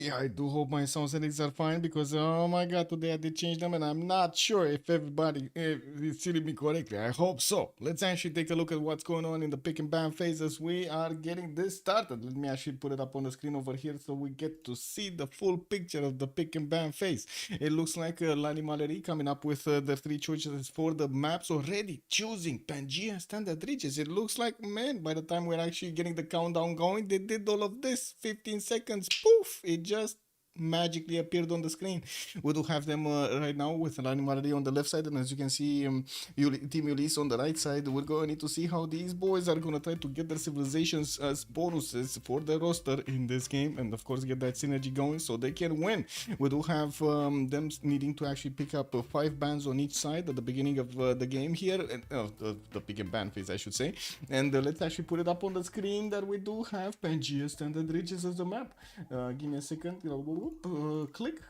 Yeah, I do hope my sound settings are fine because oh my god, today I did change them and I'm not sure if everybody is seeing me correctly. I hope so. Let's actually take a look at what's going on in the pick and ban phase as we are getting this started. Let me actually put it up on the screen over here so we get to see the full picture of the pick and ban phase. It looks like Lani Maleri coming up with the three choices for the maps already, choosing Pangea Standard Reaches. It looks like, man, by the time we're actually getting the countdown going, they did all of this. 15 seconds, poof, it just magically appeared on the screen. We do have them right now with an animality on the left side, and as you can see, Team Ulyss on the right side. We're going to need to see how these boys are going to try to get their civilizations as bonuses for the roster in this game, and of course get that synergy going so they can win. We do have them needing to actually pick up 5 bans on each side at the beginning of the game here, and the pick and ban phase, I should say. And let's actually put it up on the screen that we do have Pangea Standard Reaches as a map. Give me a second.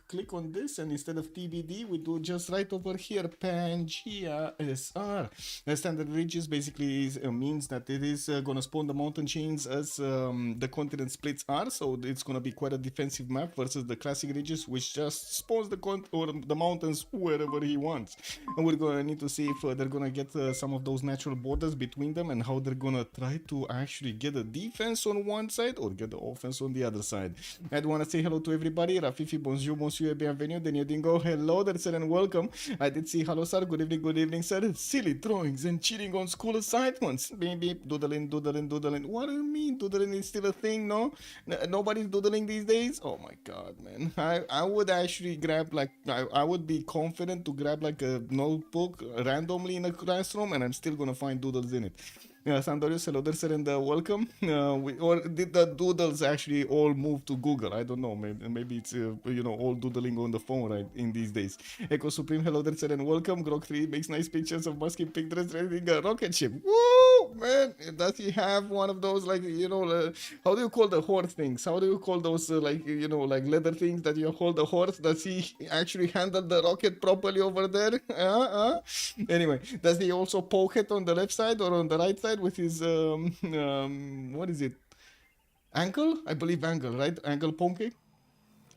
Click on this, and instead of TBD, we do just right over here Pangea SR. Standard Reaches basically means that it is going to spawn the mountain chains as the continent splits are, so it's going to be quite a defensive map versus the classic ridges, which just spawns the mountains wherever he wants. And we're going to need to see if they're going to get some of those natural borders between them and how they're going to try to actually get the defense on one side or get the offense on the other side. I want to say hello to everybody. Rafifi, bonjour, monsieur, bienvenue. Daniel Dingo, hello there, sir, and welcome. I did see hello, sir. Good evening, sir. Silly drawings and cheating on school assignments. Baby, doodling. What do you mean? Doodling is still a thing, no? Nobody's doodling these days? Oh my god, man. I would actually grab, like, I would be confident to grab, like, a notebook randomly in a classroom, and I'm still gonna find doodles in it. Sandorius, hello there, sir, and welcome. Or did the doodles actually all move to Google? I don't know. Maybe it's all doodling on the phone right in these days. Echo Supreme, hello there, sir, and welcome. Grok 3 makes nice pictures of Musky pink dress riding a rocket ship. Woo, man! Does he have one of those, like, how do you call the horse things? How do you call those like leather things that you hold the horse? Does he actually handle the rocket properly over there? Anyway, does he also poke it on the left side or on the right side with his what is it, ankle? I believe ankle, right? Ankle poke.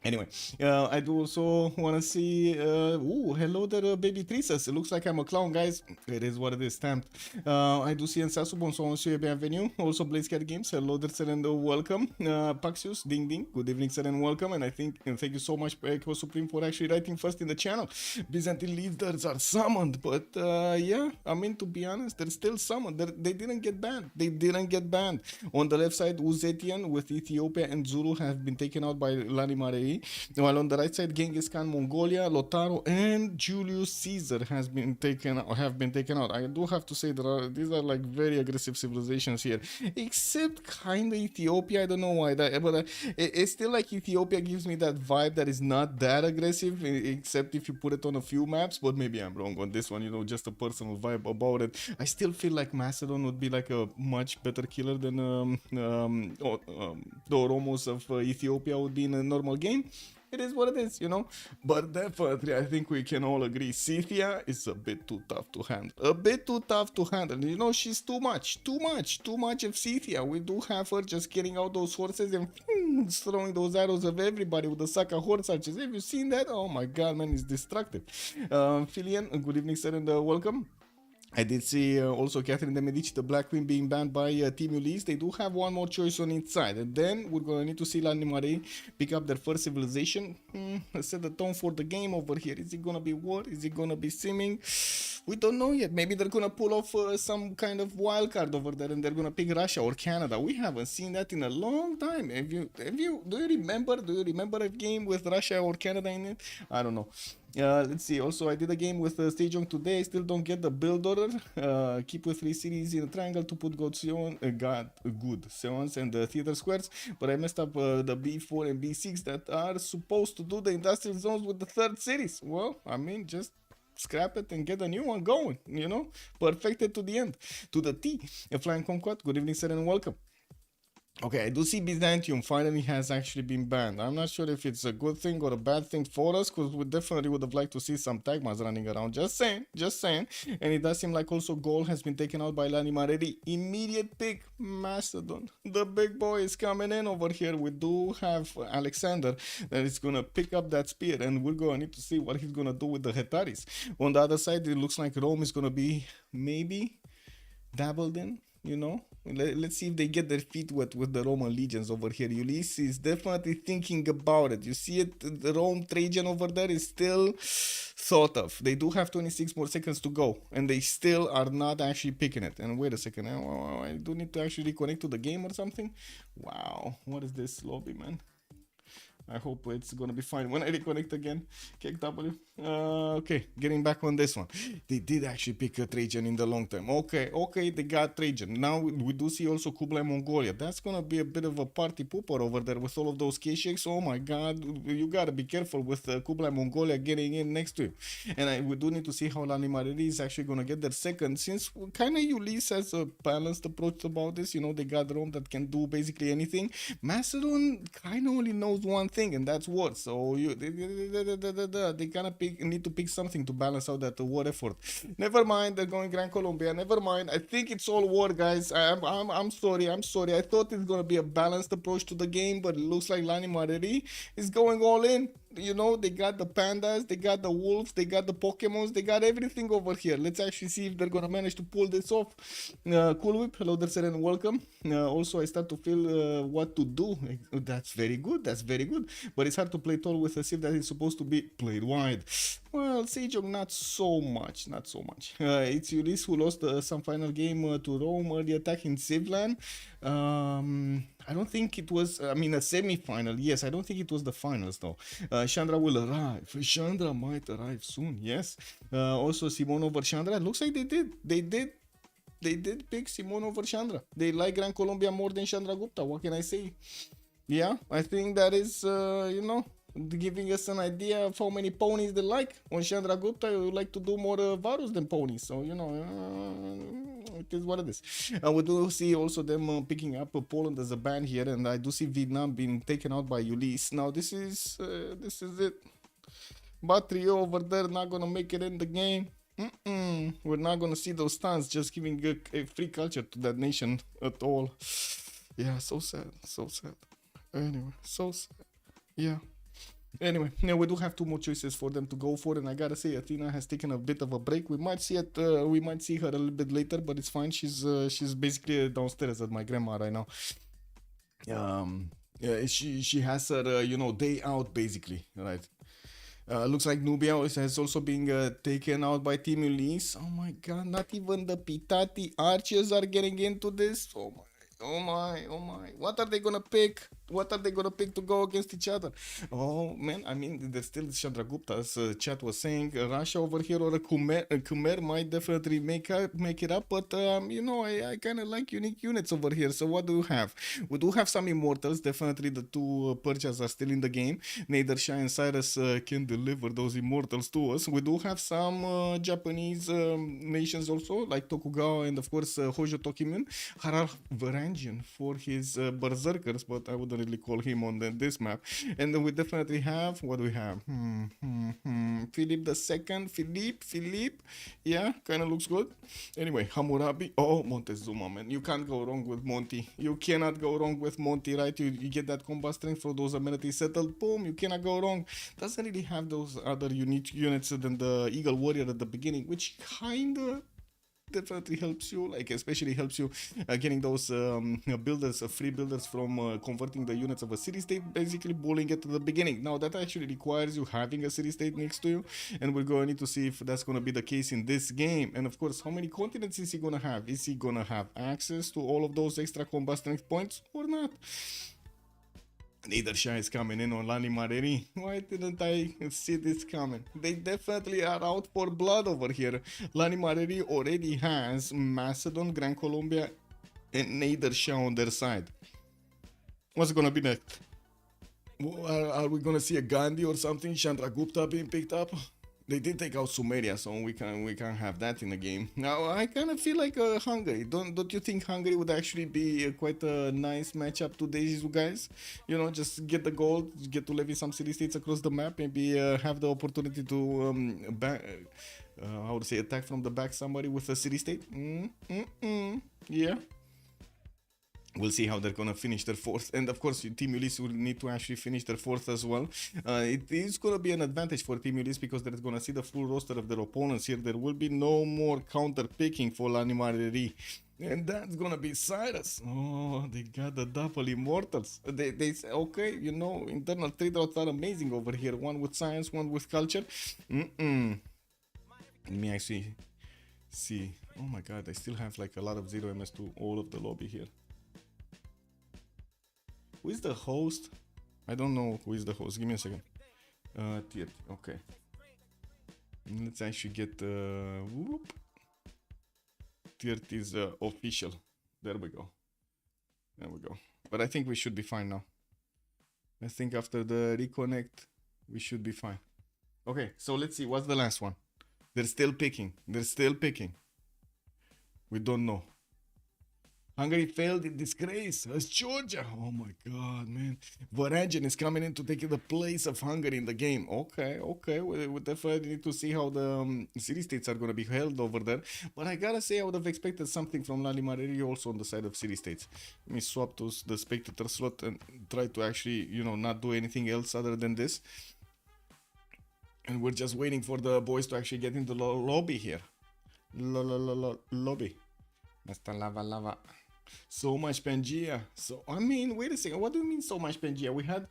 Anyway, I do also want to see. Hello there, baby princess. It looks like I'm a clown, guys. It is what it is, stamped. I do see Ensasu, bonsoir, monsieur, bienvenue. Also, Blazecat Games. Hello there, sir, and welcome. Paxius, ding ding. Good evening, sir, and welcome. And thank you so much, Echo Supreme, for actually writing first in the channel. Byzantine leaders are summoned, but yeah, I mean, to be honest, they're still summoned. They didn't get banned. On the left side, Uzetian with Ethiopia and Zulu have been taken out by Lani Marei. While on the right side, Genghis Khan, Mongolia, Lotaro, and Julius Caesar have been taken out. I do have to say that these are like very aggressive civilizations here, except kind of Ethiopia. I don't know why that, but it's still like Ethiopia gives me that vibe that is not that aggressive, except if you put it on a few maps. But maybe I'm wrong on this one. Just a personal vibe about it. I still feel like Macedon would be like a much better killer than the Oromos of Ethiopia would be in a normal game. It is what it is, But definitely, I think we can all agree Scythia is a bit too tough to handle. She's too much of Scythia. We do have her just getting out those horses and throwing those arrows of everybody with the Saka horse archers. Have you seen that? Oh my god, man, it's destructive. Filian, good evening, sir, and welcome. I did see also Catherine de Medici, the Black Queen, being banned by Team Ulyss. They do have one more choice on each side. And then we're going to need to see Lani Marei pick up their first civilization. Set the tone for the game over here. Is it going to be war? Is it going to be simming? We don't know yet. Maybe they're going to pull off some kind of wild card over there and they're going to pick Russia or Canada. We haven't seen that in a long time. Do you remember a game with Russia or Canada in it? I don't know. Let's see. Also, I did a game with Stagejong today. I still don't get the build order. Keep with 3 cities in a triangle to put good Seons and the theater squares. But I messed up the B4 and B6 that are supposed to do the industrial zones with the third cities. Well, I mean, just scrap it and get a new one going, perfect it to the end, to the T. A Flying Conquest, good evening, sir, and welcome. Okay, I do see Byzantium finally has actually been banned. I'm not sure if it's a good thing or a bad thing for us, because we definitely would have liked to see some Tagmas running around. Just saying, just saying. And it does seem like also Gaul has been taken out by Lani Mareri. Immediate pick, Macedon. The big boy is coming in over here. We do have Alexander that is gonna pick up that spear, and we're gonna need to see what he's gonna do with the Hetaris. On the other side, it looks like Rome is gonna be maybe dabbled in, you know. Let's see if they get their feet wet with the Roman legions over here. Ulyss is definitely thinking about it. You see it, the Rome Trajan over there is still thought of. They do have 26 more seconds to go, and they still are not actually picking it. And wait a second, I do need to actually reconnect to the game or something. Wow, what is this lobby, man? I hope it's gonna be fine when I reconnect again. Kick W. Okay, getting back on this one. They did actually pick a Trajan in the long term. Okay, they got Trajan. Now we do see also Kublai Mongolia. That's gonna be a bit of a party pooper over there with all of those K-shakes. Oh my god, you gotta be careful with Kublai Mongolia getting in next to you. And we do need to see how Lani Mareri is actually gonna get their second, since kind of Ulyss has a balanced approach about this. You know, they got Rome that can do basically anything. Macedon kind of only knows one thing, and that's war. So they kind of need to pick something to balance out that war effort. Never mind, they're going Gran Colombia. Never mind. I think it's all war, guys. I'm sorry. I thought it's gonna be a balanced approach to the game, but it looks like Lani Mareri is going all in. You know, they got the pandas, they got the wolves, they got the Pokemons, they got everything over here. Let's actually see if they're gonna manage to pull this off. Cool Whip, hello there, sir, and welcome. Also, I start to feel what to do. That's very good. That's very good. But it's hard to play tall with a Civ that is supposed to be played wide. Well, Sejong, not so much. Not so much. It's Ulyss who lost some final game to Rome early attack in Civland. I don't think it was, I mean, a semi-final. Yes, I don't think it was the finals, though. Chandra will arrive. Chandra might arrive soon, yes. Also, Simone over Chandra. Looks like they did pick Simone over Chandra. They like Gran Colombia more than Chandra Gupta. What can I say? Yeah, I think that is, you know, giving us an idea of how many ponies they like. On Chandra Gupta, you like to do more Varus than ponies. So, you know, it is what it is. We do see also them picking up Poland as a band here, and I do see Vietnam being taken out by Ulyss. Now, this is it. Batrio over there not gonna make it in the game. We're not gonna see those stands just giving a free culture to that nation at all. Yeah, so sad, so sad. Anyway, so sad. Yeah. Anyway, yeah, we do have two more choices for them to go for, and I gotta say, Athena has taken a bit of a break. We might see it. We might see her a little bit later, but it's fine. She's basically downstairs at my grandma right now. Yeah, she has her you know, day out basically, right? Looks like Nubia has also been taken out by Team Ulyss. Oh my god, not even the Pitati archers are getting into this. Oh my. Oh my, oh my. What are they gonna pick? What are they gonna pick to go against each other? Oh man, I mean, there's still Chandragupta, as chat was saying. Russia over here or a Khmer might definitely make it up, but you know, I kind of like unique units over here. So what do we have? We do have some immortals. Definitely the two purchas are still in the game. Nader Shah and Cyrus can deliver those immortals to us. We do have some Japanese nations also, like Tokugawa and of course Hojo Tokimen. Harar Varangian for his berserkers, but I wouldn't really call him on this map. And then we definitely have, what do we have? Philip the second, Philippe, yeah, kind of looks good. Anyway, Hammurabi, oh, Montezuma, man, you can't go wrong with Monty. You cannot go wrong with Monty, right? You get that combat strength for those amenities settled, boom, you cannot go wrong. Doesn't really have those other unique units than the Eagle Warrior at the beginning, which kinda definitely helps you, like especially helps you getting those builders, free builders from converting the units of a city state, basically bullying it to the beginning. Now that actually requires you having a city state next to you, and we're going to need to see if that's going to be the case in this game. And of course, how many continents is he going to have? Is he going to have access to all of those extra combat strength points or not? Neither Shah is coming in on Lani Mareri. Why didn't I see this coming? They definitely are out for blood over here. Lani Mareri already has Macedon, Gran Colombia, and Nader Shah on their side. What's gonna be next? Are we gonna see a Gandhi or something? Chandragupta being picked up? They did take out Sumeria, so we can't have that in the game. Now I kind of feel like Hungary. Don't you think Hungary would actually be quite a nice matchup to these guys? You know, just get the gold, get to levy some city states across the map, maybe have the opportunity to how to say, attack from the back somebody with a city state. Yeah. We'll see how they're gonna finish their fourth, and of course Team Ulyss will need to actually finish their fourth as well. It is gonna be an advantage for Team Ulyss because they're gonna see the full roster of their opponents here. There will be no more counter picking for l'Animaleri, and that's gonna be Cyrus. Oh, they got the double immortals. They say, okay, you know, internal trade routes are amazing over here. One with science, one with culture. Let me actually see. Oh my god, I still have like a lot of 0 MS to all of the lobby here. Who is the host? I don't know who is the host. Give me a second. Tier. Okay. Let's actually get whoop. Tier is official. There we go. There we go. But I think we should be fine now. I think after the reconnect, we should be fine. Okay, so let's see. What's the last one? They're still picking. They're still picking. We don't know. Hungary failed in disgrace as Georgia. Oh my god, man. Varangian is coming in to take the place of Hungary in the game. Okay, okay. We definitely need to see how the city states are going to be held over there. But I gotta say, I would have expected something from l'Animaleri also on the side of city states. Let me swap to the spectator slot and try to actually, you know, not do anything else other than this. And we're just waiting for the boys to actually get into the lobby here. Lobby. Hasta lava. So much Pangea. So, I mean, wait a second. What do you mean so much Pangea? We had,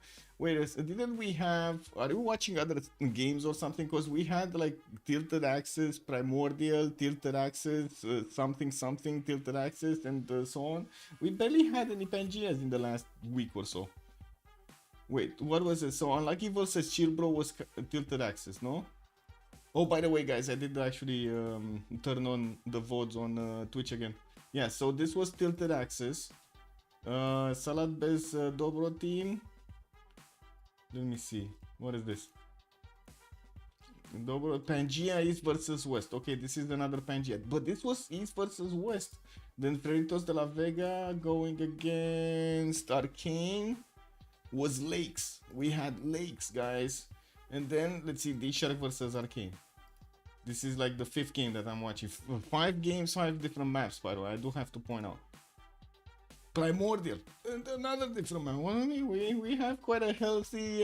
didn't we have, are you watching other games or something? Because we had like Tilted Axis, Primordial, Tilted Axis, something, Tilted Axis, and so on. We barely had any Pangeas in the last week or so. Wait, what was it? So, Unlucky versus Chillbro was Tilted Axis, no? Oh, by the way, guys, I did actually turn on the VODs on Twitch again. Yeah, so this was Tilted Axis. Salad Bez Dobro team. Let me see. What is this? Dobro Pangea East versus West. Okay, this is another Pangea. But this was East versus West. Then Freritos de la Vega going against Arcane was Lakes. We had Lakes, guys. And then, let's see, D-Shark versus Arcane. This is like the 5th game that I'm watching. 5 games, 5 different maps, by the way. I do have to point out. Primordial. And another different map. Well, I mean, we have quite a healthy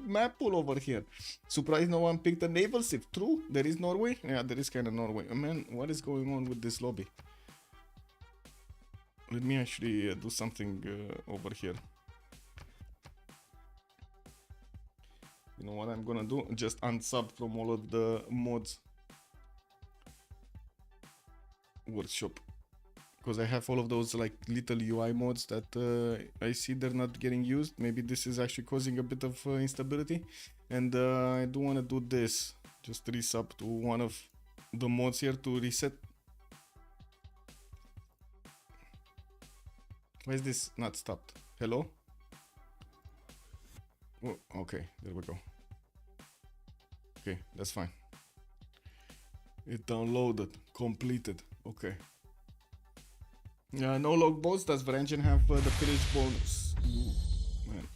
map pool over here. Surprised no one picked a naval ship. True, there is Norway. Yeah, there is kind of Norway. Man, what is going on with this lobby? Let me actually do something over here. You know what I'm gonna do? Just unsub from all of the mods. Workshop. Because I have all of those like little UI mods that I see they're not getting used. Maybe this is actually causing a bit of instability. And I do want to do this. Just resub to one of the mods here to reset. Why is this not stopped? Hello? Oh, okay, there we go. Okay, that's fine. It downloaded, completed. Okay. No log boss. Does Varangian have the pillage bonus? Man,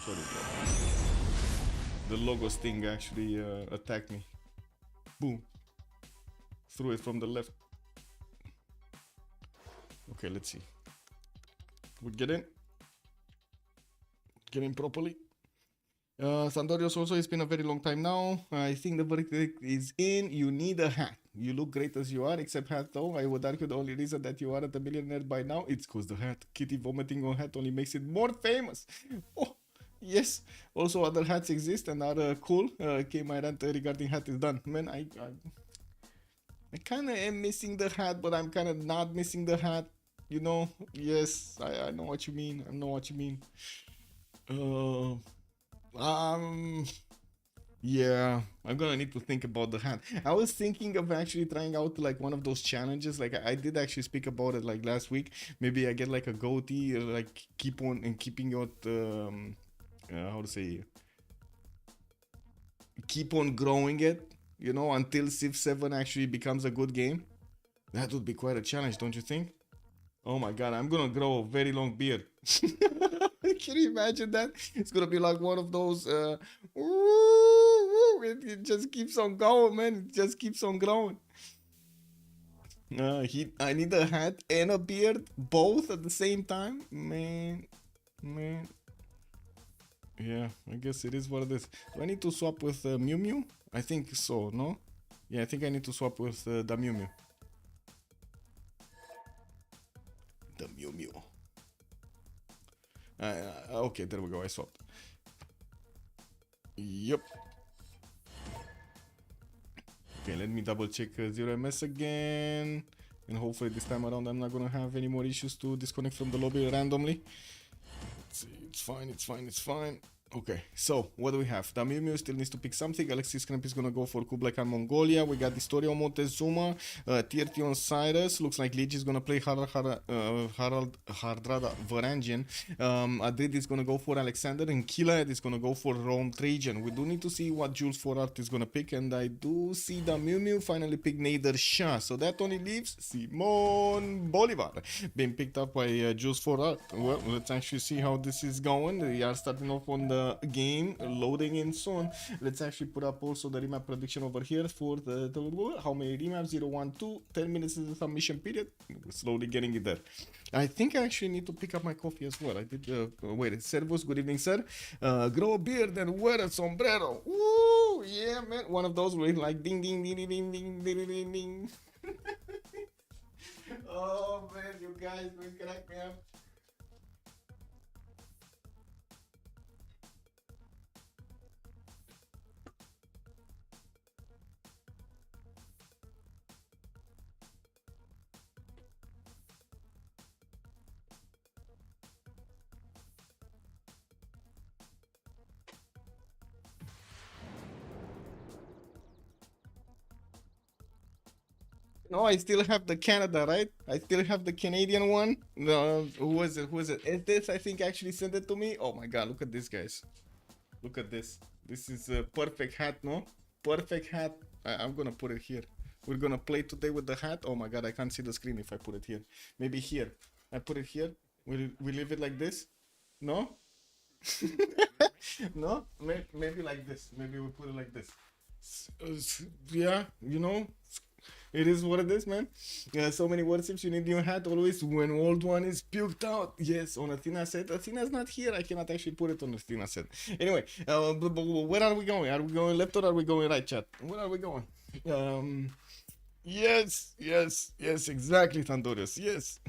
sorry, bro. The logos thing actually attacked me. Boom. Threw it from the left. Okay, let's see. We get in. Get in properly. Sandorios also, it's been a very long time now. I think the verdict is in. You need a hat. You look great as you are, except hat though. I would argue the only reason that you aren't a millionaire by now, it's cause the hat. Kitty vomiting on hat only makes it more famous. Oh, yes. Also other hats exist and are cool. Okay, my rant regarding hat is done. Man, I kinda am missing the hat, but I'm kinda not missing the hat. You know? Yes, I know what you mean. I know what you mean. Yeah, I'm gonna need to think about the hat. I was thinking of actually trying out like one of those challenges. Like I did actually speak about it like last week. Maybe I get like a goatee, or like keep on and keeping out how to say, keep on growing it. you know, until Civ 7 actually becomes a good game? That would be quite a challenge, don't you think? Oh my god, I'm gonna grow a very long beard. Can you imagine that? It's gonna be like one of those it just keeps on going, man. It just keeps on growing. I need a hat and a beard both at the same time. Man. Yeah, I guess it is what it is. Do I need to swap with Mew Mew? I think so, no? Yeah, I think I need to swap with the Mew Mew. The Mew Mew. Okay, there we go, I swapped. Yep. Okay, let me double check 0ms again. And hopefully this time around I'm not gonna have any more issues to disconnect from the lobby randomly. Let's see, it's fine. Okay, so what do we have? The Mew Mew still needs to pick something. Alexis Kremp is gonna go for Kublai Khan Mongolia. We got Historia Montezuma, Tirtion Cyrus. Looks like Liege is gonna play Harald Hardrada Varangian. Adrid is gonna go for Alexander, and Kilad is gonna go for Rome Trajan. We do need to see what Jules Forart is gonna pick, and I do see the Mew Mew finally pick Nader Shah. So that only leaves Simon Bolivar being picked up by Jules Forart. Well, let's actually see how this is going. We are starting off on the game, loading in soon. Let's actually put up also the remap prediction over here for the how many remaps. 0, 1, 2, 10 minutes is the submission period. We're slowly getting it there. I think I actually need to pick up my coffee as well. I did wait, Servus, good evening, sir. Grow a beard and wear a sombrero. Woo, yeah, man. One of those with like ding ding ding ding ding ding ding ding ding. Oh man, you guys will crack me up. No, I still have the Canada, right? I still have the Canadian one. No, who was it? Who was it? Is this, I think, actually sent it to me? Oh my god, look at this, guys. Look at this. This is a perfect hat, no? Perfect hat. I'm gonna put it here. We're gonna play today with the hat. Oh my god, I can't see the screen if I put it here. Maybe here. I put it here. We leave it like this? No? No? Maybe like this. Maybe we put it like this. Yeah, you know, it is what it is, man. So many worships, you need new hat always when old one is puked out. Yes, on Athena set. Athena's not here. I cannot actually put it on Athena set. Anyway, where are we going? Are we going left or are we going right, chat? Where are we going? Yes, exactly, Tandorius. Yes.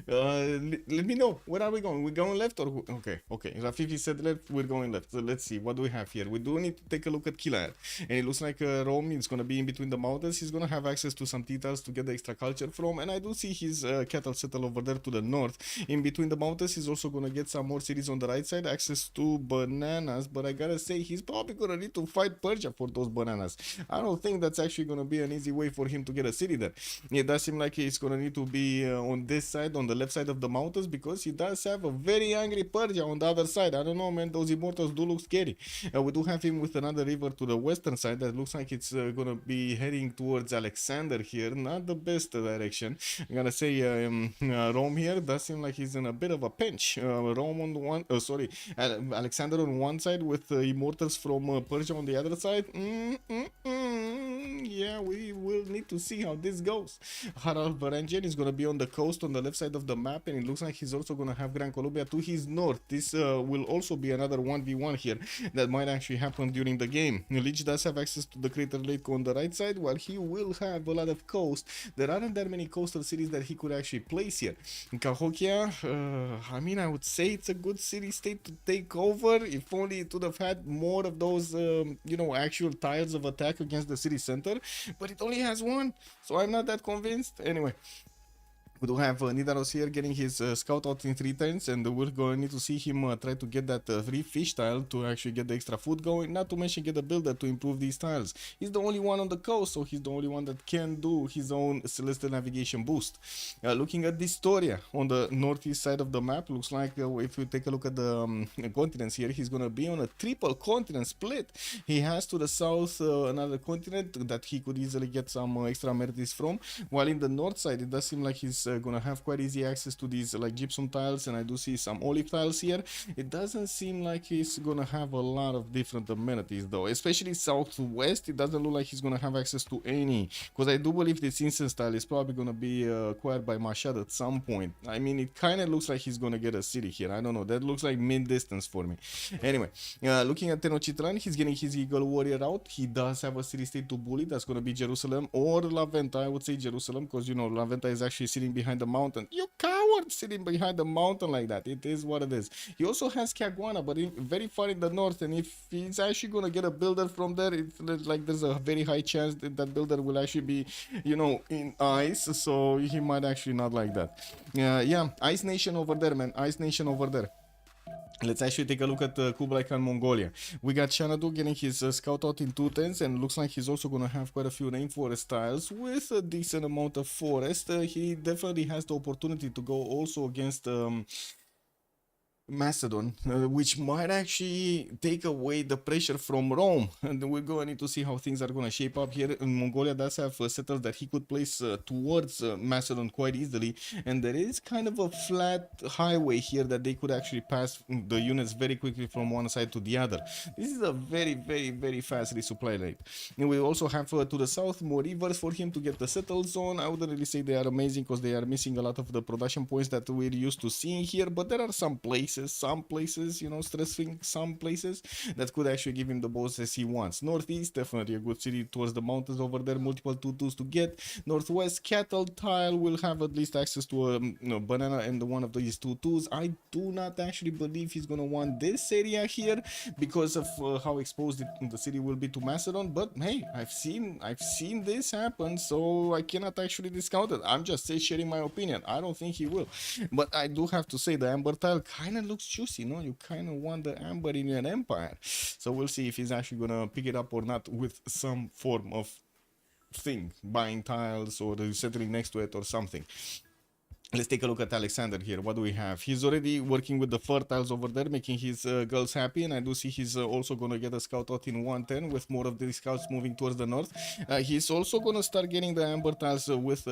Let me know. Where are we going? We're going left or okay? Rafifi said left. We're going left. So let's see. What do we have here? We do need to take a look at Kilad, and it looks like Rome is gonna be in between the mountains. He's gonna have access to some titles to get the extra culture from, and I do see his cattle settle over there to the north. In between the mountains, he's also gonna get some more cities on the right side, access to bananas. But I gotta say, he's probably gonna need to fight Persia for those bananas. I don't think that's actually gonna be an easy way for him to get a city there. It does seem like he's gonna need to be on this side, on the left side of the mountains, because he does have a very angry Persia on the other side. I don't know, man, those immortals do look scary. We do have him with another river to the western side that looks like it's gonna be heading towards Alexander here. Not the best direction. I'm gonna say Rome here does seem like he's in a bit of a pinch. Rome on the one, Alexander on one side with immortals from Persia on the other side. Yeah, we will need to see how this goes. Harald Varangian is going to be on the coast on the left side of the map, and it looks like he's also going to have Gran Colombia to his north. This will also be another 1v1 here that might actually happen during the game. Lich does have access to the crater lake on the right side, while he will have a lot of coast. There aren't that many coastal cities that he could actually place here. In Cahokia, I mean, I would say it's a good city state to take over, if only it would have had more of those, you know, actual tiles of attack against the city center, but it only has one, so I'm not that convinced. Anyway, We do have Nidaros here getting his scout out in 3 turns, and we're going to need to see him try to get that free fish tile to actually get the extra food going, not to mention get a builder to improve these tiles. He's the only one on the coast, so he's the only one that can do his own celestial navigation boost. Looking at this Storia on the northeast side of the map, looks like if we take a look at the continents here, he's gonna be on a triple continent split. He has to the south another continent that he could easily get some extra amenities from, while in the north side it does seem like he's gonna have quite easy access to these like gypsum tiles, and I do see some olive tiles here. It doesn't seem like he's gonna have a lot of different amenities though, especially southwest. It doesn't look like he's gonna have access to any, because I do believe this incense tile is probably gonna be acquired by Mashad at some point. I mean, it kind of looks like he's gonna get a city here. I don't know, that looks like mid-distance for me. Anyway, looking at Tenochtitlan, he's getting his Eagle Warrior out. He does have a city-state to bully. That's gonna be Jerusalem or La Venta. I would say Jerusalem, because you know La Venta is actually sitting behind the mountain. You coward, sitting behind the mountain like that. It is what it is. He also has Caguana, but very far in the north, and if he's actually gonna get a builder from there, it's like there's a very high chance that that builder will actually be, you know, in ice, so he might actually not like that. Yeah, Ice Nation over there, man. Ice Nation over there. Let's actually take a look at Kublai Khan Mongolia. We got Xanadu getting his scout out in 2 turns, and looks like he's also gonna have quite a few rainforest tiles with a decent amount of forest. He definitely has the opportunity to go also against Macedon, which might actually take away the pressure from Rome, and we're going to need to see how things are going to shape up here. In Mongolia does have settlers that he could place towards Macedon quite easily, and there is kind of a flat highway here that they could actually pass the units very quickly from one side to the other. This is a very fast resupply rate. And we also have to the south more rivers for him to get the settled zone. I wouldn't really say they are amazing, because they are missing a lot of the production points that we're used to seeing here, but there are some places, you know, stressing some places that could actually give him the bosses he wants. Northeast, definitely a good city towards the mountains over there, multiple 2-2s to get. Northwest, cattle tile will have at least access to a banana and one of these 2-2s. I do not actually believe he's gonna want this area here because of how exposed the city will be to Macedon, but hey, I've seen this happen, so I cannot actually discount it. I'm just sharing my opinion. I don't think he will, but I do have to say the amber tile kind of looks juicy, no? You kind of want the amber in your empire, so we'll see if he's actually gonna pick it up or not with some form of thing, buying tiles or settling next to it or something. Let's take a look at Alexander here. What do we have? He's already working with the fur tiles over there, making his girls happy, and I do see he's also going to get a scout out in 110 with more of the scouts moving towards the north. He's also going to start getting the amber tiles with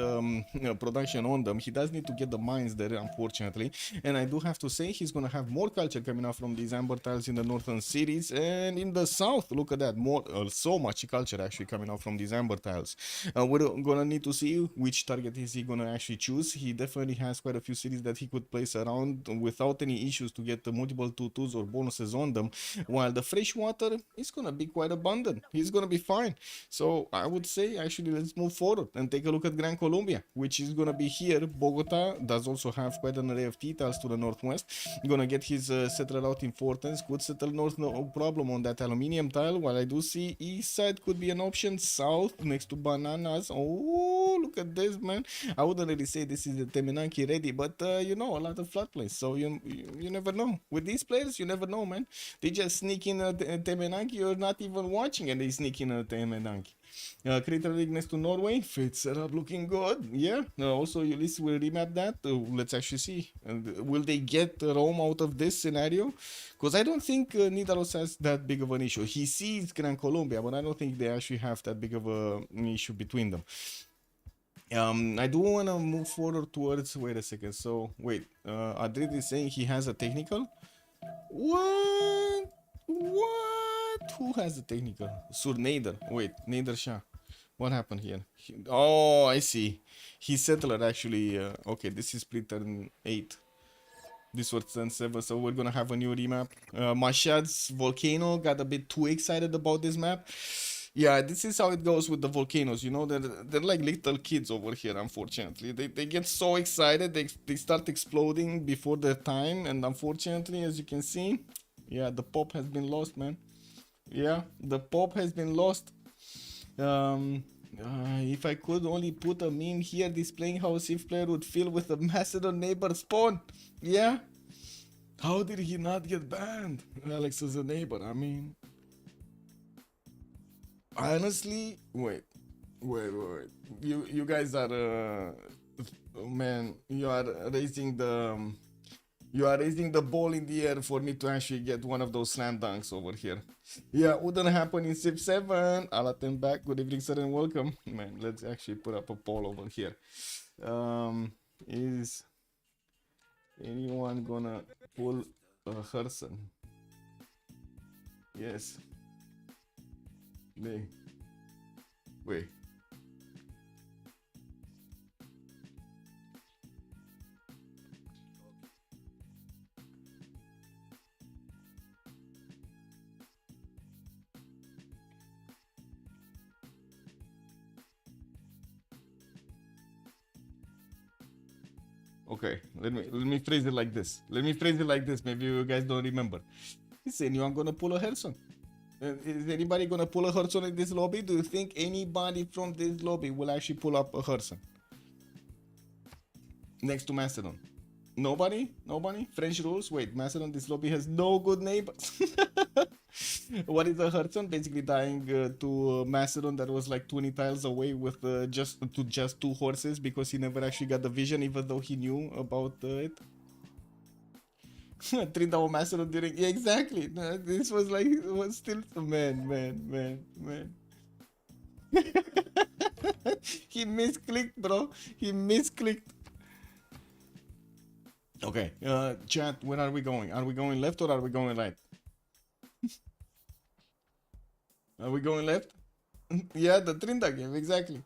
production on them. He does need to get the mines there, unfortunately, and I do have to say he's going to have more culture coming out from these amber tiles in the northern cities, and in the south, look at that, more so much culture actually coming out from these amber tiles. We're going to need to see which target is he going to actually choose. He definitely has quite a few cities that he could place around without any issues to get the multiple 2-2s or bonuses on them, while the fresh water is gonna be quite abundant. He's gonna be fine. So I would say actually let's move forward and take a look at Gran Colombia, which is gonna be here. Bogota does also have quite an array of T-tiles to the northwest. Gonna get his settler out in 4 turns. Could settle north, no problem on that aluminium tile, while I do see east side could be an option. South next to bananas. Oh, look at this, man. I wouldn't really say this is the Temenanki ready, but you know, a lot of floodplains, so you never know. With these players, you never know, man. They just sneak in a Temenanki, you're not even watching, and they sneak in a Temenanki. Crater League next to Norway, fit setup looking good. Yeah, also Ulyss will remap that. Let's actually see. Will they get Rome out of this scenario? Because I don't think Nidaros has that big of an issue. He sees Gran Colombia, but I don't think they actually have that big of an issue between them. I do want to move forward towards, wait a second, so wait, Adrid is saying he has a technical? What? Who has a technical? Sur Nader. Wait, Nader Shah. What happened here? Oh, I see. He settler actually, okay, this is pre-turn 8. This was turn 7, so we're gonna have a new remap. Mashad's Volcano got a bit too excited about this map. Yeah, this is how it goes with the volcanoes, you know, they're like little kids over here, unfortunately. They get so excited, they start exploding before their time, and unfortunately, as you can see, yeah, the pop has been lost, man. Yeah, the pop has been lost. If I could only put a meme here displaying how a Civ player would feel with a Macedon neighbor spawn. Yeah? How did he not get banned? Alex is a neighbor, I mean... Honestly, wait. You guys are, man, you are raising the ball in the air for me to actually get one of those slam dunks over here. Yeah, wouldn't happen in Civ7. I'll attend back. Good evening, sir, and welcome. Man, let's actually put up a poll over here. Is anyone gonna pull a Herson? Yes. Wait. Okay, let me phrase it like this. Maybe you guys don't remember. Is anyone gonna pull a Herson? Is anybody gonna pull a Herson in this lobby? Do you think anybody from this lobby will actually pull up a Herson next to Macedon? Nobody? French rules? Wait, Macedon, this lobby has no good neighbors. What is a Herson? Basically dying to Macedon that was like 20 tiles away with just 2 horses because he never actually got the vision even though he knew about it. 3 tower Macedon during... Yeah, exactly. This was like... It was still... Man. He misclicked, bro. He misclicked. Okay, chat, where are we going? Are we going left or are we going right? Are we going left? Yeah, the Trinda game, exactly.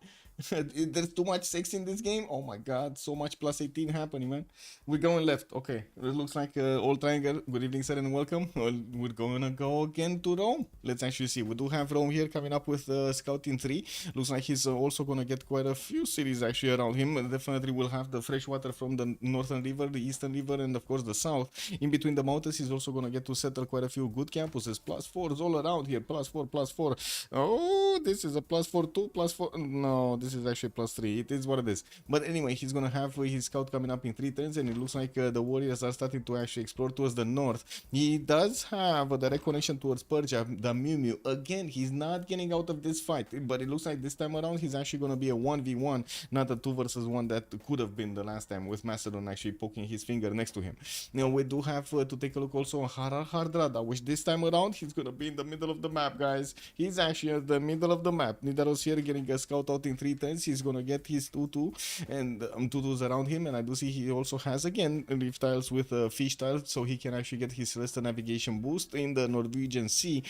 There's too much sex in this game. Oh my god, so much plus 18 happening, man. We're going left. Okay, it looks like old triangle. Good evening, sir, and welcome. Well, we're gonna go again to Rome. Let's actually see. We do have Rome here coming up with Scouting 3. Looks like he's also gonna get quite a few cities actually around him. Definitely will have the fresh water from the northern river, the eastern river, and of course the south. In between the mountains, he's also gonna get to settle quite a few good campuses. +4s all around here. +4. Oh, this is a +4 too. +4. No, this is actually +3. It is what it is. But anyway, he's gonna have his scout coming up in 3 turns, and it looks like the warriors are starting to actually explore towards the north. He does have a direct connection towards Persia, the Mew. Again, he's not getting out of this fight, but it looks like this time around he's actually gonna be a 1v1, not a 2 versus 1 that could have been the last time with Macedon actually poking his finger next to him. Now we do have to take a look also on Harar Hardrada, which this time around he's gonna be in the middle of the map, guys. He's actually at the middle of the map. Nidaros here getting a scout out in 3 turns. He's gonna get his 2-2 and 2-2s around him, and I do see he also has again reef tiles with fish tiles, so he can actually get his rest navigation boost in the Norwegian Sea.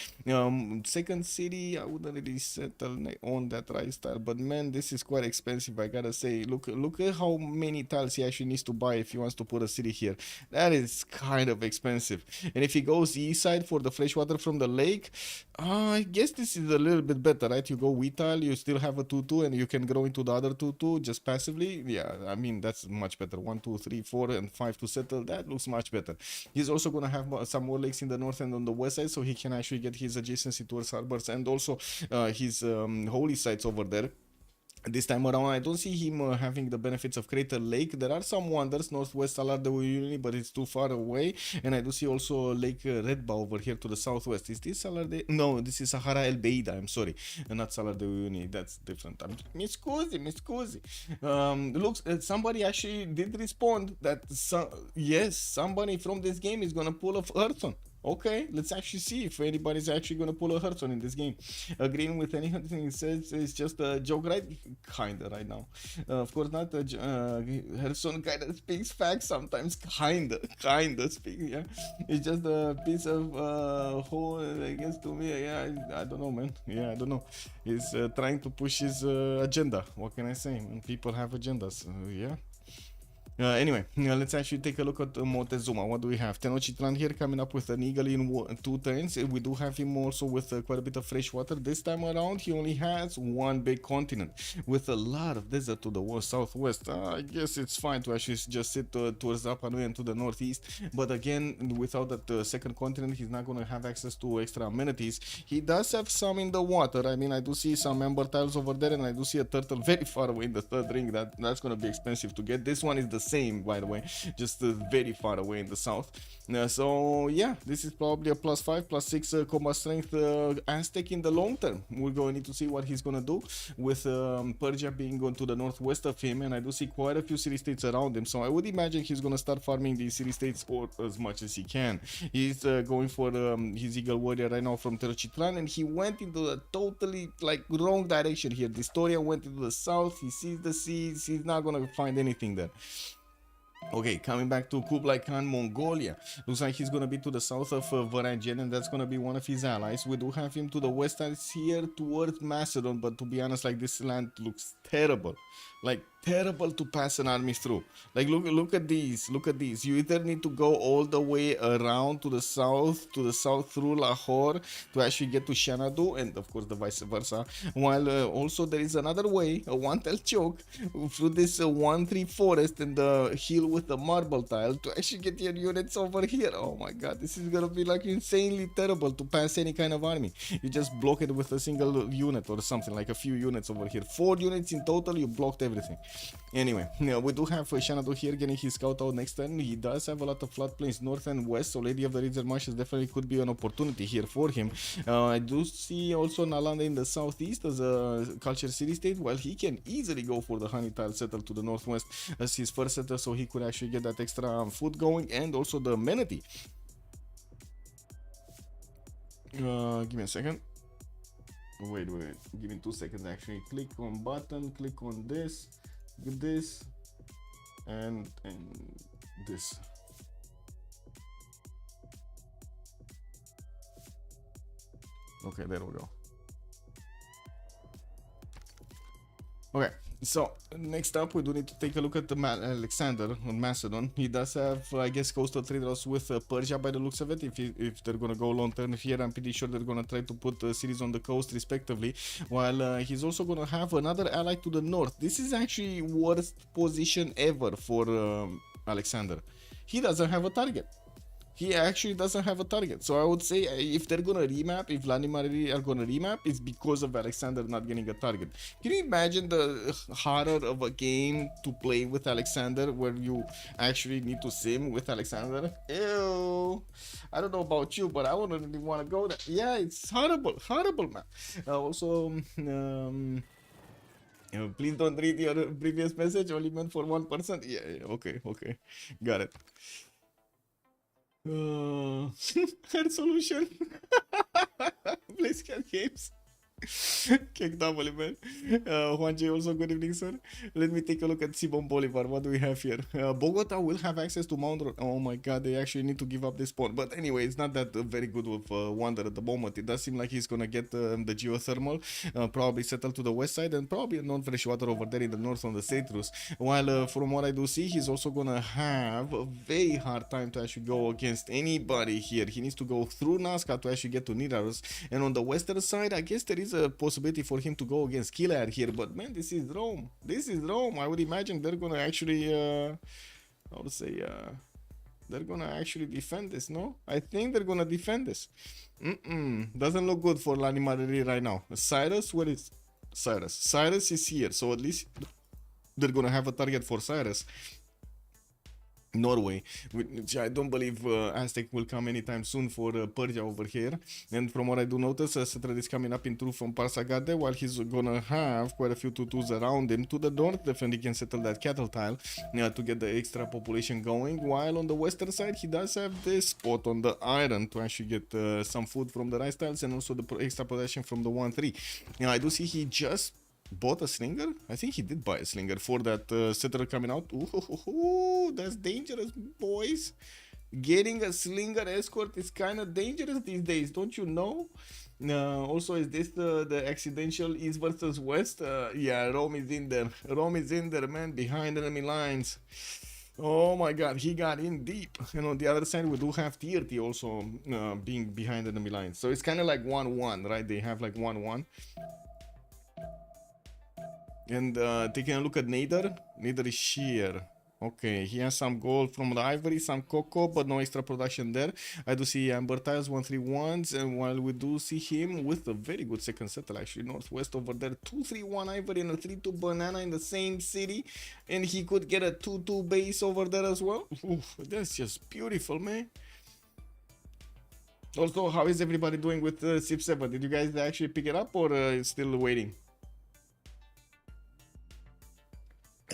Second city, I wouldn't really settle on that rice tile, but man, this is quite expensive, I gotta say. Look at how many tiles he actually needs to buy if he wants to put a city here. That is kind of expensive. And if he goes east side for the fresh water from the lake, I guess this is a little bit better, right? You go wheat tile, you still have a 2-2, and you can grow into the other 2-2 just passively. Yeah, I mean, that's much better. 1, 2, 3, 4, and 5 to settle. That looks much better. He's also gonna have some more lakes in the north and on the west side, so he can actually get his adjacency towards harbors and also his holy sites over there. This time around, I don't see him having the benefits of Crater Lake. There are some wonders, northwest Salar de Uyuni, but it's too far away. And I do see also Lake Redba over here to the southwest. Is this Salar de... No, this is Sahara El Beida, I'm sorry. Not Salar de Uyuni, that's different. Mi scusi. Looks, somebody actually did respond that, yes, somebody from this game is gonna pull off Hearthstone. Okay, let's actually see if anybody's actually gonna pull a Hearthstone in this game. Agreeing with anything he says is just a joke, right? Kinda right now. Of course not. Hearthstone kinda speaks facts sometimes. Kinda speaking. Yeah, it's just a piece of whole. I guess to me, yeah, I don't know, man. Yeah, I don't know. He's trying to push his agenda. What can I say? When people have agendas, yeah. Anyway, let's actually take a look at Montezuma. What do we have? Tenochtitlan here coming up with an eagle in 2 turns. We do have him also with quite a bit of fresh water. This time around, he only has one big continent with a lot of desert to the southwest. I guess it's fine to actually just sit towards Rapa Nui and to the northeast. But again, without that second continent, he's not going to have access to extra amenities. He does have some in the water. I mean, I do see some ember tiles over there, and I do see a turtle very far away in the third ring. That's going to be expensive to get. This one is the same, by the way, just very far away in the south. So yeah, this is probably a +5, +6 combat strength Aztec in the long term. We're going to need to see what he's going to do with Persia being going to the northwest of him, and I do see quite a few city-states around him. So I would imagine he's going to start farming these city-states as much as he can. He's going for his Eagle Warrior right now from Tenochtitlan, and he went into a totally like wrong direction here. The Historia went into the south. He sees the seas. He's not going to find anything there. Okay, coming back to Kublai Khan, Mongolia. Looks like he's going to be to the south of Varangian, and that's going to be one of his allies. We do have him to the west side here towards Macedon, but to be honest, like, this land looks terrible. Like, terrible to pass an army through. Like, look at these. Look at these. You either need to go all the way around to the south through Lahore to actually get to Xanadu, and of course the vice versa. While also there is another way, a one-tail choke, through this 1-3 forest and the hill with the marble tile to actually get your units over here. Oh my god, this is gonna be like insanely terrible to pass any kind of army. You just block it with a single unit or something, like a few units over here. 4 units in total, you blocked everything. Anyway, we do have Xanadu here getting his scout out next turn. He does have a lot of floodplains north and west, so Lady of the Ridge Marshes definitely could be an opportunity here for him. I do see also Nalanda in the southeast as a culture city-state, while he can easily go for the honey tile settle to the northwest as his first setter, so he could actually get that extra food going, and also the amenity. Give me a second. Wait, give me 2 seconds actually. Click on button, click on this, and this. Okay, there we go. Okay, so next up we do need to take a look at the Alexander on Macedon. He does have, I guess, coastal trade routes with Persia by the looks of it. If they're gonna go long term here, I'm pretty sure they're gonna try to put cities on the coast respectively. While he's also gonna have another ally to the north. This is actually worst position ever for Alexander. He doesn't have a target. He actually doesn't have a target. So I would say if they're gonna remap, if Vladimir are gonna remap, it's because of Alexander not getting a target. Can you imagine the horror of a game to play with Alexander where you actually need to sim with Alexander? Ew. I don't know about you, but I wouldn't really want to go there. Yeah, it's horrible, man. Also, please don't read your previous message, only meant for one person. Yeah, okay, got it. Her solution. Please get games. Kick double, man. Juan J, also good evening, sir. Let me take a look at Simon Bolivar. What do we have here? Bogota will have access to Mount Road. Oh my god, they actually need to give up this spawn. But anyway, it's not that very good with Wonder at the moment. It does seem like he's gonna get the geothermal, probably settle to the west side, and probably a non-fresh water over there in the north on the Citrus. While from what I do see, he's also gonna have a very hard time to actually go against anybody here. He needs to go through Nazca to actually get to Nidaros. And on the western side, I guess there is a possibility for him to go against Kilair here, but man, this is Rome. I would imagine they're gonna actually how to say they're gonna actually defend this. No, I think they're gonna defend this. Doesn't look good for Lani Mariri right now. Cyrus, where is Cyrus? Cyrus is here, so at least they're gonna have a target for Cyrus. Norway, which I don't believe Aztec will come anytime soon for Persia over here. And from what I do notice, Setred is coming up in through from Parsagade, while he's gonna have quite a few tutus around him. To the north, definitely can settle that cattle tile to get the extra population going. While on the western side, he does have this spot on the iron to actually get some food from the rice tiles and also the extra possession from the 1-3. Now, I do see he just bought a slinger. I think he did buy a slinger for that setter coming out. Ooh, that's dangerous, boys. Getting a slinger escort is kind of dangerous these days, don't you know? Also, is this the accidental east versus west? Yeah, Rome is in there. Man, behind enemy lines. Oh my god, he got in deep. And on the other side, we do have TRT also being behind the enemy lines. So it's kind of like 1-1, right? They have like 1-1. And taking a look at Nader. Nader is here. Okay, he has some gold from the Ivory, some Cocoa, but no extra production there. I do see Amber Tiles 131s, and while we do see him with a very good second settle, actually, Northwest over there, 231 Ivory and a 3-2 Banana in the same city, and he could get a 2-2 base over there as well. Oof, that's just beautiful, man. Also, how is everybody doing with Civ7? Did you guys actually pick it up, or still waiting?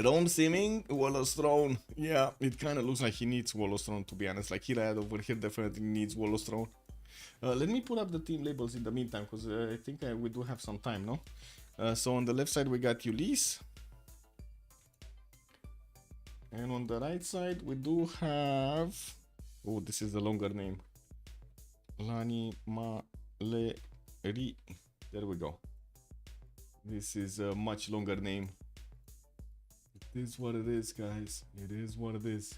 Rome Simming, Wallow's Throne. Yeah, it kind of looks like he needs Wallow's Throne, to be honest. Like, Hilad over here definitely needs Wallow's Throne. Let me put up the team labels in the meantime, because I think we do have some time, no? So on the left side, we got Ulyss. And on the right side, we do have... Oh, this is the longer name. Lani Ma Le Ri. There we go. This is a much longer name. It is what it is, guys. It is what it is.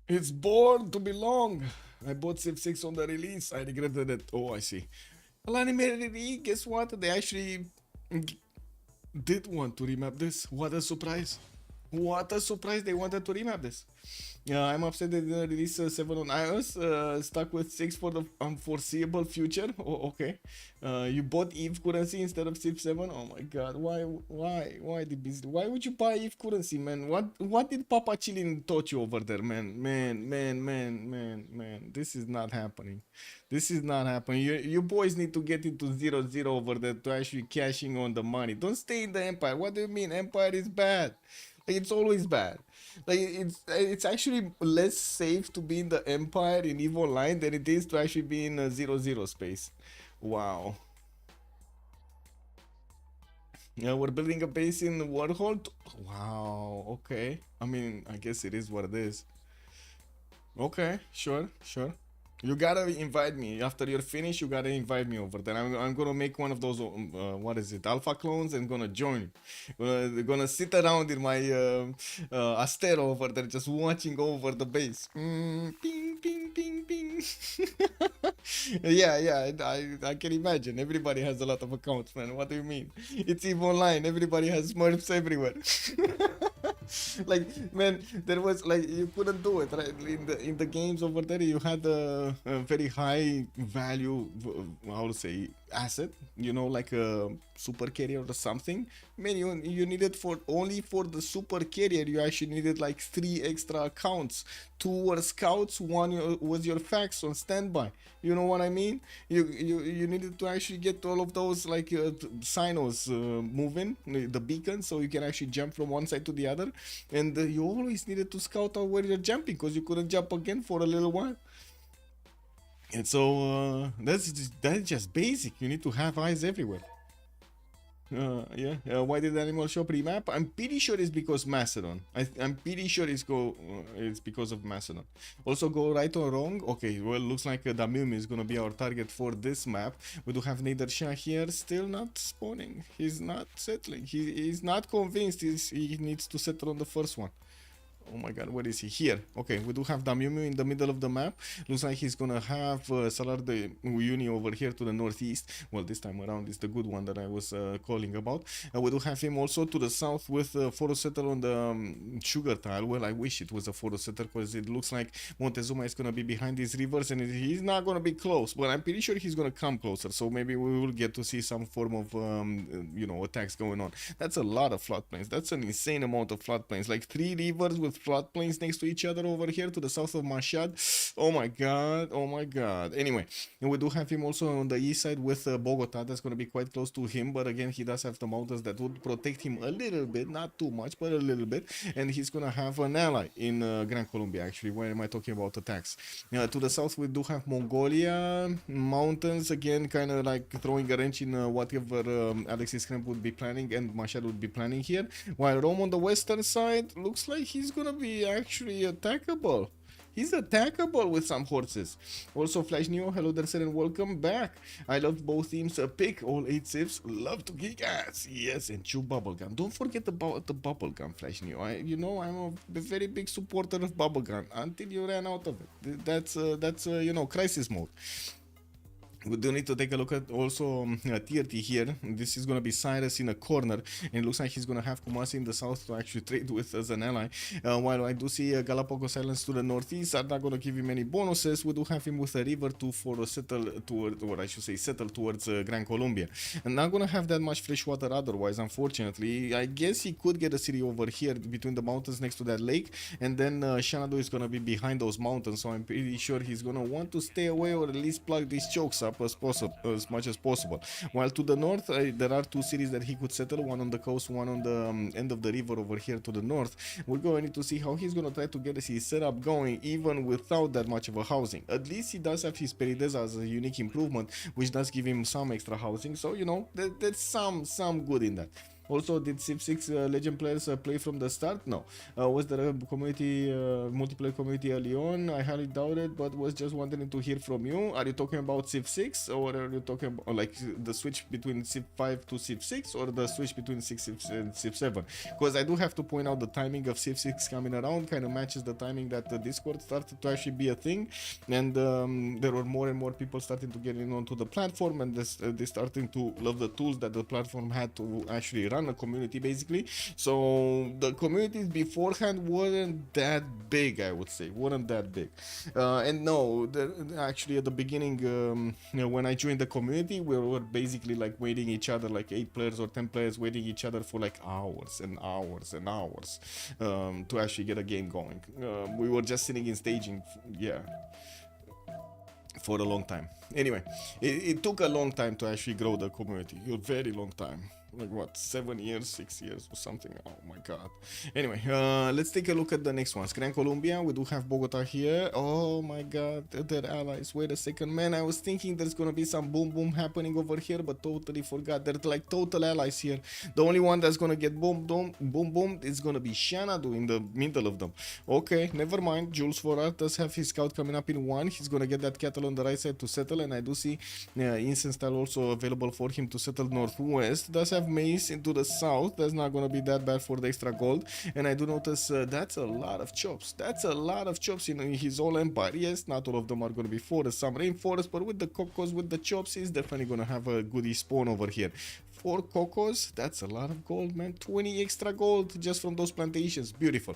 It's born to belong. I bought Civ6 on the release. I regretted it. Oh, I see. Well, guess what? They actually did want to remap this. What a surprise. What a surprise. They wanted to remap this. I'm upset they didn't release 7 on iOS. Stuck with 6 for the unforeseeable future. Oh, okay. You bought EVE currency instead of Civ7. Oh my god. Why the business? Why would you buy EVE currency, man? What did Papa Chilin taught you over there, man? Man. This is not happening. This is not happening. You boys need to get into 0-0 over there to actually cashing on the money. Don't stay in the Empire. What do you mean? Empire is bad. Like, it's always bad. Like, it's actually less safe to be in the Empire in EVE Online than it is to actually be in a 0-0 space. Wow. Yeah, we're building a base in Warhol. Wow, okay. I mean, I guess it is what it is. Okay, sure. You gotta invite me. After you're finished, you gotta invite me over there. I'm gonna make one of those, what is it, alpha clones, and gonna join. Gonna sit around in my Astero over there, just watching over the base. Ping. Yeah, I can imagine. Everybody has a lot of accounts, man. What do you mean? It's EVE Online. Everybody has smurfs everywhere. Like, man, there was, like, you couldn't do it, right? In the games over there, you had a very high value, how to say, asset, you know, like a super carrier or something. Man, you needed only for the super carrier, you actually needed like 3 extra accounts. 2 were scouts, 1 was your fax on standby. You know what I mean? You needed to actually get all of those, like, sinos moving, the beacon, so you can actually jump from one side to the other. And you always needed to scout out where you're jumping, because you couldn't jump again for a little while. And so that's just basic. You need to have eyes everywhere. Yeah. Why did Animal Shop remap? I'm pretty sure it's because Macedon. I'm pretty sure it's because of Macedon. Also, go right or wrong. Okay, well, looks like Damim is gonna be our target for this map. We do have Nader Shah here, still not spawning. He's not settling. He's not convinced he needs to settle on the first one. Oh my god, where is he? Here. Okay, we do have Damyumu in the middle of the map. Looks like he's gonna have Salar de Uyuni over here to the northeast. Well, this time around is the good one that I was calling about. We do have him also to the south with photo setter on the sugar tile. Well, I wish it was a photo setter, because it looks like Montezuma is gonna be behind these rivers and he's not gonna be close, but I'm pretty sure he's gonna come closer. So maybe we will get to see some form of, attacks going on. That's a lot of floodplains. That's an insane amount of floodplains. Like 3 rivers with floodplains next to each other over here to the south of Mashhad. Oh my god. Anyway, and we do have him also on the east side with Bogota. That's going to be quite close to him, but again, he does have the mountains that would protect him a little bit, not too much, but a little bit. And he's going to have an ally in Gran Colombia. Actually, why am I talking about attacks? To the south, we do have Mongolia mountains, again, kind of like throwing a wrench in whatever Alexis Kremp would be planning and Mashhad would be planning here, while Rome on the western side looks like he's gonna be actually attackable. He's attackable with some horses. Also, Flash Neo, hello there, sir, and welcome back. I loved both teams. Pick all 8 civs. Love to kick ass. Yes, and chew bubblegum. Don't forget about the bubblegum, Flash Neo. I'm a very big supporter of bubblegum until you ran out of it. That's crisis mode. We do need to take a look at also tier T here. This is going to be Cyrus in a corner, and it looks like he's going to have Kumasi in the south to actually trade with as an ally. While I do see Galapagos Islands to the northeast are not going to give him any bonuses. We do have him with a river for settle toward, or I should say settle towards Gran Colombia. And not going to have that much fresh water otherwise, unfortunately. I guess he could get a city over here between the mountains next to that lake, and then Xanadu is going to be behind those mountains, so I'm pretty sure he's going to want to stay away or at least plug these chokes up as much as possible. While to the north there are 2 cities that he could settle, one on the coast, one on the end of the river over here to the north. We're going to see how he's going to try to get his setup going even without that much of a housing. At least he does have his Perideza as a unique improvement, which does give him some extra housing, so there's some good in that. Also, did Civ6 Legend players play from the start? No. Was there a community, multiplayer community early on? I highly doubt it, but was just wondering to hear from you. Are you talking about Civ6, or are you talking about like the switch between Civ5 to Civ6, or the switch between Civ6 and Civ7? Because I do have to point out the timing of Civ6 coming around kind of matches the timing that the Discord started to actually be a thing, and there were more and more people starting to get in onto the platform, and they starting to love the tools that the platform had to actually run a community basically. So the communities beforehand weren't that big, I would say, weren't that big. And no, actually at the beginning, when I joined the community, we were basically like waiting each other, like 8 players or 10 players waiting each other for like hours and hours and hours to actually get a game going. We were just sitting in staging, yeah, for a long time. Anyway, it took a long time to actually grow the community, a very long time. Like what, 7 years, 6 years or something. Oh my god. Anyway, let's take a look at the next ones. Gran Colombia, we do have Bogota here. Oh my god, their allies. Wait a second, man, I was thinking there's gonna be some boom boom happening over here, but totally forgot. They're like total allies here. The only one that's gonna get boom boom is gonna be Xanadu in the middle of them. Okay, never mind. Jules Forart does have his scout coming up in 1. He's gonna get that cattle on the right side to settle, and I do see incense style also available for him to settle northwest. Does have mace into the south. That's not gonna be that bad for the extra gold. And I do notice that's a lot of chops. That's a lot of chops in his whole empire. Yes, not all of them are gonna be forest, some rainforest, but with the cocos, with the chops, he's definitely gonna have a goodie spawn over here. 4 cocos, that's a lot of gold, man. 20 extra gold just from those plantations. Beautiful.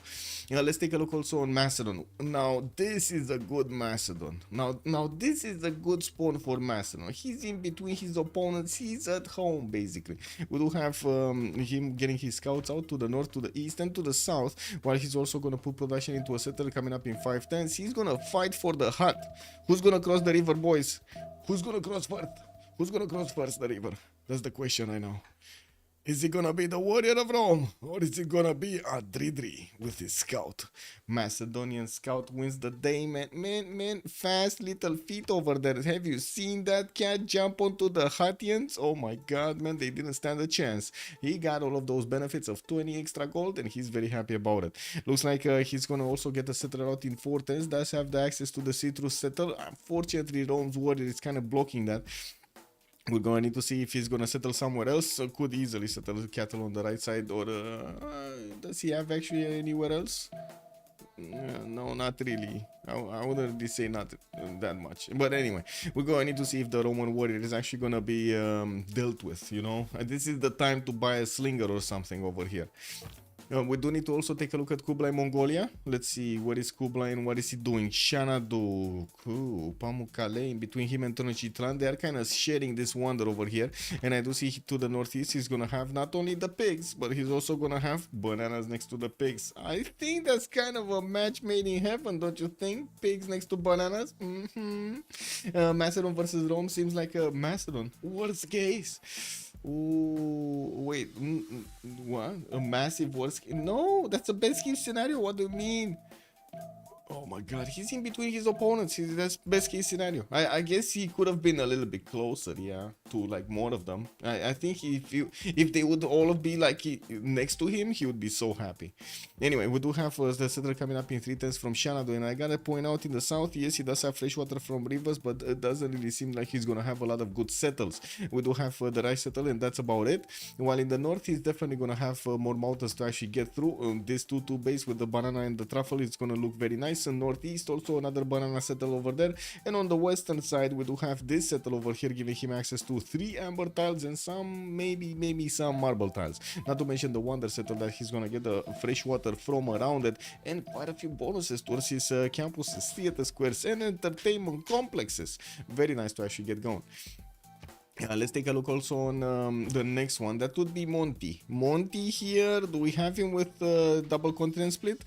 Let's take a look also on Macedon. Now this is a good Macedon. Now this is a good spawn for Macedon. He's in between his opponents. He's at home basically. We do have him getting his scouts out to the north, to the east, and to the south, while he's also gonna put production into a settle coming up in 510s. He's gonna fight for the hut. Who's gonna cross the river, boys? Who's gonna cross first? Who's gonna cross first the river? That's the question right now. Is it gonna be the warrior of Rome, or is it gonna be Adridri with his scout? Macedonian scout wins the day, man. Man, fast little feet over there. Have you seen that cat jump onto the Huttians? Oh my god, man, they didn't stand a chance. He got all of those benefits of 20 extra gold, and he's very happy about it. Looks like he's gonna also get a settler out in Fortens. Does have the access to the citrus settle. Unfortunately, Rome's warrior is kind of blocking that. We're going to need to see if he's going to settle somewhere else. So could easily settle cattle on the right side, or does he have actually anywhere else? No, not really. I wouldn't really say not that much. But anyway, we're going to need to see if the Roman warrior is actually going to be dealt with, you know. This is the time to buy a slinger or something over here. We do need to also take a look at Kublai, Mongolia. Let's see, where is Kublai and what is he doing? Xanadu, Pamukkale, in between him and Tenochtitlan, they are kind of sharing this wonder over here. And I do see to the northeast, he's gonna have not only the pigs, but he's also gonna have bananas next to the pigs. I think that's kind of a match made in heaven, don't you think? Pigs next to bananas? Macedon versus Rome seems like a Macedon. Worst case. Ooh, wait, what? A massive worst case? No, that's a best case scenario. What do you mean? Oh my god, he's in between his opponents. That's best case scenario. I guess he could have been a little bit closer, yeah. to like more of them. I think if they would all be like next to him, he would be so happy. Anyway, we do have the settler coming up in 3 turns from Shanado, and I gotta point out in the south, yes, he does have fresh water from rivers, but it doesn't really seem like he's gonna have a lot of good settles. We do have the rice settle, and that's about it. While in the north, he's definitely gonna have more mountains to actually get through. This 2-2 base with the banana and the truffle is gonna look very nice. And northeast, also another banana settle over there. And on the western side, we do have this settle over here, giving him access to 3 amber tiles and some, maybe some marble tiles. Not to mention the wonder settle that he's gonna get the fresh water from around it, and quite a few bonuses towards his campuses, theater squares, and entertainment complexes. Very nice to actually get going. Let's take a look also on the next one. That would be Monty. Monty here, do we have him with double continent split?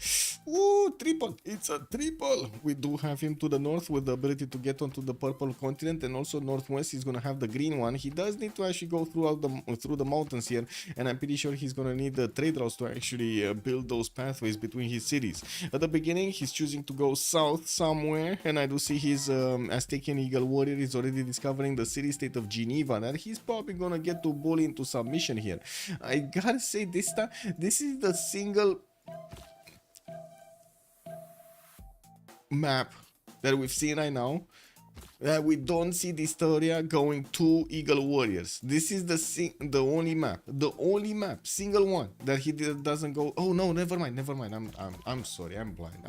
Ooh, triple. It's a triple. We do have him to the north with the ability to get onto the purple continent, and also northwest he's going to have the green one. He does need to actually go through the mountains here, and I'm pretty sure he's going to need the trade routes to actually build those pathways between his cities. At the beginning, he's choosing to go south somewhere, and I do see his Aztecian Eagle Warrior is already discovering the city-state of Geneva, that he's probably gonna get to bully into submission here. I gotta say, this time, this is the single map that we've seen right now that we don't see the Historia going to Eagle Warriors. This is the only map, single one that he doesn't go. Oh no, never mind. I'm sorry, I'm blind.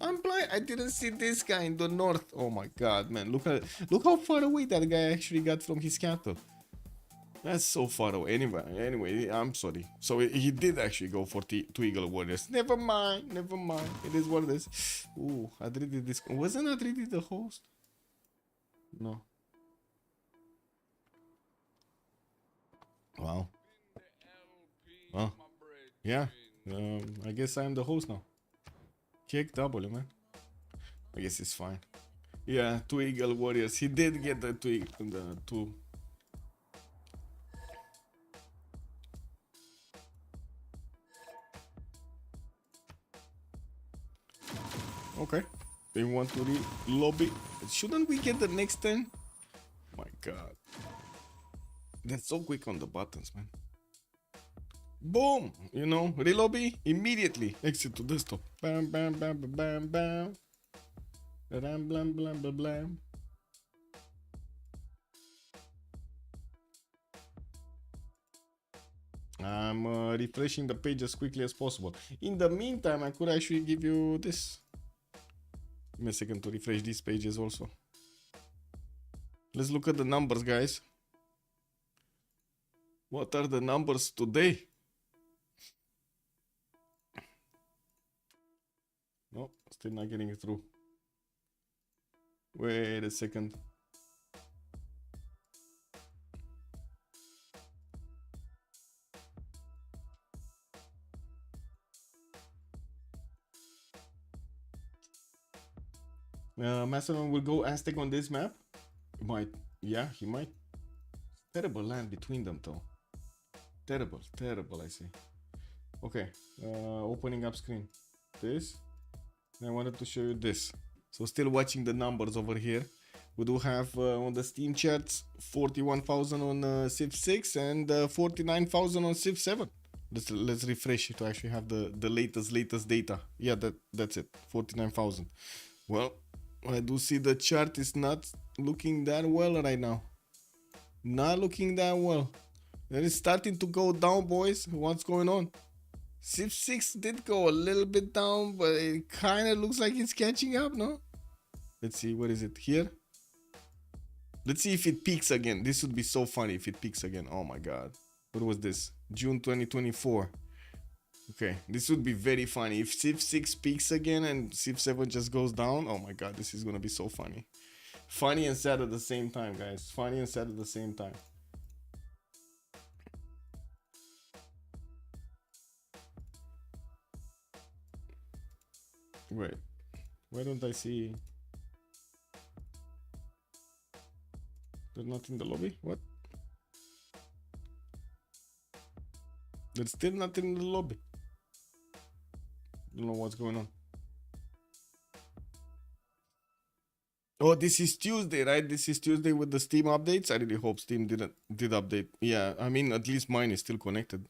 I'm blind. I didn't see this guy in the north. Oh my god, man, look how far away that guy actually got from his capital. That's so far away. Anyway, I'm sorry. So he did actually go for 2 Eagle Warriors. Never mind. It is what it is. Ooh, Adridi, this wasn't Adridi the host? No. Wow. Oh. Yeah. I guess I'm the host now. Kick W, man. I guess it's fine. Yeah, 2 Eagle Warriors. He did get the 2. Okay. They want to lobby. Shouldn't we get the next turn? My god. That's so quick on the buttons, man. Boom! You know, relobby immediately. Exit to desktop. Bam, bam, bam, bam, bam, bam. Blam, blam, blam, blam, blam. I'm refreshing the page as quickly as possible. In the meantime, I could actually give you this. Give me a second to refresh these pages also. Let's look at the numbers, guys. What are the numbers today? No, still not getting it through. Wait a second. Macedon will go Aztec on this map. Might. Yeah, he might. Terrible land between them, though. Terrible, I see. Okay, opening up screen. This. I wanted to show you this. So still watching the numbers over here. We do have on the Steam charts 41,000 on Civ6 and 49,000 on Civ7. Let's refresh it to actually have the latest data. Yeah, that's it. 49,000. Well, I do see the chart is not looking that well right now. Not looking that well. It is starting to go down, boys. What's going on? Civ6 did go a little bit down, but it kind of looks like it's catching up, no? Let's see, what is it here? Let's see if it peaks again. This would be so funny if it peaks again. Oh my god. What was this? June 2024. Okay, this would be very funny. If Civ6 peaks again and Civ7 just goes down, oh my god, this is gonna be so funny. Funny and sad at the same time, guys. Funny and sad at the same time. Wait, why don't I see? There's nothing in the lobby? What? There's still nothing in the lobby. Don't know what's going on. Oh, this is Tuesday, right? This is Tuesday with the Steam updates. I really hope Steam did update. Yeah, I mean, at least mine is still connected.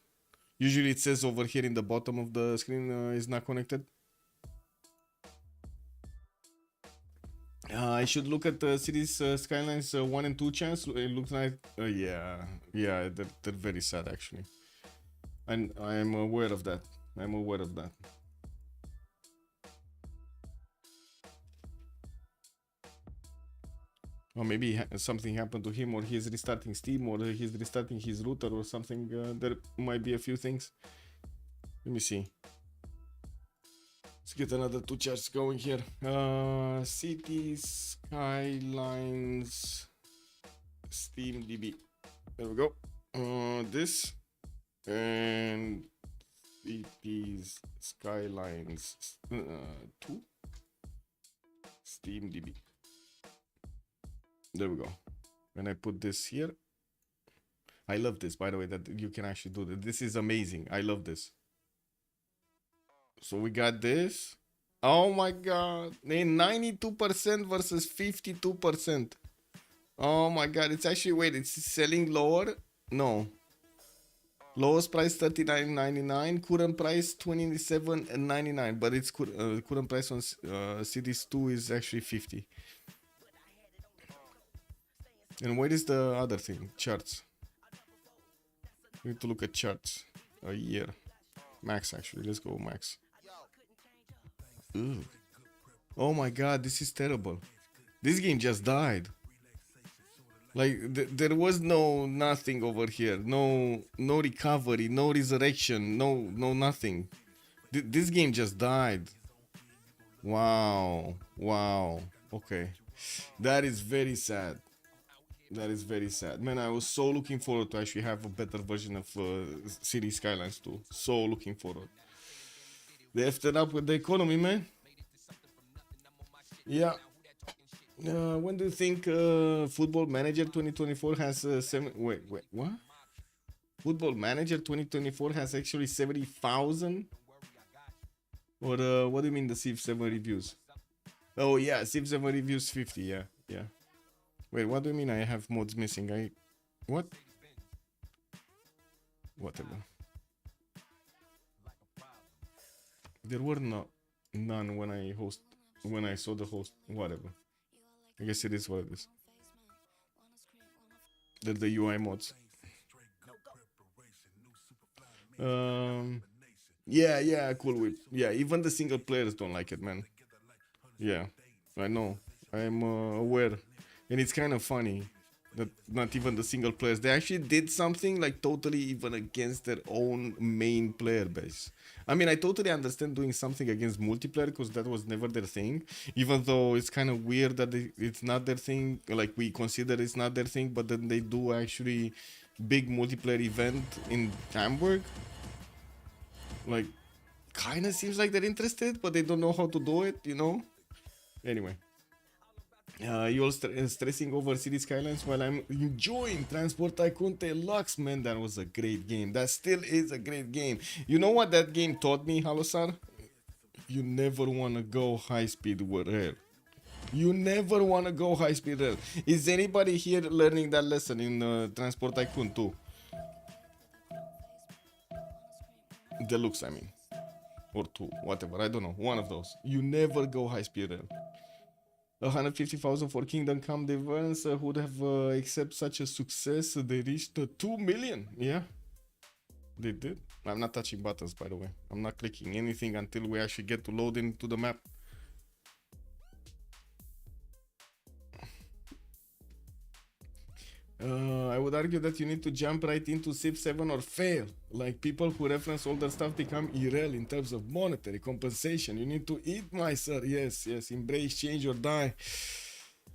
Usually it says over here in the bottom of the screen is not connected. I should look at the cities skylines 1 and 2 chance. It looks like yeah, they're very sad actually. And I'm aware of that. I'm aware of that. Or maybe something happened to him, or he's restarting Steam, or he's restarting his router, or something. There might be a few things. Let me see. Let's get another 2 charts going here. Cities, skylines, Steam DB. There we go. This and cities, skylines 2 Steam DB. There we go. When I put this here, I love this, by the way, that you can actually do that. This is amazing. I love this. So we got this. Oh my god. 92% versus 52%. Oh my god. It's actually, wait, it's selling lower? No. Lowest price $39.99. Current price $27.99. But its current price on Cities 2 is actually $50. And what is the other thing? Charts. We need to look at charts. A year. Max, actually. Let's go max. Ugh. Oh my god, this is terrible. This game just died. Like, there was nothing over here. No recovery, no resurrection, no nothing. This game just died. Wow. Okay. That is very sad. That is very sad. Man, I was so looking forward to actually have a better version of City Skylines 2. So looking forward. They effed it up with the economy, man. Yeah. When do you think Football Manager 2024 has wait, what? Football Manager 2024 has actually 70,000? Or what do you mean the Civ7 reviews? Oh yeah, Civ7 reviews 50, yeah. Wait, what do you mean I have mods missing? What? Whatever. There were none when I saw the host. Whatever. I guess it is what it is. They're the UI mods. Yeah, cool whip. Yeah, even the single players don't like it, man. Yeah, I know. I'm aware. And it's kind of funny that not even the single players, they actually did something like totally even against their own main player base. I mean, I totally understand doing something against multiplayer because that was never their thing, even though it's kind of weird that it's not their thing, like we consider it's not their thing, but then they do actually big multiplayer event in Hamburg. Like, kind of seems like they're interested, but they don't know how to do it, you know? Anyway. You all stressing over City Skylines while I'm enjoying Transport Tycoon Deluxe, man. That was a great game. That still is a great game. You know what that game taught me, Halosar? You never want to go high speed with rail. You never want to go high speed rail. Is anybody here learning that lesson in Transport Tycoon 2? Deluxe, I mean. Or 2, whatever. I don't know. One of those. You never go high speed rail. 150,000 for Kingdom Come Deliverance would have accept such a success. They reached 2 million. Yeah, they did. I'm not touching buttons, by the way. I'm not clicking anything until we actually get to load into the map. I would argue that you need to jump right into Civ7 or fail. Like, people who reference older stuff become irrelevant in terms of monetary compensation. You need to eat, my sir. Yes. Embrace change or die.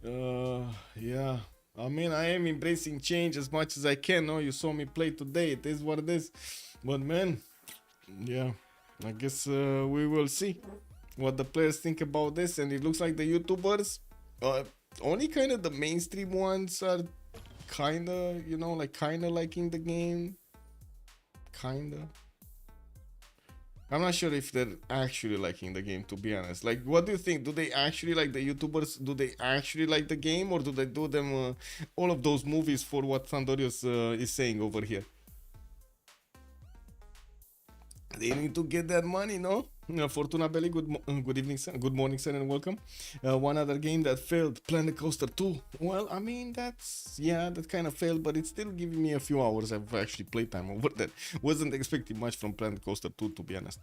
Yeah. I mean, I am embracing change as much as I can. No, you saw me play today. It is what it is. But man, yeah, I guess we will see what the players think about this. And it looks like the YouTubers, only kind of the mainstream ones are kinda, you know, like kinda liking the game. Kinda. I'm not sure if they're actually liking the game, to be honest. Like, what do you think? Do they actually like the YouTubers? Do they actually like the game, or do they do them all of those movies for what Sandorius is saying over here? They need to get that money, no? Fortuna Belly, good evening, sir. Good morning, sir, and welcome. One other game that failed, Planet Coaster 2. Well, I mean, that kind of failed, but it's still giving me a few hours of actually playtime over that. Wasn't expecting much from Planet Coaster 2, to be honest.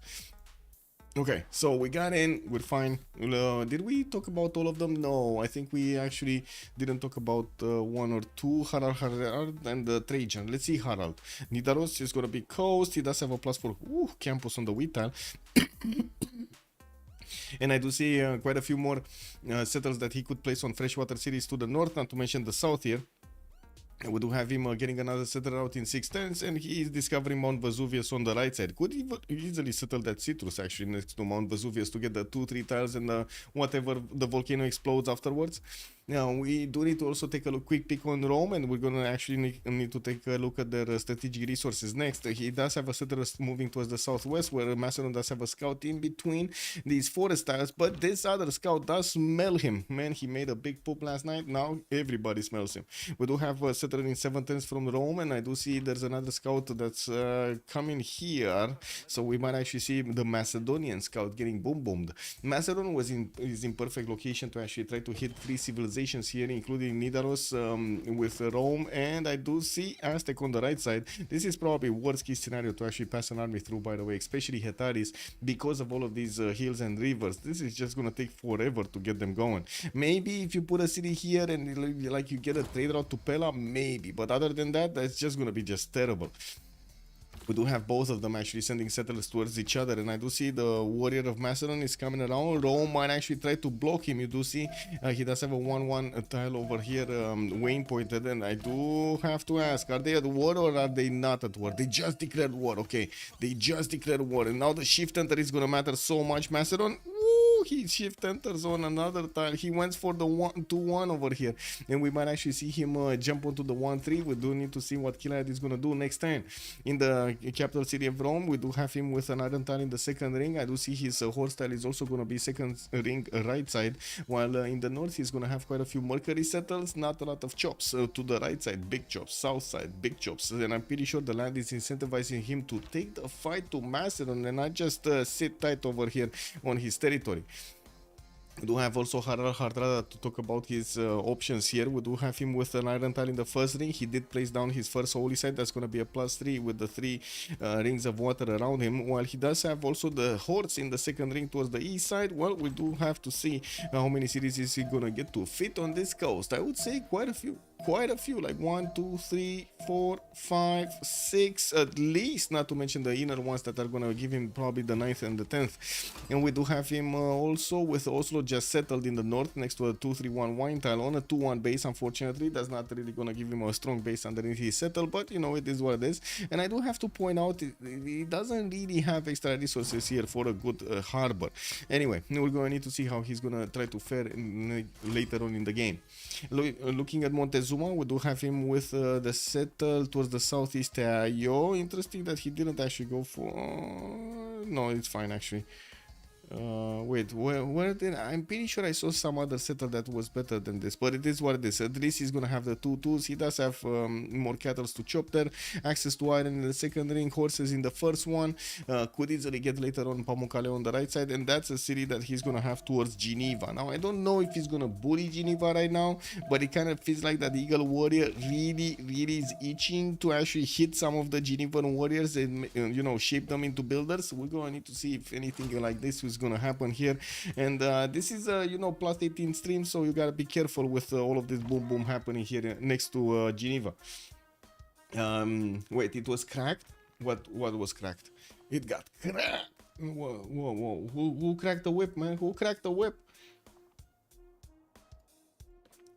Okay, so we got in, we're fine. Did we talk about all of them? No, I think we actually didn't talk about one or two. Harald and Trajan. Let's see Harald. Nidaros is gonna be coast. He does have a plus for campus on the wheat tile. And I do see quite a few more settles that he could place on freshwater cities to the north, not to mention the south here. We do have him getting another settler out in 6 turns, and he is discovering Mount Vesuvius on the right side. Could easily settle that citrus actually next to Mount Vesuvius to get the 2-3 tiles and whatever the volcano explodes afterwards. Now we do need to also take a quick peek on Rome, and we're gonna actually need to take a look at their strategic resources next. He does have a settler moving towards the southwest, where Macedon does have a scout in between these forest tiles, but this other scout does smell him. Man, he made a big poop last night. Now everybody smells him. We do have a settler in 7 turns from Rome, and I do see there's another scout that's coming here, so we might actually see the Macedonian scout getting boom boomed. Macedon is in perfect location to actually try to hit 3 civilizations here, including Nidaros with Rome, and I do see Aztec on the right side. This is probably worst case scenario to actually pass an army through, by the way, especially Hetaris, because of all of these hills and rivers. This is just gonna take forever to get them going. Maybe if you put a city here and like you get a trade route to Pella, maybe, but other than that, that's just gonna be just terrible. We do have both of them actually sending settlers towards each other, and I do see the warrior of Macedon is coming around. Rome might actually try to block him. You do see he does have a 1-1 tile over here, Wayne pointed, and I do have to ask, are they at war or are they not at war? They just declared war. Okay, they just declared war, and now the shift enter is gonna matter so much. Macedon, he shift enters on another tile. He went for the 1-2-1 over here, and we might actually see him jump onto the 1-3. We do need to see what Kilad is gonna do next turn. In the capital city of Rome, we do have him with an iron tile in the second ring. I do see his horse tile is also gonna be second ring right side, while in the north he's gonna have quite a few Mercury settles, not a lot of chops. To the right side, big chops, south side, big chops, and I'm pretty sure the land is incentivizing him to take the fight to Macedon and not just sit tight over here on his territory. We do have also Hardrada to talk about his options here. We do have him with an iron tile in the first ring. He did place down his first holy site. That's going to be a +3 with the 3 rings of water around him. While he does have also the hordes in the second ring towards the east side. Well, we do have to see how many cities is he going to get to fit on this coast. I would say quite a few, like 1, 2, 3, 4, 5, 6 at least, not to mention the inner ones that are going to give him probably the 9th and the 10th. And we do have him also with Oslo just settled in the north next to a 2-3-1 wine tile on a 2-1 base. Unfortunately, that's not really going to give him a strong base underneath his settle, but you know, it is what it is. And I do have to point out, he doesn't really have extra resources here for a good harbor. Anyway, we're going to need to see how he's going to try to fare later on in the game. Looking at Montezuma, we do have him with the settle towards the southeast. Interesting that he didn't actually go for... no, it's fine actually. Wait, where did I'm pretty sure I saw some other settle that was better than this, but it is what it is. At least he's gonna have the 2-2s. He does have more cattle to chop there, access to iron in the second ring, horses in the first one. Could easily get later on Pamukkale on the right side, and that's a city that he's gonna have towards Geneva. Now I don't know if he's gonna bully Geneva right now, but it kind of feels like that the Eagle Warrior really is itching to actually hit some of the Genevan warriors and you know, shape them into builders. We're gonna need to see if anything like this is gonna happen here, and this is you know, +18 stream, so you gotta be careful with all of this boom happening here next to Geneva. Wait, it was cracked? What was cracked? It got cracked. Whoa. Who cracked the whip, man? Who cracked the whip?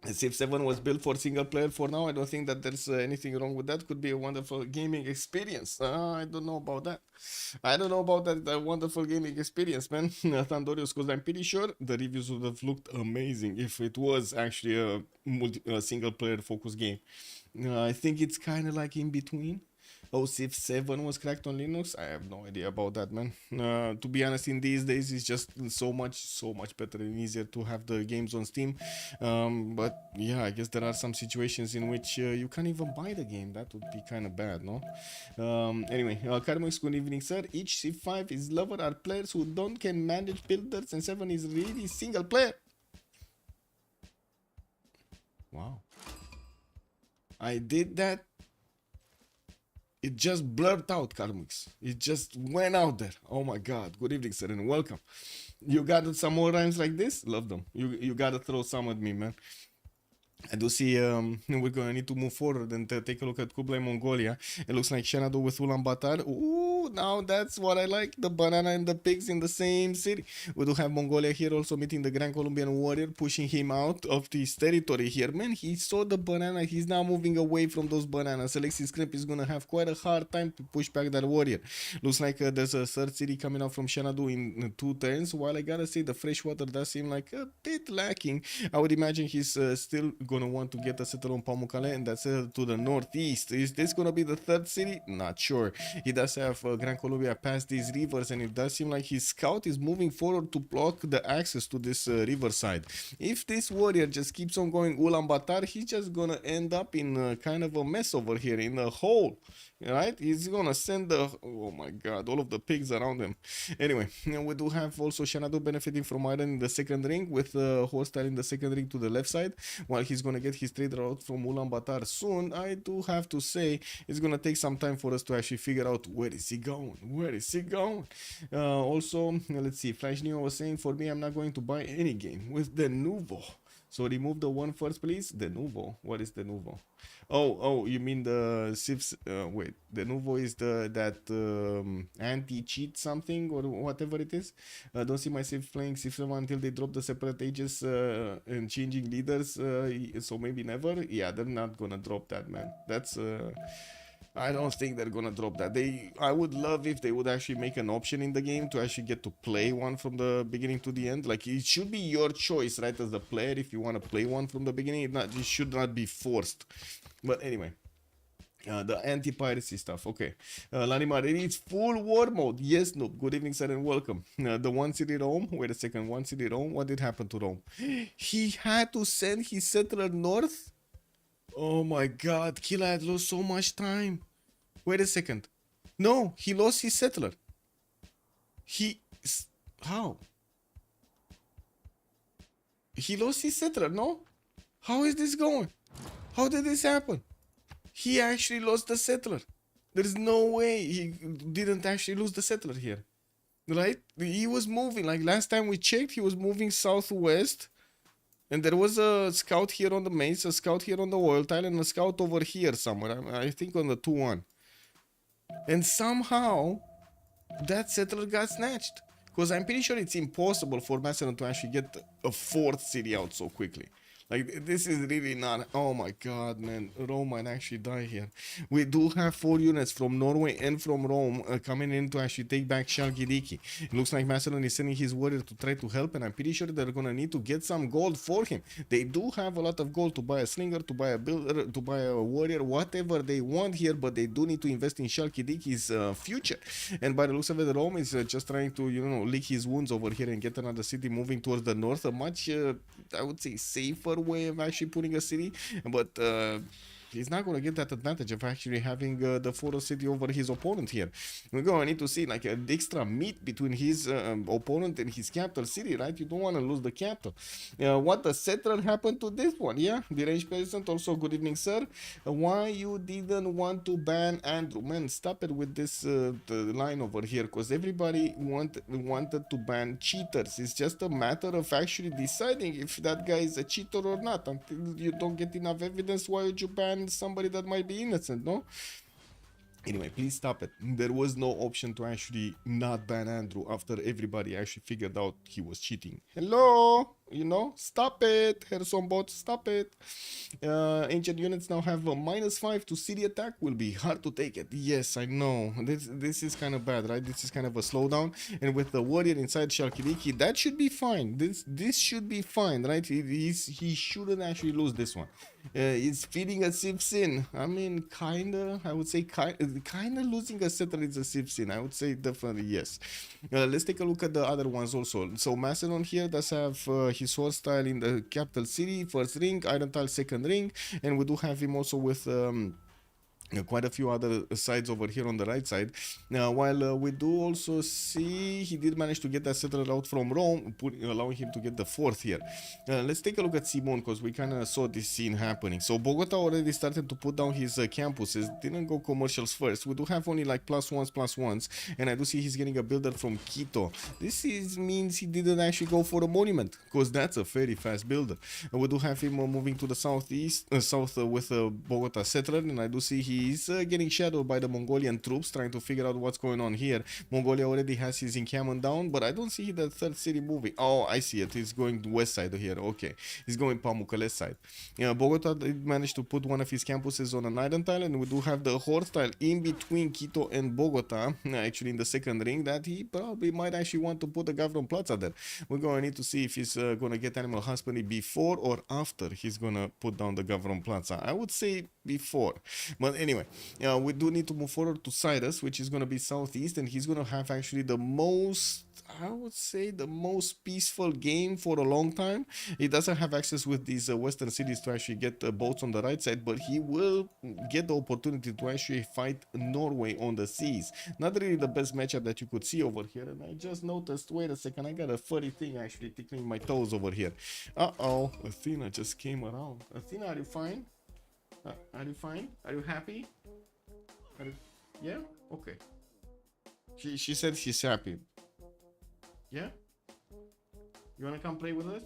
Civ7 was built for single player for now. I don't think that there's anything wrong with that. Could be a wonderful gaming experience. I don't know about that. I don't know about that wonderful gaming experience, man. Thandorius, because I'm pretty sure the reviews would have looked amazing if it was actually a single player focused game. I think it's kind of like in between. Oh, Civ7 was cracked on Linux? I have no idea about that, man. To be honest, in these days, it's just so much better and easier to have the games on Steam. But yeah, I guess there are some situations in which you can't even buy the game. That would be kind of bad, no? Anyway, Karmix, good evening, sir. Each Civ5 is lover are players who don't can manage builders, and 7 is really single player. Wow. I did that. It just blurred out, Karmix. It just went out there. Oh my god. Good evening, sir, and welcome. You got some more rhymes like this? Love them. You gotta throw some at me, man. I do see we're gonna need to move forward and take a look at Kublai Mongolia. It looks like Xanadu with Ulaanbaatar. Ooh, now that's what I like. The banana and the pigs in the same city. We do have Mongolia here also meeting the Grand Colombian warrior, pushing him out of his territory here. Man, he saw the banana. He's now moving away from those bananas. Alexis Krimp is gonna have quite a hard time to push back that warrior. Looks like there's a third city coming out from Xanadu in 2 turns. While I gotta say the freshwater does seem like a bit lacking. I would imagine he's still gonna want to get a settle on Pamukkale, and that's to the northeast. Is this gonna be the third city? Not sure. He does have Gran Colombia past these rivers, and it does seem like his scout is moving forward to block the access to this riverside. If this warrior just keeps on going Ulaanbaatar, he's just gonna end up in kind of a mess over here, in a hole. Right? He's gonna send the, oh my god, all of the pigs around him. Anyway, we do have also Xanadu benefiting from iron in the second ring, with Hostile in the second ring to the left side, while he's gonna get his trader out from Ulaanbaatar soon. I do have to say it's gonna take some time for us to actually figure out where is he going. Where is he going? Also, let's see. Flash Neo was saying, for me, I'm not going to buy any game with the Nouveau. So remove the one first, please. The Nouveau. What is the Nouveau? Oh, you mean the Civs? Wait, the Nouveau is that anti-cheat something or whatever it is. Don't see myself playing Civ7 until they drop the separate ages and changing leaders. So maybe never. Yeah, they're not gonna drop that, man. That's I don't think they're gonna drop that. I would love if they would actually make an option in the game to actually get to play one from the beginning to the end. Like, it should be your choice, right, as a player, if you want to play one from the beginning. It should not be forced. But anyway, the anti-piracy stuff. Okay, Lanimar, it's full war mode. Yes, Noob. Good evening, sir, and welcome. The one city Rome. Wait a second. One city Rome. What did happen to Rome? He had to send his settler north. Oh my god, Killa had lost so much time. Wait a second. No, he lost his settler. How? He lost his settler, no? How is this going? How did this happen? He actually lost the settler. There's no way he didn't actually lose the settler here. Right? He was moving, like last time we checked, he was moving southwest. And there was a scout here on the maze, a scout here on the oil tile, and a scout over here somewhere. I think on the 2-1. And somehow, that settler got snatched. Because I'm pretty sure it's impossible for Macedon to actually get a 4th city out so quickly. Like, this is really not... Oh my god, man. Rome might actually die here. We do have 4 units from Norway and from Rome coming in to actually take back Chalkidiki. It looks like Macedon is sending his warrior to try to help, and I'm pretty sure they're gonna need to get some gold for him. They do have a lot of gold to buy a slinger, to buy a builder, to buy a warrior, whatever they want here, but they do need to invest in Chalkidiki's future. And by the looks of it, Rome is just trying to, lick his wounds over here and get another city moving towards the north. A much, I would say, safer way of actually putting a city, but he's not going to get that advantage of actually having the photo city over his opponent here. We're going to need to see like an extra meet between his opponent and his capital city, right? You don't want to lose the capital. What the settler happened to this one? Yeah, the range peasant also, good evening, sir. Why you didn't want to ban Andrew? Man, stop it with this the line over here, because everybody wanted to ban cheaters. It's just a matter of actually deciding if that guy is a cheater or not. Until you don't get enough evidence, why would you ban somebody that might be innocent, no? Anyway, please stop it. There was no option to actually not ban Andrew after everybody actually figured out he was cheating. Hello? You know, stop it, Harrison bot, stop it. Ancient units now have a -5 to city attack. Will be hard to take it. Yes, I know. This is kind of bad, right? This is kind of a slowdown. And with the warrior inside Shalkiriki, that should be fine. This should be fine, right? He shouldn't actually lose this one. It's feeding a Civ6. I mean, kinda. I would say kinda losing a settler is a Civ6. I would say definitely yes. Let's take a look at the other ones also. So Macedon here does have his horse tile in the capital city, first ring, iron tile second ring, and we do have him also with quite a few other sides over here on the right side. While we do also see he did manage to get that settler out from Rome, allowing him to get the fourth here. Let's take a look at Simon, because we kind of saw this scene happening. So Bogota already started to put down his campuses, didn't go commercials first. We do have only like +1s, and I do see he's getting a builder from Quito. Means he didn't actually go for a monument, because that's a very fast builder. We do have him moving to the southeast, with Bogota settler, and I do see he's getting shadowed by the Mongolian troops, trying to figure out what's going on here. Mongolia already has his encampment down, but I don't see the third city moving. Oh, I see it. He's going west side here. Okay, he's going Pamukkale side. Bogota managed to put one of his campuses on an island tile, and we do have the horse tile in between Quito and Bogota, actually in the second ring, that he probably might actually want to put the Gavron Plaza there. We're going to need to see if he's going to get animal husbandry before or after he's going to put down the Gavron Plaza. I would say before, but anyway, we do need to move forward to Cyrus, which is going to be southeast, and he's going to have actually the most, I would say, the most peaceful game for a long time. He doesn't have access with these western cities to actually get boats on the right side, but he will get the opportunity to actually fight Norway on the seas. Not really the best matchup that you could see over here, and I just noticed, wait a second, I got a furry thing actually tickling my toes over here. Uh-oh, Athena just came around. Athena, are you fine? Are you fine? Are you happy? Yeah? Okay. She said she's happy. Yeah? You wanna come play with us?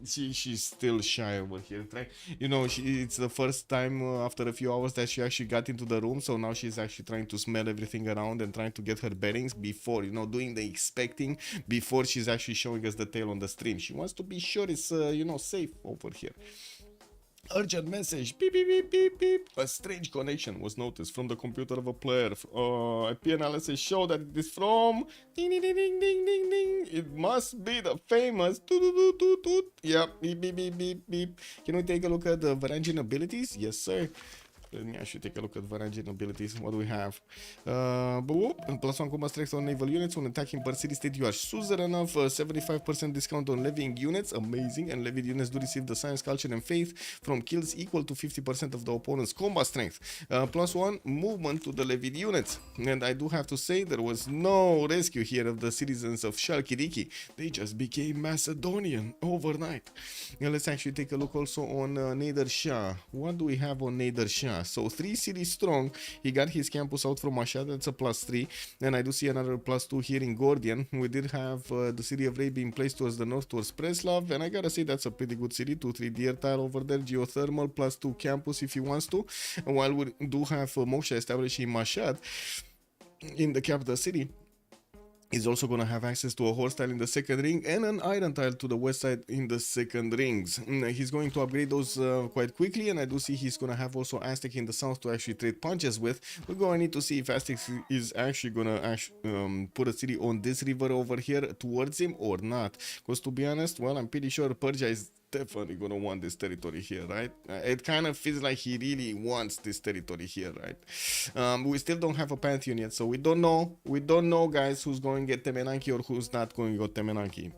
She's still shy over here. You know, it's the first time after a few hours that she actually got into the room, so now she's actually trying to smell everything around and trying to get her bearings before, you know, doing the expecting before she's actually showing us the tail on the stream. She wants to be sure it's, you know, safe over here. Urgent message, beep, beep, beep, beep, beep. A strange connection was noticed from the computer of a player. IP analysis show that it is from... Ding, ding, ding, ding, ding, ding, ding. It must be the famous... Yep, beep, beep, beep, beep, beep. Can we take a look at the Varangian abilities? Yes, sir. Let me actually take a look at Varangian abilities. What do we have? +1 combat strength on naval units. When attacking per city state, you are suzerain of 75% discount on levying units. Amazing. And levied units do receive the science, culture, and faith from kills equal to 50% of the opponent's combat strength. +1 movement to the levied units. And I do have to say, there was no rescue here of the citizens of Shalkiriki. They just became Macedonian overnight. Now let's actually take a look also on Nader Shah. What do we have on Nader Shah? So 3 cities strong. He got his campus out from Mashhad. That's a +3. And I do see another +2 here in Gordian. We did have the city of Ray being placed towards the north, towards Preslav. And I gotta say, that's a pretty good city. 2-3 deer tile over there. Geothermal +2 campus if he wants to. And while we do have Moksha established in Mashhad, in the capital city, he's also going to have access to a horse tile in the second ring and an iron tile to the west side in the second rings. He's going to upgrade those quite quickly, and I do see he's going to have also Aztec in the south to actually trade punches with. We're going to need to see if Aztec is actually going to put a city on this river over here towards him or not. Because to be honest, well, I'm pretty sure Persia is definitely gonna want this territory here, right? It kind of feels like he really wants this territory here, right? We still don't have a pantheon yet, so we don't know, guys, who's going to get Temenanki or who's not going to get Temenanki.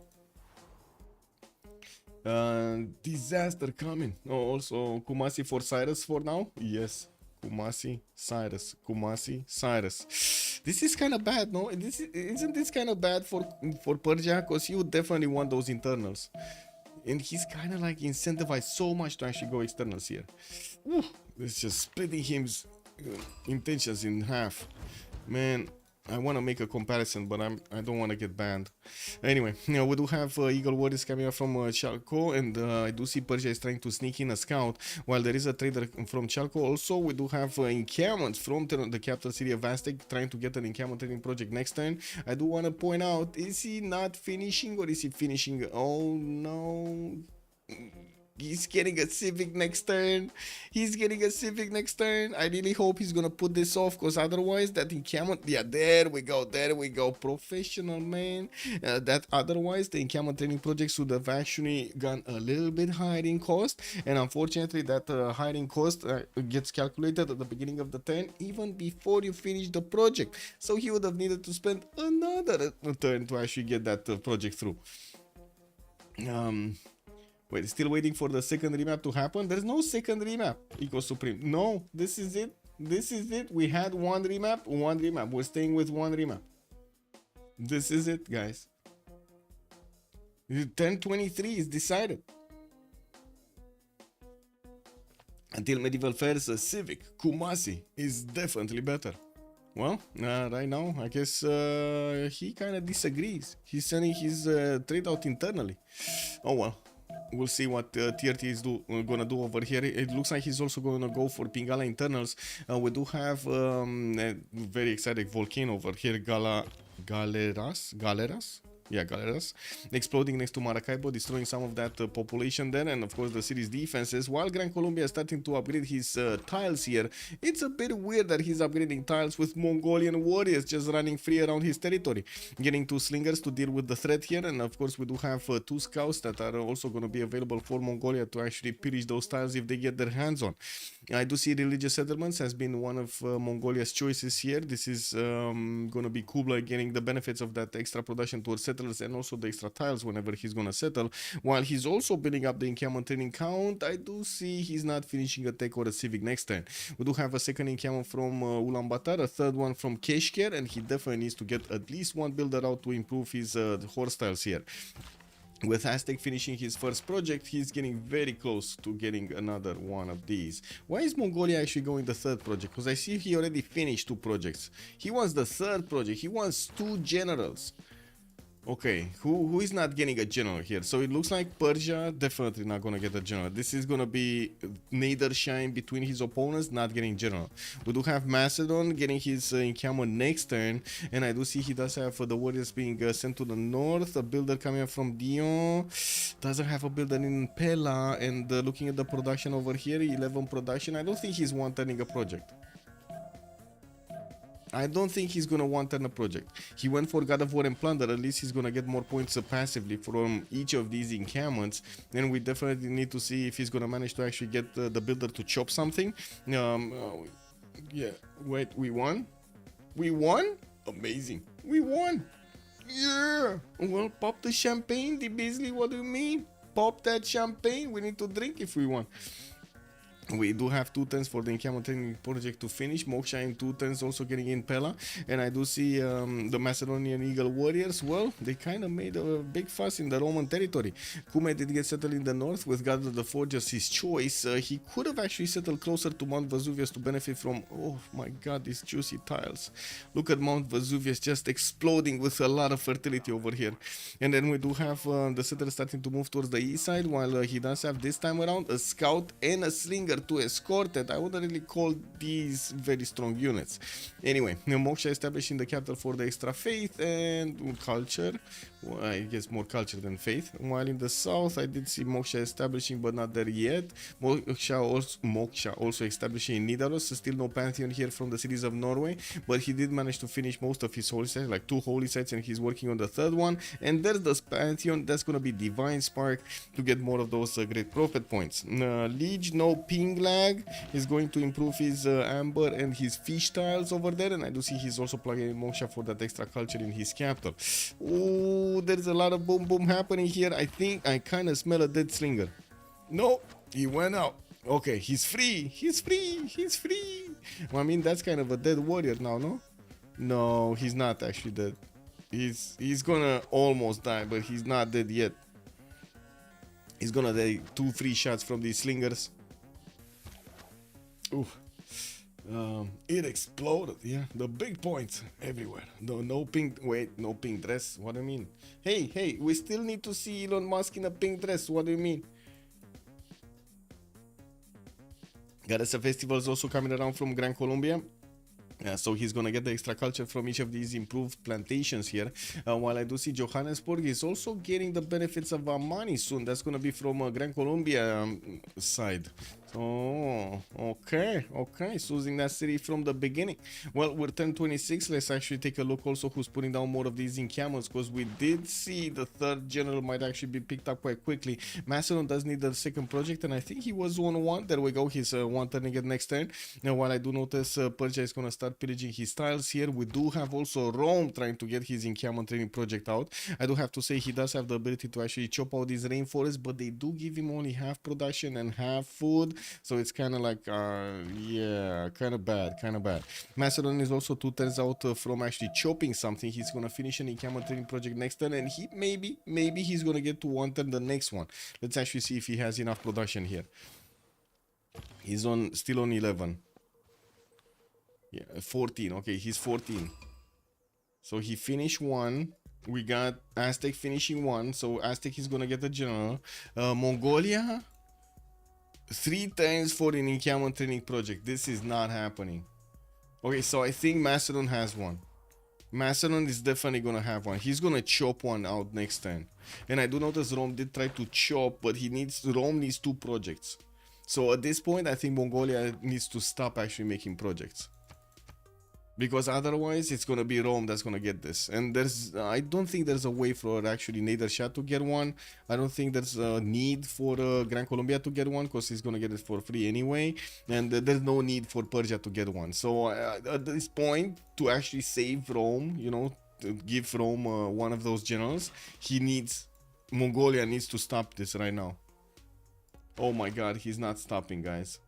Disaster coming. Oh, also Kumasi for Cyrus for now. Yes, Kumasi, Cyrus. This is kind of bad, no? Isn't this kind of bad for Persia? Because you definitely want those internals. And he's kind of like incentivized so much to actually go externals here. It's just splitting his intentions in half. Man, I want to make a comparison, but I don't want to get banned. Anyway, you know, we do have Eagle Warriors coming up from Chalco, and I do see Persia is trying to sneak in a scout, while there is a trader from Chalco. Also, we do have encampments from the capital city of Aztec trying to get an encampment training project next turn. I do want to point out, is he not finishing or is he finishing? Oh no. He's getting a Civic next turn. He's getting a Civic next turn. I really hope he's gonna put this off, because otherwise that encampment, yeah, there we go, professional, man. That otherwise the encampment training projects would have actually gone a little bit higher in cost, and unfortunately that higher in cost gets calculated at the beginning of the turn, even before you finish the project. So he would have needed to spend another turn to actually get that project through. Wait, still waiting for the second remap to happen? There's no second remap, Eco Supreme. No, this is it. This is it. We had one remap. We're staying with one remap. This is it, guys. 1023 is decided. Until Medieval Fairs, Civic Kumasi is definitely better. Well, right now, I guess he kind of disagrees. He's sending his trade out internally. Oh well. We'll see what TRT is gonna do over here. It looks like he's also gonna go for Pingala internals. We do have a very exciting volcano over here, Galeras. Yeah, Galeras, exploding next to Maracaibo, destroying some of that population there, and of course the city's defenses. While Gran Colombia is starting to upgrade his tiles here, it's a bit weird that he's upgrading tiles with Mongolian warriors just running free around his territory, getting 2 slingers to deal with the threat here, and of course we do have 2 scouts that are also going to be available for Mongolia to actually pillage those tiles if they get their hands on. I do see religious settlements has been one of Mongolia's choices here. This is going to be Kublai getting the benefits of that extra production towards settlers and also the extra tiles whenever he's going to settle. While he's also building up the encampment training count, I do see he's not finishing a tech or a civic next turn. We do have a second encampment from Ulaanbaatar, a third one from Keshker, and he definitely needs to get at least one builder out to improve his horse tiles here. With Aztec finishing his first project, he's getting very close to getting another one of these. Why is Mongolia actually going the third project? Because I see he already finished 2 projects. He wants the third project. He wants 2 generals. Okay, who is not getting a general here? So it looks like Persia definitely not gonna get a general. This is gonna be neither shine between his opponents, not getting general. We do have Macedon getting his encampment next turn, and I do see he does have the warriors being sent to the north. A builder coming up from Dion doesn't have a builder in Pella, and looking at the production over here, 11 production. I don't think he's one-turning a project. I don't think he's gonna one-turn a project. He went for God of War and Plunder. At least he's gonna get more points passively from each of these encampments. Then we definitely need to see if he's gonna manage to actually get the builder to chop something. Yeah, wait, we won? We won? Amazing. We won. Yeah. Well, pop the champagne, D. Beasley. What do you mean? Pop that champagne. We need to drink if we won. We do have 2 turns for the encampment training project to finish. Moksha in 2 turns also getting in Pella. And I do see the Macedonian Eagle Warriors. Well, they kind of made a big fuss in the Roman territory. Kume did get settled in the north with God of the Forge as his choice. He could have actually settled closer to Mount Vesuvius to benefit from, oh my god, these juicy tiles. Look at Mount Vesuvius just exploding with a lot of fertility over here. And then we do have the settler starting to move towards the east side, while he does have this time around a scout and a slinger to escort it. I wouldn't really call these very strong units. Anyway, Moksha establishing the capital for the extra faith and culture. Well, I guess more culture than faith. While in the south, I did see Moksha establishing, but not there yet. Moksha also establishing in Nidaros. Still no pantheon here from the cities of Norway, but he did manage to finish most of his holy sites, like 2 holy sites, and he's working on the 3rd one. And there's the pantheon. That's gonna be Divine Spark to get more of those great prophet points. Liege, no ping lag. He's going to improve his amber and his fish tiles over there, and I do see he's also plugging in Moksha for that extra culture in his capital. Oh, there's a lot of boom boom happening here. I think I kind of smell a dead slinger. No, he went out. Okay, he's free. He's free. He's free. Well, I mean, that's kind of a dead warrior now, no? No, he's not actually dead. He's gonna almost die, but he's not dead yet. He's gonna take 2 free shots from these slingers. Ooh. It exploded. Yeah, the big points everywhere. No pink. Wait, no pink dress. What do you mean? Hey, we still need to see Elon Musk in a pink dress. What do you mean? Garessa Festival is also coming around from Gran Colombia. So he's gonna get the extra culture from each of these improved plantations here. While I do see Johannesburg is also getting the benefits of money soon. That's gonna be from Gran Colombia side. Oh, okay. So using that city from the beginning. Well, we're 1026. Let's actually take a look also who's putting down more of these encampments, because we did see the third general might actually be picked up quite quickly. Macedon does need the second project, and I think he was on one. There we go. He's one turning it next turn. Now, while I do notice Persia is going to start pillaging his tiles here, we do have also Rome trying to get his encampment training project out. I do have to say he does have the ability to actually chop out these rainforests, but they do give him only half production and half food. So it's kind of like, yeah, kind of bad. Macedon is also 2 turns out from actually chopping something. He's going to finish an encampment training project next turn, and he maybe he's going to get to 1 turn the next one. Let's actually see if he has enough production here. He's still on 11. Yeah, 14. Okay, he's 14. So he finished 1. We got Aztec finishing 1. So Aztec is going to get the general. Mongolia... 3 turns for an encampment training project. This is not happening. Okay, so I think Macedon has one. Macedon is definitely gonna have one. He's gonna chop one out next turn. And I do notice Rome did try to chop, but Rome needs 2 projects. So at this point, I think Mongolia needs to stop actually making projects. Because otherwise, it's gonna be Rome that's gonna get this. And I don't think there's a way for actually Nader to get one. I don't think there's a need for Gran Colombia to get one, because he's gonna get it for free anyway. And there's no need for Persia to get one. So at this point, to actually save Rome, you know, to give Rome one of those generals, Mongolia needs to stop this right now. Oh my god, he's not stopping, guys.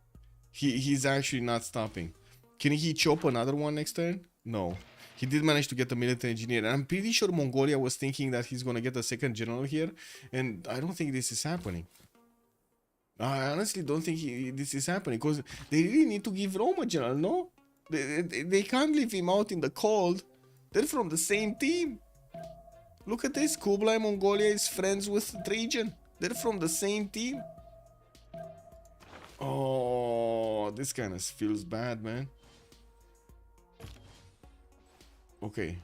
He's actually not stopping. Can he chop another one next turn? No. He did manage to get the military engineer. And I'm pretty sure Mongolia was thinking that he's going to get a second general here. And I don't think this is happening. I honestly don't think this is happening. Because they really need to give Rome a general, no? They can't leave him out in the cold. They're from the same team. Look at this. Kublai Mongolia is friends with Trajan. They're from the same team. Oh, this kind of feels bad, man. Okay,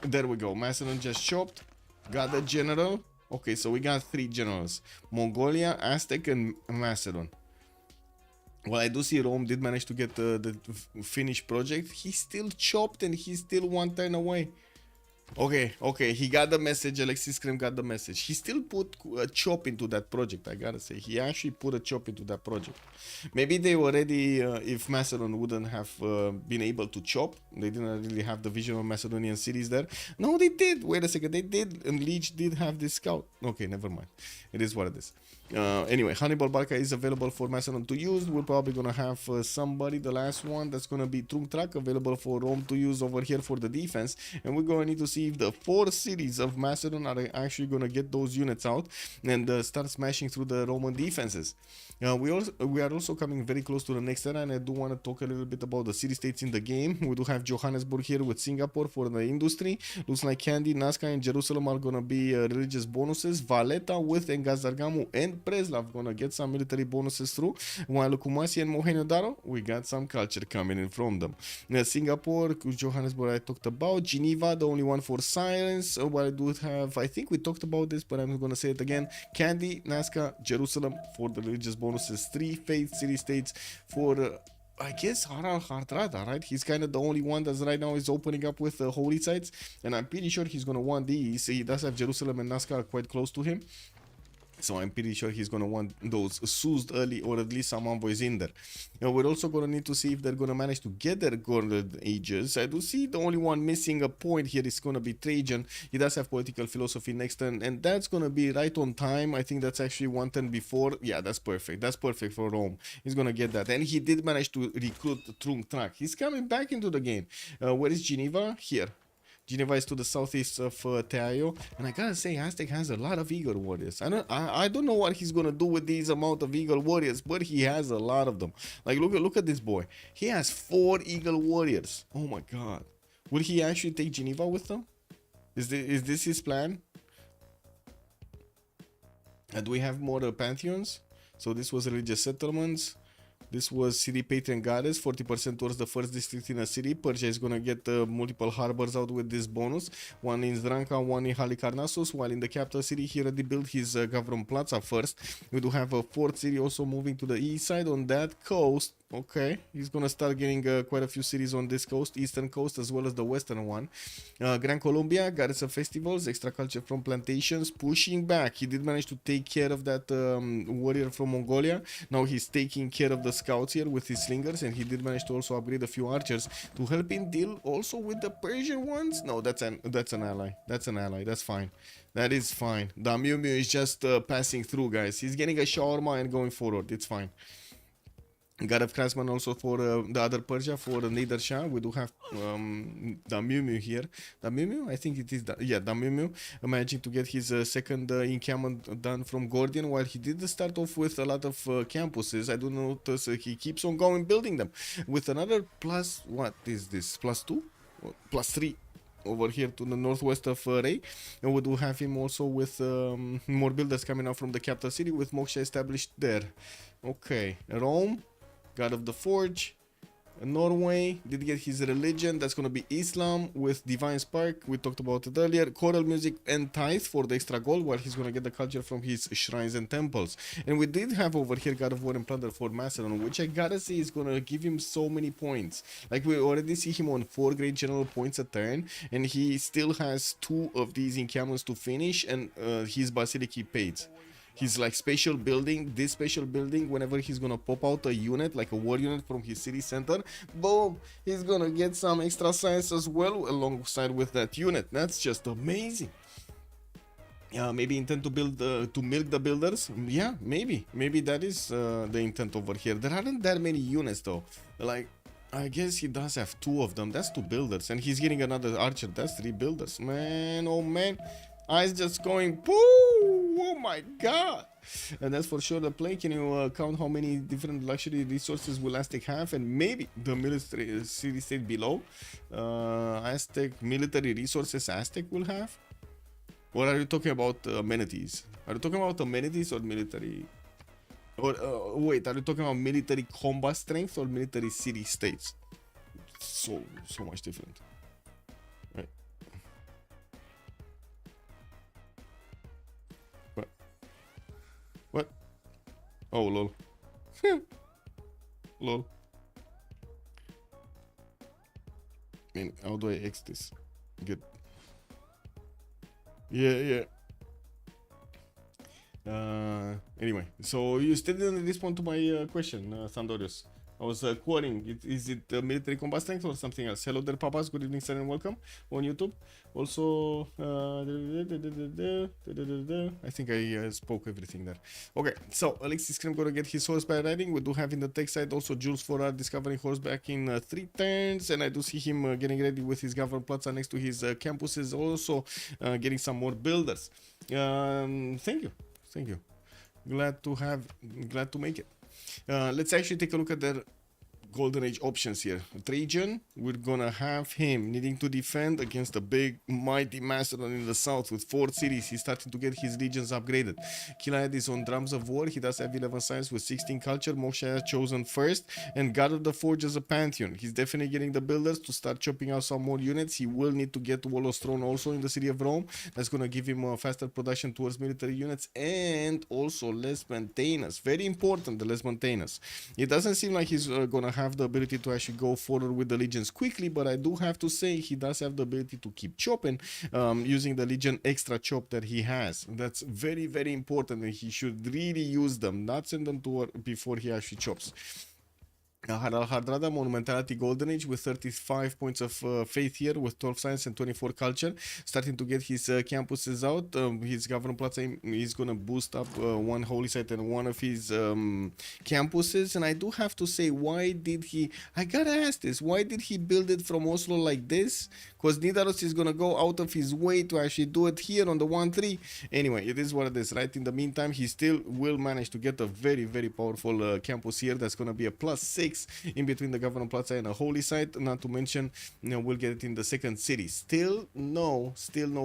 there we go. Macedon just chopped. Got the general. Okay, so we got 3 generals. Mongolia, Aztec, and Macedon. Well, I do see Rome did manage to get the finished project. He still chopped and he's still 1 turn away. Okay, he got the message. Alexis Krem got the message. He still put a chop into that project, I gotta say. He actually put a chop into that project. Maybe they were ready if Macedon wouldn't have been able to chop. They didn't really have the vision of Macedonian cities there. No, they did. Wait a second, they did. And Leech did have this scout. Okay, never mind. It is what it is. Anyway, Hannibal Barca is available for Macedon to use. We're probably gonna have somebody, the last one, that's gonna be Trunk available for Rome to use over here for the defense. And we're gonna need to see if the 4 cities of Macedon are actually gonna get those units out and start smashing through the Roman defenses. We are also coming very close to the next era, and I do want to talk a little bit about the city-states in the game. We do have Johannesburg here with Singapore for the industry. Looks like Kandy, Nazca, and Jerusalem are gonna be religious bonuses. Valletta with Engazargamu and Preslav gonna get some military bonuses through, while Kumasi and Mohenjo-Daro, we got some culture coming in from them. Singapore, Johannesburg I talked about. Geneva, the only one for science. Well, I do have, I think we talked about this, but I'm gonna say it again. Kandy, Nazca, Jerusalem for the religious bonuses. 3 faith city-states for I guess Harald Hardrada, right? He's kind of the only one that's right now is opening up with holy sites, and I'm pretty sure he's gonna want these. He does have Jerusalem and Nazca quite close to him, so I'm pretty sure he's gonna want those soused early, or at least some envoys in there. We're also gonna need to see if they're gonna manage to get their golden ages. I do see the only one missing a point here is gonna be Trajan. He does have political philosophy next turn, and that's gonna be right on time. I think that's actually 1 turn before. Yeah, that's perfect. That's perfect for Rome. He's gonna get that, and he did manage to recruit Trunk. He's coming back into the game. Where is Geneva? Here. Geneva is to the southeast of Teayo, and I gotta say, Aztec has a lot of Eagle Warriors. I don't know what he's gonna do with these amount of Eagle Warriors, but he has a lot of them. Like, look at this boy. He has 4 Eagle Warriors. Oh my god. Will he actually take Geneva with them? Is this his plan? And do we have more pantheons? So this was religious settlements. This was city patron goddess, 40% towards the first district in a city. Persia is gonna get multiple harbors out with this bonus. One in Zdranka, one in Halikarnassos, while in the capital city he already built his Gavron Plaza first. We do have a fourth city also moving to the east side on that coast. Okay, he's gonna start getting quite a few cities on this coast, eastern coast as well as the western one. Gran Colombia, goddess of festivals, extra culture from plantations, pushing back. He did manage to take care of that warrior from Mongolia. Now he's taking care of the scouts here with his slingers, and he did manage to also upgrade a few archers to help him deal also with the Persian ones. No, that's an ally. That's an ally. That's fine. That is fine. The Miu Miu is just passing through, guys. He's getting a shawarma and going forward. It's fine. God of Craftsman also for the other Persia, for Nader Shah. We do have the Miu Miu here. The Miu Miu? I think it is the Miu Miu. Managing to get his second encampment done from Gordian, while he did start off with a lot of campuses. I do notice he keeps on going building them. With another plus, what is this? Plus 2? Plus 3. Over here to the northwest of Ray, and we do have him also with more builders coming out from the capital city with Moksha established there. Okay, Rome, God of the Forge. Norway did get his religion. That's gonna be Islam with Divine Spark. We talked about it earlier. Choral music and tithe for the extra gold, while he's gonna get the culture from his shrines and temples. And we did have over here God of War and Plunder for Macedon, which I gotta say is gonna give him so many points. Like, we already see him on 4 great general points a turn, and he still has 2 of these encampments to finish, and his basilic he paid. He's like special building, this special building, whenever he's gonna pop out a unit, like a war unit from his city center, boom, he's gonna get some extra science as well alongside with that unit. That's just amazing. Maybe intend to build, to milk the builders. Yeah, maybe that is the intent over here. There aren't that many units though. Like, I guess he does have 2 of them. That's 2 builders, and he's getting another archer. That's 3 builders. Man, oh man. Eyes just going, poo! Oh my god! And that's for sure the play. Can you count how many different luxury resources will Aztec have? And maybe the military city-state below. Aztec military resources Aztec will have? Or are you talking about amenities? Are you talking about amenities or military? Or wait, are you talking about military combat strength or military city-states? So much different. Right. What? Oh, lol. Lol. I mean, how do I X this? Good. Yeah. Anyway, so you still didn't respond to my question, Sandorius. I was quoting, is it military combat strength or something else? Hello there, papas. Good evening, sir, and welcome on YouTube. Also, I think I spoke everything there. Okay, so Alexis Krim gonna get his horseback riding. We do have in the tech side also Jules Forar discovering horseback in 3 turns, and I do see him getting ready with his Gavron Plaza next to his campuses, also getting some more builders. Thank you. Glad to make it. Let's actually take a look at their Golden Age options here. Trajan, we're gonna have him needing to defend against a big, mighty Macedon in the south with 4 cities. He's starting to get his legions upgraded. Kilad is on Drums of War. He does have 11 science with 16 culture. Moksha chosen first. And God of the Forge as a pantheon. He's definitely getting the builders to start chopping out some more units. He will need to get Wallow's Throne also in the city of Rome. That's gonna give him a faster production towards military units and also less maintenance. Very important, the less maintenance. It doesn't seem like he's gonna have the ability to actually go forward with the legions quickly, but I do have to say he does have the ability to keep chopping using the legion extra chop that he has. That's very, very important, and he should really use them, not send them to war before he actually chops. Harald Hardrada, Monumentality Golden Age with 35 points of faith here with 12 science and 24 culture. Starting to get his campuses out. His Governor Plaza is going to boost up one holy site and one of his campuses. And I do have to say, why did he... I gotta ask this. Why did he build it from Oslo like this? Because Nidaros is going to go out of his way to actually do it here on the 1-3. Anyway, it is what it is, right? In the meantime, he still will manage to get a very, very powerful campus here. That's going to be a +6 in between the Governor Plaza and a holy site. Not to mention, we'll get it in the second city. Still no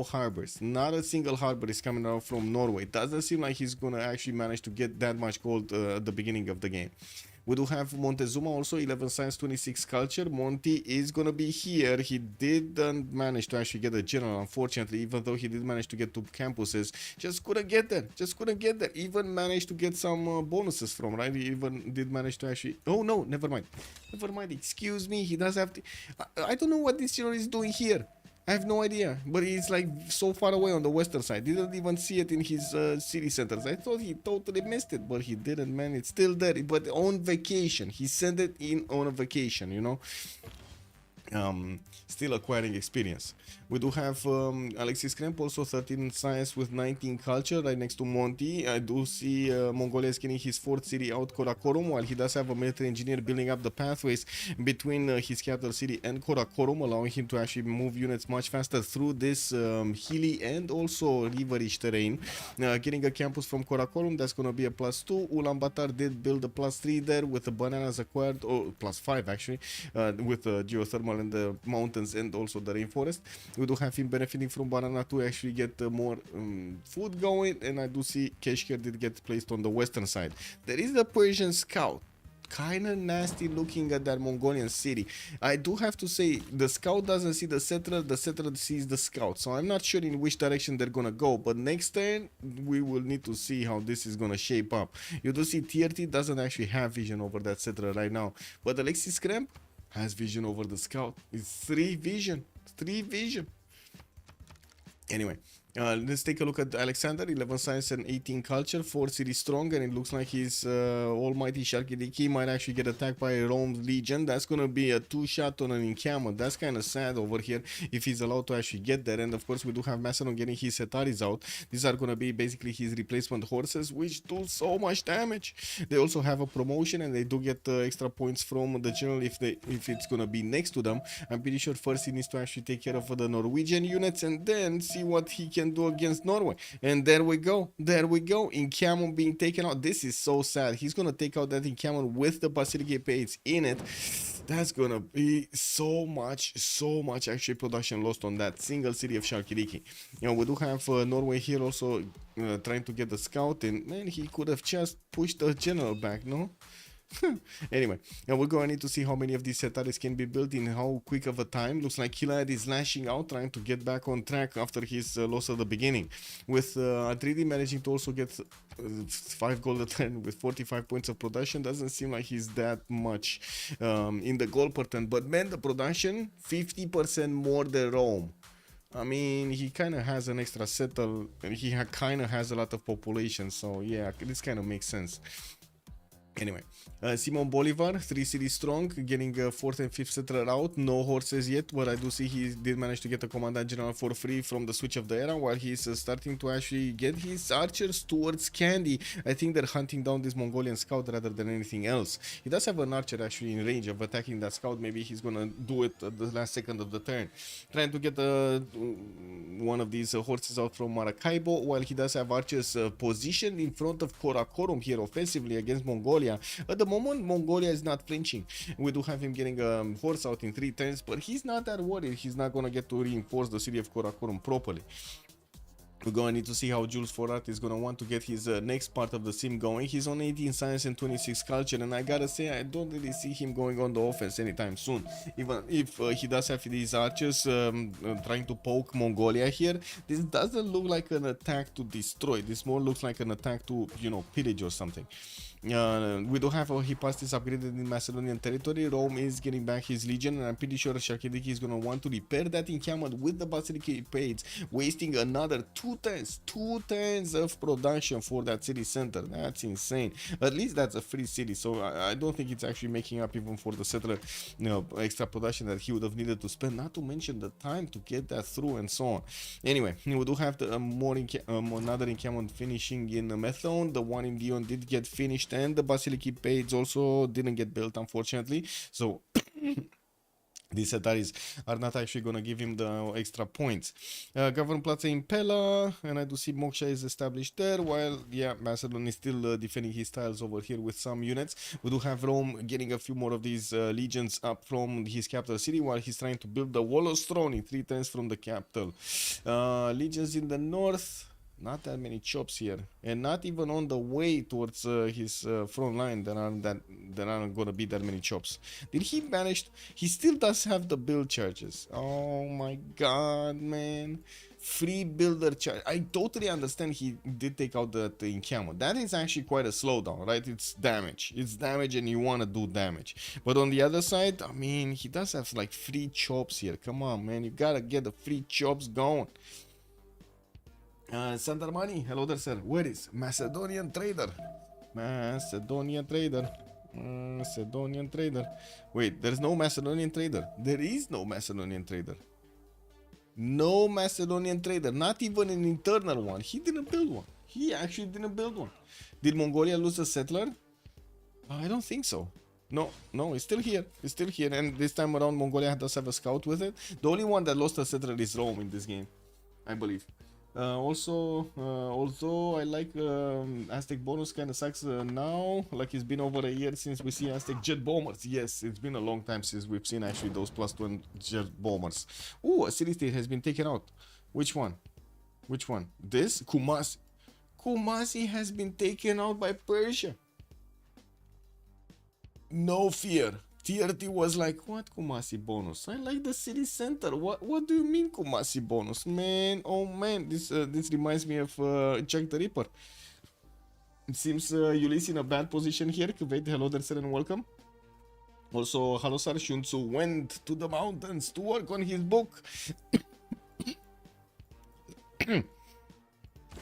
harbors. Not a single harbor is coming out from Norway. Doesn't seem like he's going to actually manage to get that much gold at the beginning of the game. We do have Montezuma also, 11 science, 26 culture. Monty is going to be here. He didn't manage to actually get a general, unfortunately, even though he did manage to get 2 campuses. Just couldn't get there. Even managed to get some bonuses from, right? He even did manage to actually... Oh, no, never mind. Excuse me. He does have to... I don't know what this general is doing here. I have no idea, but he's like so far away on the western side. Didn't even see it in his city centers. I thought he totally missed it, but he didn't, man. It's still there, but on vacation. He sent it in on a vacation, you know. Still acquiring experience. We do have Alexis Kremp, also 13 science with 19 culture, right next to Monty. I do see Mongolia is getting his 4th city out, Karakorum, while he does have a military engineer building up the pathways between his capital city and Karakorum, allowing him to actually move units much faster through this hilly and also riverish terrain. Getting a campus from Karakorum, that's going to be a +2. Ulaanbaatar did build a +3 there with the bananas acquired, or +5 actually, with the geothermal in the mountains and also the rainforest. We do have him benefiting from banana to actually get more food going, and I do see Keshkir did get placed on the western side. There is the Persian scout, kind of nasty looking at that Mongolian city. I do have to say, the scout doesn't see the settler sees the scout, so I'm not sure in which direction they're gonna go, but next turn we will need to see how this is gonna shape up. You do see TRT doesn't actually have vision over that settler right now, but Alexis Kremp has vision over the scout. It's 3 vision. Anyway, let's take a look at Alexander, 11 science and 18 culture, 4 city strong, and it looks like his almighty Sharkidiki might actually get attacked by Rome's Legion. That's going to be a 2-shot on an encampment. That's kind of sad over here if he's allowed to actually get there. And of course, we do have Macedon getting his Hetaris out. These are going to be basically his replacement horses, which do so much damage. They also have a promotion, and they do get extra points from the general if it's going to be next to them. I'm pretty sure first he needs to actually take care of the Norwegian units and then see what he can do against Norway. And there we go. Encampment being taken out. This is so sad. He's gonna take out that encampment with the Basilica Pates in it. That's gonna be so much actually production lost on that single city of Sharkiriki. You know, we do have Norway here also trying to get the scout in. Man, he could have just pushed the general back, no? Anyway, now we're going to need to see how many of these Hetaris can be built in how quick of a time. Looks like Kilad is lashing out, trying to get back on track after his loss at the beginning. With Atridi managing to also get 5 gold a turn with 45 points of production. Doesn't seem like he's that much in the gold per turn. But man, the production, 50% more than Rome. I mean, he kind of has an extra settle, and he kind of has a lot of population. So yeah, this kind of makes sense. Anyway, Simon Bolivar, 3 cities strong, getting 4th and 5th settler out. No horses yet, but I do see he did manage to get a commandant general for free from the switch of the era, while he's starting to actually get his archers towards Candy. I think they're hunting down this Mongolian scout rather than anything else. He does have an archer actually in range of attacking that scout. Maybe he's gonna do it at the last second of the turn. Trying to get one of these horses out from Maracaibo, while he does have archers positioned in front of Karakorum here offensively against Mongolia. At the moment, Mongolia is not flinching. We do have him getting a horse out in 3 turns, but he's not that worried. He's not going to get to reinforce the city of Karakorum properly. We're going to need to see how Jules Forat is going to want to get his next part of the sim going. He's on 18 science and 26 culture, and I gotta say, I don't really see him going on the offense anytime soon. Even if he does have these archers trying to poke Mongolia here, this doesn't look like an attack to destroy. This more looks like an attack to, you know, pillage or something. We do have a Hippolytus upgraded in Macedonian territory. Rome is getting back his legion, and I'm pretty sure Chalkidiki is gonna want to repair that encampment with the Basilica Pades, wasting another 2 turns of production for that city center. That's insane. At least that's a free city, so I don't think it's actually making up even for the settler, extra production that he would have needed to spend. Not to mention the time to get that through and so on. Anyway, we do have the another encampment finishing in Methone. The one in Dion did get finished, and the Basilica Pades also didn't get built, unfortunately. So these Hetaris are not actually going to give him the extra points. Govern Plaza in Pella, and I do see Moksha is established there, while, yeah, Macedon is still defending his tiles over here with some units. We do have Rome getting a few more of these legions up from his capital city, while he's trying to build the Wall of Stroni 3 turns from the capital. Legions in the north. Not that many chops here, and not even on the way towards his front line. There aren't gonna be that many chops. Did he manage? He still does have the build charges. Oh my god, man! Free builder charge. I totally understand he did take out the encampment. That is actually quite a slowdown, right? It's damage. It's damage, and you want to do damage. But on the other side, I mean, he does have like free chops here. Come on, man! You gotta get the free chops going. Sandarmani, hello there, sir. Where is Macedonian trader? Macedonian trader. Macedonian trader. Wait, there's no Macedonian trader. There is no Macedonian trader. No Macedonian trader. Not even an internal one. He didn't build one. He actually didn't build one. Did Mongolia lose a settler? I don't think so. No, it's still here. It's still here. And this time around, Mongolia does have a scout with it. The only one that lost a settler is Rome in this game, I believe. Although I like Aztec bonus kind of sucks now, like it's been over a year since we see Aztec jet bombers. Yes, it's been a long time since we've seen actually those +1 jet bombers. Ooh, a city state has been taken out. Which one? Which one? This? Kumasi. Kumasi has been taken out by Persia. No fear. TRT was like, what Kumasi bonus? I like the city center. What do you mean Kumasi bonus? Man, oh man, this reminds me of Jack the Ripper. It seems Ulyss in a bad position here. Wait, hello there, sir, and welcome. Also, Halosar Shunzu went to the mountains to work on his book.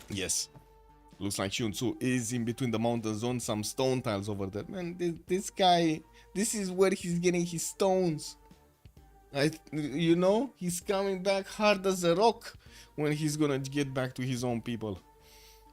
Yes. Looks like Shunzu is in between the mountains on some stone tiles over there. Man, this guy, this is where he's getting his stones. You know, he's coming back hard as a rock when he's gonna get back to his own people.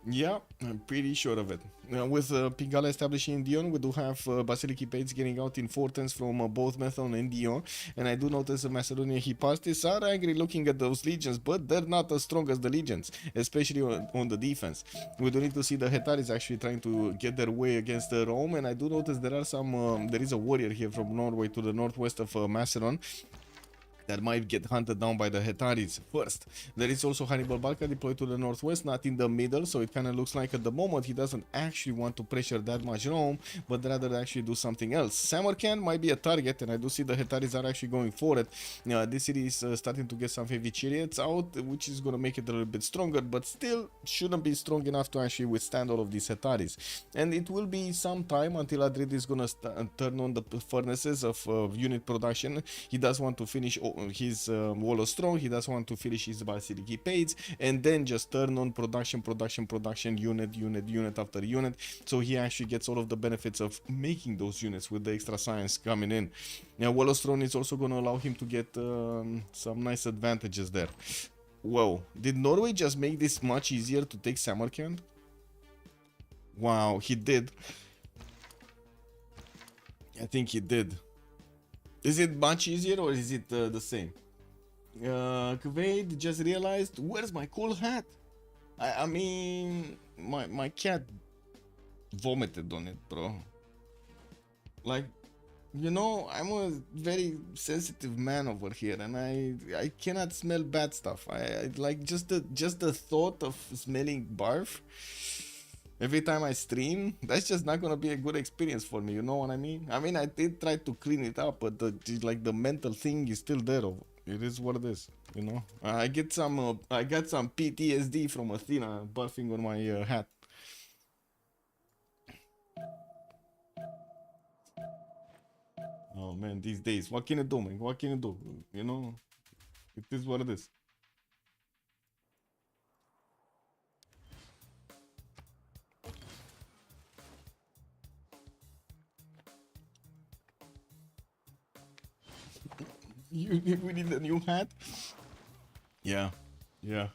Yeah, I'm pretty sure of it. With Pingala establishing in Dion, we do have Basilica Pades getting out in 4 turns from both Methon and Dion. And I do notice the Macedonian Hippolytus are angry looking at those legions, but they're not as strong as the legions, especially on the defense. We do need to see the Hetaris actually trying to get their way against Rome. And I do notice there are some, there is a warrior here from Norway to the northwest of Macedon that might get hunted down by the Hetaris first. There is also Hannibal Barca deployed to the northwest, not in the middle, so it kind of looks like at the moment he doesn't actually want to pressure that much Rome, but rather actually do something else. Samarkand might be a target, and I do see the Hetaris are actually going for it. This city is starting to get some heavy chariots out, which is going to make it a little bit stronger, but still shouldn't be strong enough to actually withstand all of these Hetaris. And it will be some time until Adrid is going to turn on the furnaces of unit production. He does want to finish his Wall of Strong, he does want to finish his Basilica Pades, and then just turn on production, unit after unit, so he actually gets all of the benefits of making those units with the extra science coming in. Now, Wall of Strong is also going to allow him to get some nice advantages there. Whoa, did Norway just make this much easier to take Samarkand? Wow, he did. I think he did. Is it much easier or is it the same? Kuwait just realized, where's my cool hat? I mean, my cat vomited on it, bro. Like, you know, I'm a very sensitive man over here, and I cannot smell bad stuff. I like just the thought of smelling barf every time I stream, that's just not gonna be a good experience for me, you know what I mean? I mean, I did try to clean it up, but the mental thing is still there. It is what it is, you know? I got some PTSD from Athena barfing on my hat. Oh man, these days, what can you do, man? What can you do? You know, it is what it is. We need a new hat. Yeah, yeah.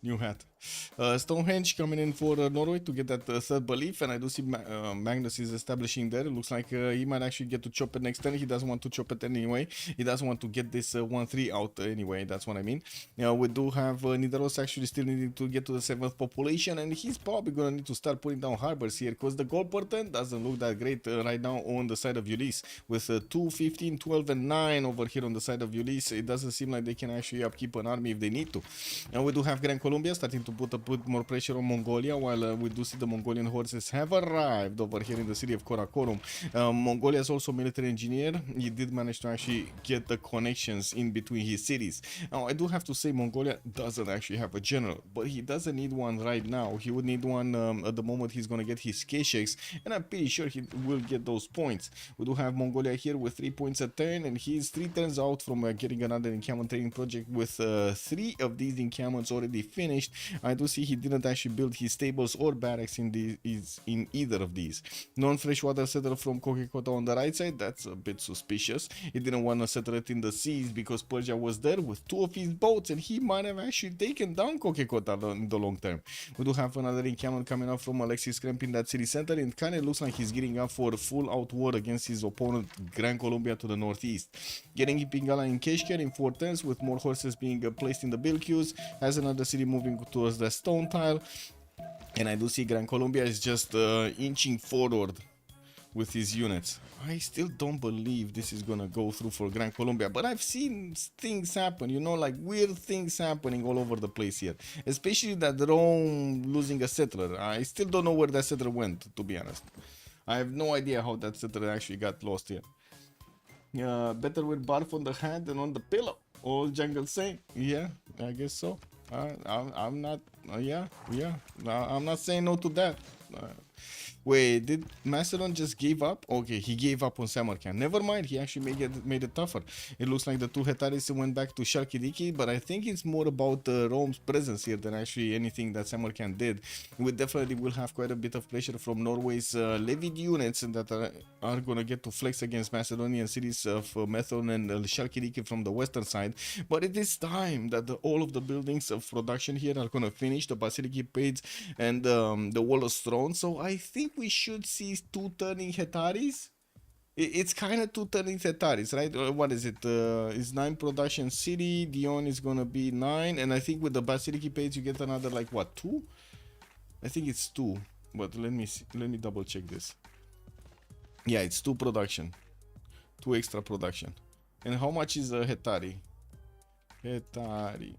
New hat. Stonehenge coming in for Norway to get that third belief, and I do see Magnus is establishing there. It looks like he might actually get to chop it next turn. He doesn't want to chop it anyway. He doesn't want to get this 1-3 out anyway. That's what I mean. We do have Nidaros actually still needing to get to the 7th population, and he's probably gonna need to start putting down harbors here because the goal pattern doesn't look that great right now on the side of Ulyss with 2, 15, 12, and 9 over here on the side of Ulyss. It doesn't seem like they can actually upkeep an army if they need to. And we do have Grand Colombia starting to put a bit more pressure on Mongolia, while we do see the Mongolian horses have arrived over here in the city of Karakorum. Mongolia is also military engineer. He did manage to actually get the connections in between his cities. Now, I do have to say Mongolia doesn't actually have a general, but he doesn't need one right now. He would need one at the moment he's going to get his K-Shakes, and I'm pretty sure he will get those points. We do have Mongolia here with 3 points a turn, and he's 3 turns out from getting another encampment training project with 3 of these encampments already finished. I do see he didn't actually build his stables or barracks in either of these. Non-freshwater settler from Kokekota on the right side, that's a bit suspicious. He didn't want to settle it in the seas because Persia was there with 2 of his boats, and he might have actually taken down Kokekota in the long term. We do have another encampment coming up from Alexis Kremp in that city center, and it kind of looks like he's getting up for a full out war against his opponent Grand Colombia to the northeast. Getting Pingala in Keshkar in 4 turns with more horses being placed in the bill queues, has another city moving towards the stone tile, and I do see Grand Colombia is just inching forward with his units. I still don't believe this is gonna go through for Grand Colombia, but I've seen things happen, you know, like weird things happening all over the place here, especially that Rome losing a settler. I still don't know where that settler went, to be honest. I have no idea how that settler actually got lost here. Better with barf on the hand than on the pillow. All jungle saying, yeah, I guess so. I'm not, yeah, I'm not saying no to that. Wait, did Macedon just give up? Okay, he gave up on Samarkand. Never mind, he actually made it tougher. It looks like the 2 Hetaris went back to Shalkidiki, but I think it's more about Rome's presence here than actually anything that Samarkand did. We definitely will have quite a bit of pressure from Norway's levied units that are gonna get to flex against Macedonian cities of Methon and Shalkidiki from the western side. But it is time that all of the buildings of production here are gonna finish, the Basilica Page and the Wall of Throne. So I think we should see 2 turning Hetaris. It's kind of 2 turning Hetaris, right? What is it? It's 9 production city. Dion is gonna be 9, and I think with the Basilica Page you get another like what, 2? I think it's 2, but let me double check this. Yeah, it's 2 production, 2 extra production. And how much is a Hetari? Hetari.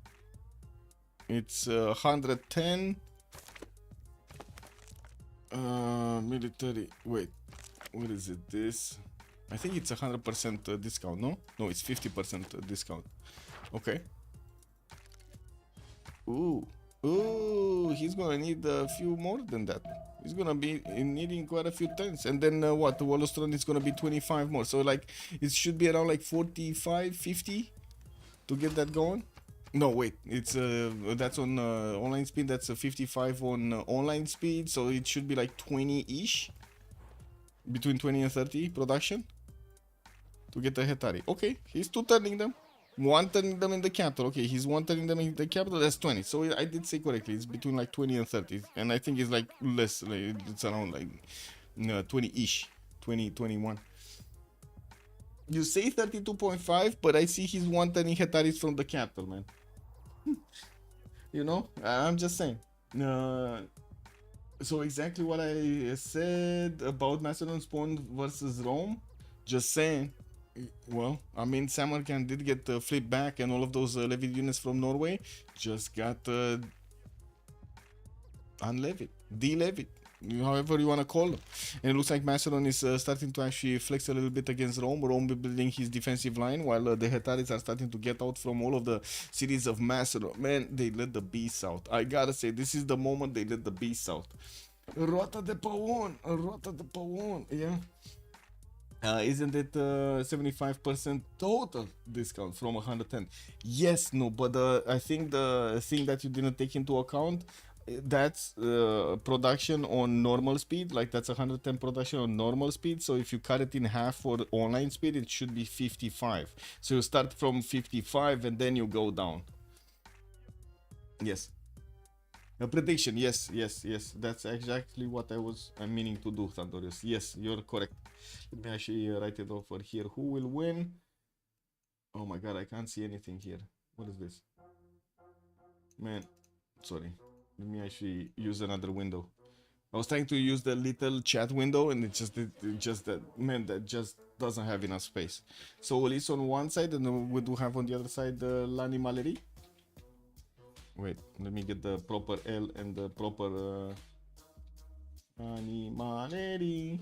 It's 110. Military. Wait, what is it? This? I think it's 100% discount. No, it's 50% discount. Okay. Ooh, he's gonna need a few more than that. He's gonna be needing quite a few turns, and then what? The Wallostron is gonna be 25 more. So like, it should be around like 45, 50 to get that going. No, wait, it's that's on online speed. That's a 55 on online speed, so it should be like 20-ish, between 20 and 30 production to get the Hetari. Okay, he's 2 turning them, 1 turning them in the capital. Okay, he's 1 turning them in the capital. That's 20. So I did say correctly. It's between like 20 and 30, and I think it's like less. Like, it's around like 20-ish, 20, 21. You say 32.5, but I see he's 1 turning Hetaris from the capital, man. You know, I'm just saying. So exactly what I said about Macedon spawn versus Rome. Just saying. Well, I mean, Samarkand did get flipped back, and all of those levied units from Norway just got unlevied, de-levied, however you want to call them. And it looks like Macedon is starting to actually flex a little bit against Rome. Rome building his defensive line, while the Hetaris are starting to get out from all of the cities of Macedon. Man, they let the beasts out. I gotta say, this is the moment they let the beasts out. Rota de Pavon, yeah. Isn't it 75% total discount from 110? Yes, no, but I think the thing that you didn't take into account, that's production on normal speed. Like that's 110 production on normal speed. So if you cut it in half for online speed, it should be 55. So you start from 55 and then you go down. Yes. A prediction, yes, yes, yes. That's exactly what I'm meaning to do, Thundorius. Yes, you're correct. Let me actually write it over here. Who will win? Oh my god, I can't see anything here. What is this? Man, sorry. Let me actually use another window. I was trying to use the little chat window and it just that, man, that just doesn't have enough space. So Ulyss on one side and then we do have on the other side the L'Animaleri. Wait, let me get the proper L and the proper Animaleri.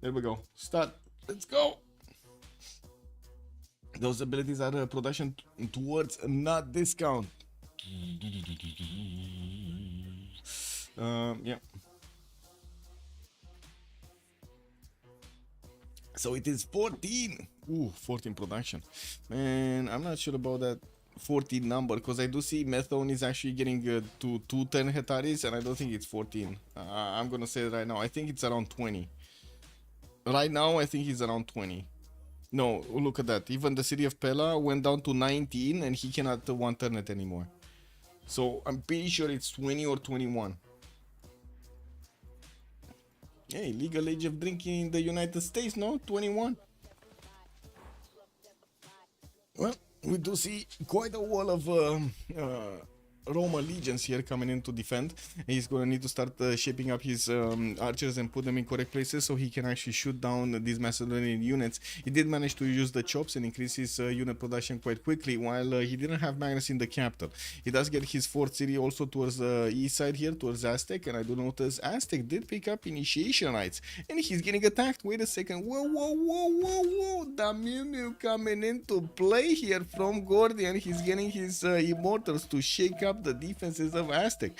There we go. Start. Let's go. Those abilities are production towards not discount. Yeah. So it is 14. Ooh, 14 production. Man, I'm not sure about that 14 number because I do see Methone is actually getting to 210 hectares and I don't think it's 14. I'm gonna say it right now. I think it's around 20. Right now, I think he's around 20. No, look at that. Even the city of Pella went down to 19 and he cannot one turn it anymore. So I'm pretty sure it's 20 or 21. Hey, legal age of drinking in the United States, no? 21. Well, we do see quite a wall of Roma legions here coming in to defend. He's gonna need to start shaping up his archers and put them in correct places so he can actually shoot down these Macedonian units. He did manage to use the chops and increase his unit production quite quickly, while he didn't have Magnus in the capital. He does get his fourth city also towards the east side here, towards Aztec, and I do notice Aztec did pick up initiation rights, and he's getting attacked. Wait a second. Whoa, whoa, whoa, whoa, whoa. The Mew Mew coming into play here from Gordian. He's getting his immortals to shake up the defenses of Aztec.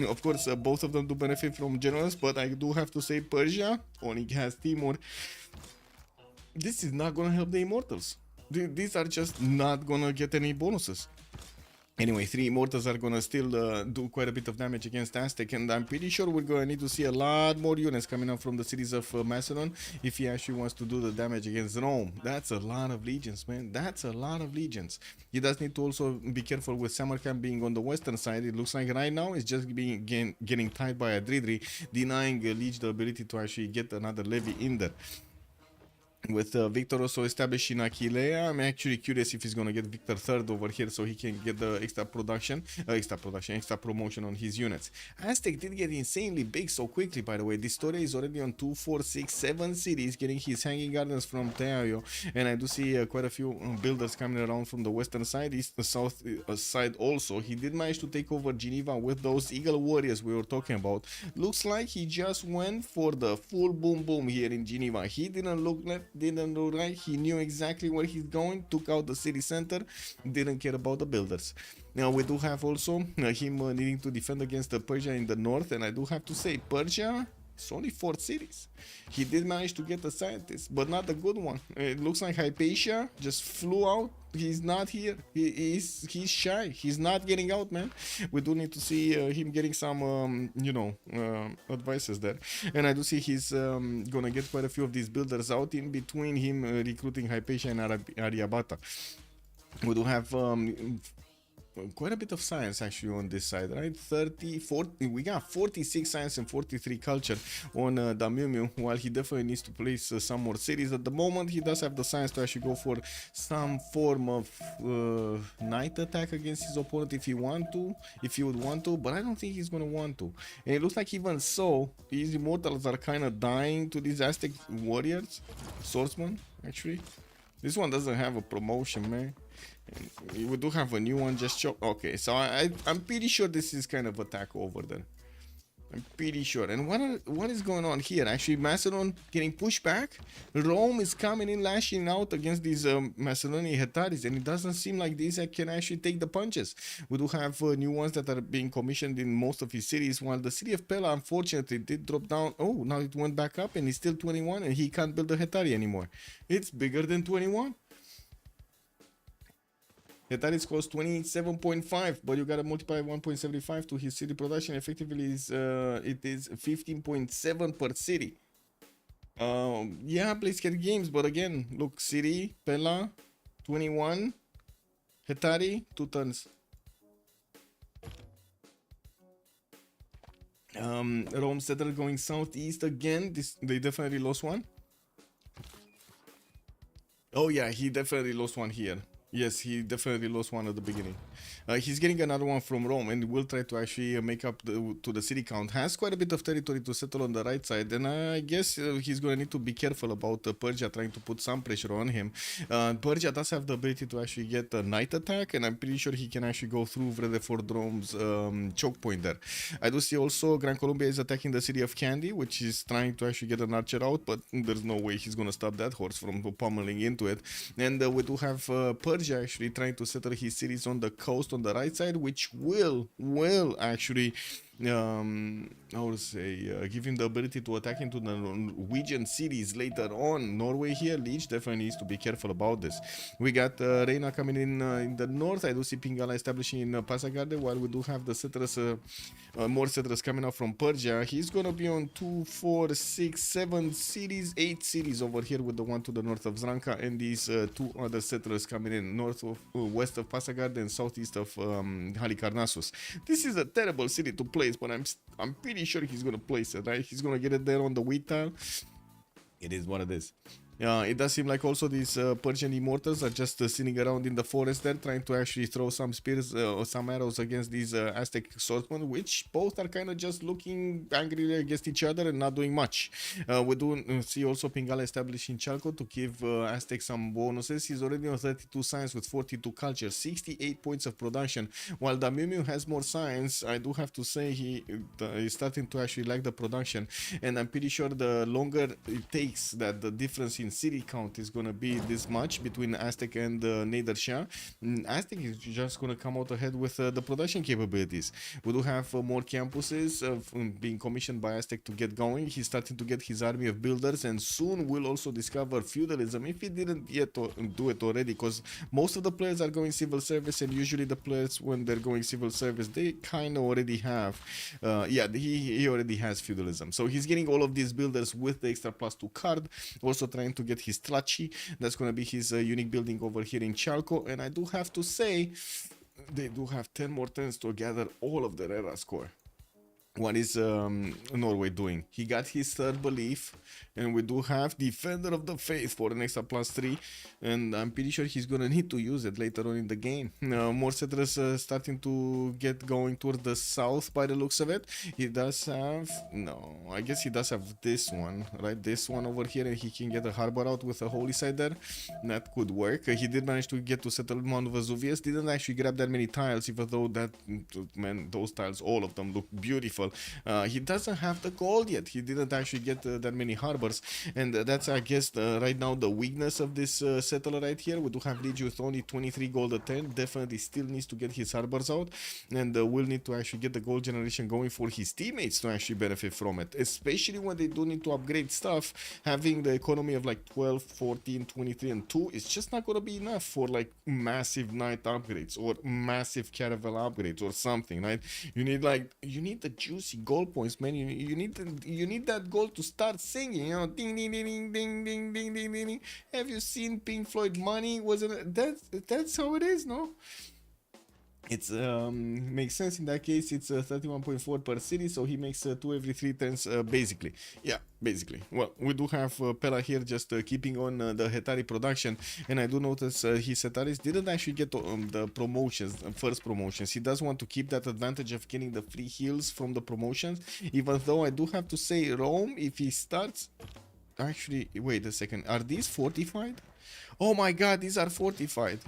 Of course, both of them do benefit from generals, but I do have to say Persia only has Timur. This is not gonna help the immortals. These are just not gonna get any bonuses. Anyway, 3 immortals are gonna still do quite a bit of damage against Aztec, and I'm pretty sure we're gonna need to see a lot more units coming up from the cities of Macedon if he actually wants to do the damage against Rome. That's a lot of legions, man. That's a lot of legions. He does need to also be careful with Samarkand being on the western side. It looks like right now it's just getting tied by Adridri, denying Liege the ability to actually get another levy in there. With Victor also established in Aquilea, I'm actually curious if he's gonna get Victor third over here so he can get the extra promotion on his units. Aztec did get insanely big so quickly, by the way. This story is already on 2, 4, 6, 7 cities, getting his hanging gardens from Teayo, and I do see quite a few builders coming around from the western side, east, the south side also. He did manage to take over Geneva with those Eagle Warriors we were talking about. Looks like he just went for the full boom boom here in Geneva. He didn't look right, he knew exactly where he's going, took out the city center, didn't care about the builders. Now we do have also him needing to defend against the Persia in the north, and I do have to say Persia, it's only 4 cities. He did manage to get a scientist, but not a good one. It looks like Hypatia just flew out. He's not here. He's shy. He's not getting out, man. We do need to see him getting some, advices there. And I do see he's gonna get quite a few of these builders out in between him recruiting Hypatia and Aryabhata. We do have quite a bit of science actually on this side, right? 30, 40, we got 46 science and 43 culture on the Mew Mew, while he definitely needs to place some more cities. At the moment, he does have the science to actually go for some form of night attack against his opponent if he would want to, but I don't think he's gonna want to. And it looks like even so, his immortals are kind of dying to these Aztec warriors, swordsmen, actually. This one doesn't have a promotion, man. And we do have a new one just show. Okay, so I'm pretty sure this is kind of attack over there. I'm pretty sure. And what is going on here? Actually, Macedon getting pushed back. Rome is coming in, lashing out against these Macedonian Hetaris, and it doesn't seem like these can actually take the punches. We do have new ones that are being commissioned in most of his cities, while the city of Pella, unfortunately, did drop down. Oh, now it went back up, and it's still 21, and he can't build a Hetari anymore. It's bigger than 21. Hetaris costs 27.5, but you gotta multiply 1.75 to his city production. Effectively, it is 15.7 per city. Yeah, please get games, but again, look, city, Pella, 21, Hetari, 2 tons. Rome settler going southeast again. They definitely lost one. Oh yeah, he definitely lost one here. Yes, he definitely lost one at the beginning. He's getting another one from Rome, and will try to actually make up to the city count. Has quite a bit of territory to settle on the right side, and I guess he's going to need to be careful about Persia trying to put some pressure on him. Persia does have the ability to actually get a night attack, and I'm pretty sure he can actually go through Vredefort Rome's choke point there. I do see also Gran Colombia is attacking the city of Candy, which is trying to actually get an archer out, but there's no way he's going to stop that horse from pummeling into it. And we do have Persia actually trying to settle his cities on the coast on the right side, which will actually how to say, give him the ability to attack into the Norwegian cities later on. Norway here, Leech definitely needs to be careful about this. We got Reina coming in the north. I do see Pingala establishing in Pasagarde, while we do have the settlers, more settlers coming out from Persia. He's gonna be on 2, 4, 6, 7 cities, 8 cities over here, with the one to the north of Zranka, and these 2 other settlers coming in north of west of Pasagarde and southeast of Halicarnassus. This is a terrible city to place, but I'm pretty sure he's gonna place it, right? He's gonna get it there on the wheat tile. It is what it is. It does seem like also these Persian immortals are just sitting around in the forest there, trying to actually throw some spears or some arrows against these Aztec swordsmen, which both are kind of just looking angrily against each other and not doing much. We do see also Pingala establishing Chalco to give Aztec some bonuses. He's already on 32 science with 42 culture, 68 points of production. While Damimu has more science, I do have to say he is starting to actually like the production, and I'm pretty sure the longer it takes, that the difference in city count is gonna be this much between Aztec and Nader Shah. Aztec is just gonna come out ahead with the production capabilities. We do have more campuses being commissioned by Aztec to get going. He's starting to get his army of builders, and soon we'll also discover feudalism, if he didn't yet do it already, because most of the players are going civil service, and usually the players, when they're going civil service, they kind of already have he already has feudalism. So he's getting all of these builders with the extra +2 card, also trying to get his Tlachi. That's going to be his unique building over here in Chalco, and I do have to say they do have 10 more turns to gather all of their era score. What is Norway doing? He got his third belief, and we do have Defender of the Faith for an extra +3, and I'm pretty sure he's gonna need to use it later on in the game. More settlers starting to get going towards the south by the looks of it. He does have, no, I guess he does have this one, right? This one over here, and he can get a harbor out with a holy side there. That could work. He did manage to get to settle Mount Vesuvius. Didn't actually grab that many tiles, even though that, man, those tiles, all of them look beautiful. He doesn't have the gold yet. He didn't actually get that many harbors, and that's, I guess, right now the weakness of this settler right here. We do have Liege with only 23 gold a turn. Definitely still needs to get his harbors out, and will need to actually get the gold generation going for his teammates to actually benefit from it, especially when they do need to upgrade stuff. Having the economy of like 12, 14, 23 and 2 is just not going to be enough for like massive knight upgrades or massive caravel upgrades or something, right? You need the juicy gold points, man. You need that gold to start singing, you know, ding ding ding ding ding ding ding ding ding. Have you seen Pink Floyd Money? Wasn't it? That's how it is, no? It's makes sense in that case. It's 31.4 per city, so he makes 2 every 3 turns, basically. Yeah, basically. Well, we do have Pella here just keeping on the Hetari production, and I do notice his Hetaris didn't actually get the promotions, first promotions. He does want to keep that advantage of getting the free heals from the promotions, even though I do have to say Rome, if he starts... Actually, wait a second. Are these fortified? Oh my god, these are fortified.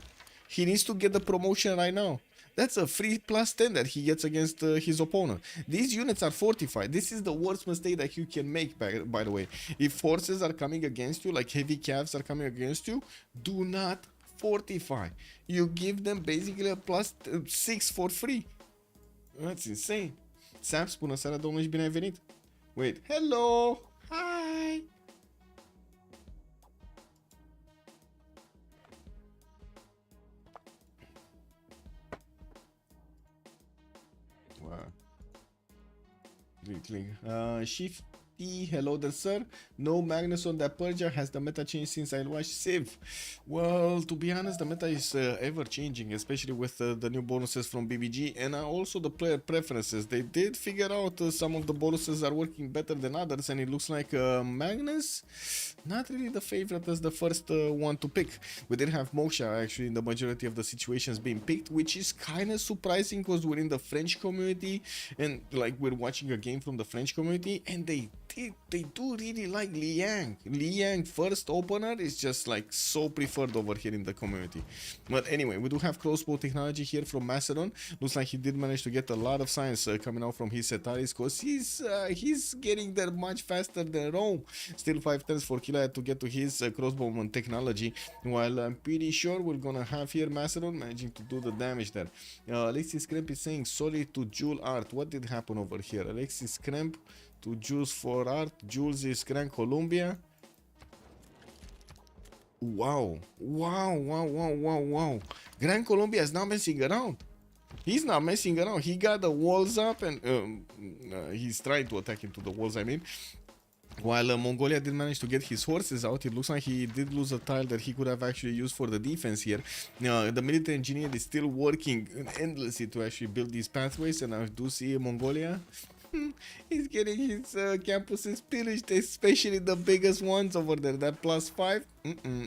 He needs to get the promotion right now. That's a free +10 that he gets against his opponent. These units are fortified. This is the worst mistake that you can make, by the way. If forces are coming against you, like heavy calves are coming against you, do not fortify. You give them basically a +6 for free. That's insane. Sam, bună seara, domnule, și bine ai venit. Wait, hello! Hi! Wow. Shift E, hello there, sir. No Magnus on that Persia. Has the meta changed since I watched Civ? Well, to be honest, the meta is ever changing, especially with the new bonuses from BBG and also the player preferences. They did figure out some of the bonuses are working better than others, and it looks like Magnus, not really the favorite as the first one to pick. We did have Moksha actually in the majority of the situations being picked, which is kind of surprising because we're in the French community and like we're watching a game from the French community, and they do really like Liang. Liang first opener is just like so preferred over here in the community. But anyway, we do have crossbow technology here from Macedon. Looks like he did manage to get a lot of science coming out from his Setaris, because he's getting there much faster than Rome. Still 5 turns for Killa to get to his crossbowman technology, while I'm pretty sure we're gonna have here Macedon managing to do the damage there. Alexis Kremp is saying sorry to Jewel Art. What did happen over here? Alexis Kremp to Jules for Art. Jules is Gran Colombia. Wow. Gran Colombia is not messing around. He's not messing around. He got the walls up and he's trying to attack into the walls, I mean. While Mongolia did manage to get his horses out, it looks like he did lose a tile that he could have actually used for the defense here. The military engineer is still working endlessly to actually build these pathways, and I do see Mongolia. He's getting his campuses pillaged, especially the biggest ones over there. That +5,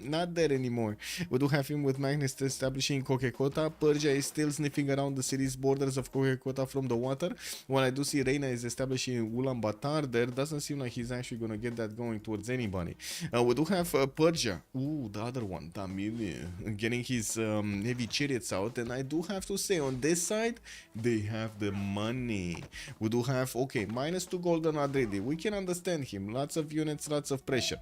not there anymore. We do have him with Magnus establishing Kokekota. Persia is still sniffing around the city's borders of Kokekota from the water. While I do see Reina is establishing Ulaanbaatar there. Doesn't seem like he's actually going to get that going towards anybody. We do have Persia. Ooh, the other one, Tamil, getting his heavy chariots out. And I do have to say, on this side, they have the money. We do have, okay, -2 gold on Adredi. We can understand him. Lots of units, lots of pressure.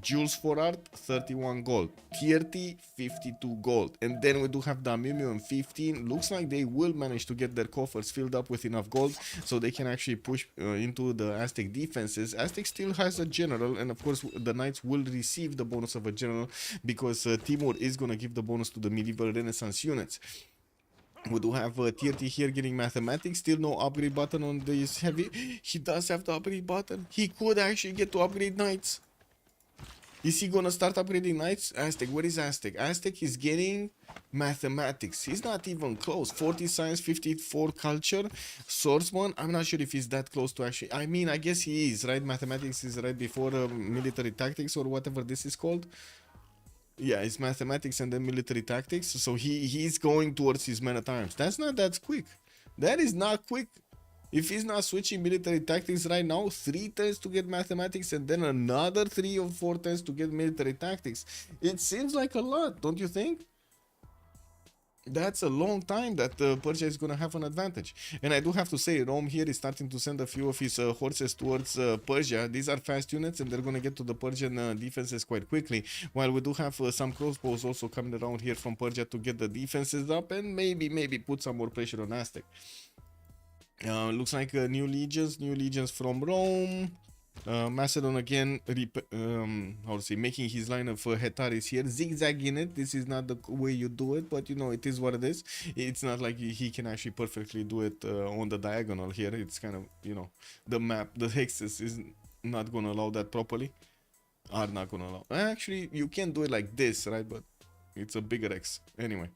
Jules for Art, 31 gold. Tierti, 52 gold. And then we do have Damimio on 15. Looks like they will manage to get their coffers filled up with enough gold so they can actually push into the Aztec defenses. Aztec still has a general, and of course the Knights will receive the bonus of a general because Timur is going to give the bonus to the medieval Renaissance units. We do have Tierti here getting mathematics. Still no upgrade button on this heavy. He does have the upgrade button. He could actually get to upgrade Knights. Is he gonna start upgrading Knights? Aztec, what is Aztec? Aztec is getting mathematics. He's not even close. 40 science, 54 culture. Swordsman, I'm not sure if he's that close to actually. I mean, I guess he is, right? Mathematics is right before military tactics or whatever this is called. Yeah, it's mathematics and then military tactics. So he's going towards his men at arms. That's not that quick. That is not quick. If he's not switching military tactics right now, 3 turns to get mathematics and then another 3 or 4 turns to get military tactics. It seems like a lot, don't you think? That's a long time that Persia is going to have an advantage. And I do have to say, Rome here is starting to send a few of his horses towards Persia. These are fast units and they're going to get to the Persian defenses quite quickly. While we do have some crossbows also coming around here from Persia to get the defenses up and maybe put some more pressure on Aztec. Looks like new legions from Rome. Macedon again, making his line of Hetaris here, zigzagging it. This is not the way you do it, but you know, it is what it is. It's not like he can actually perfectly do it on the diagonal here. It's kind of, you know, the map, the hexes is not gonna allow that properly. Are not gonna allow. Actually, you can do it like this, right? But it's a bigger X. Anyway.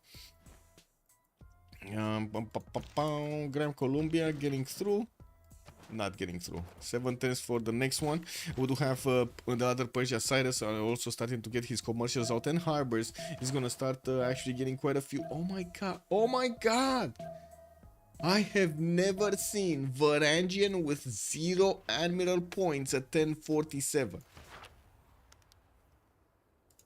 Gran Colombia getting through. Not getting through. 7 turns for the next one. We do have the other Persia, Cyrus, also starting to get his commercials out, and harbors. He's gonna start actually getting quite a few. Oh my god! Oh my god! I have never seen Varangian with 0 admiral points at 1047.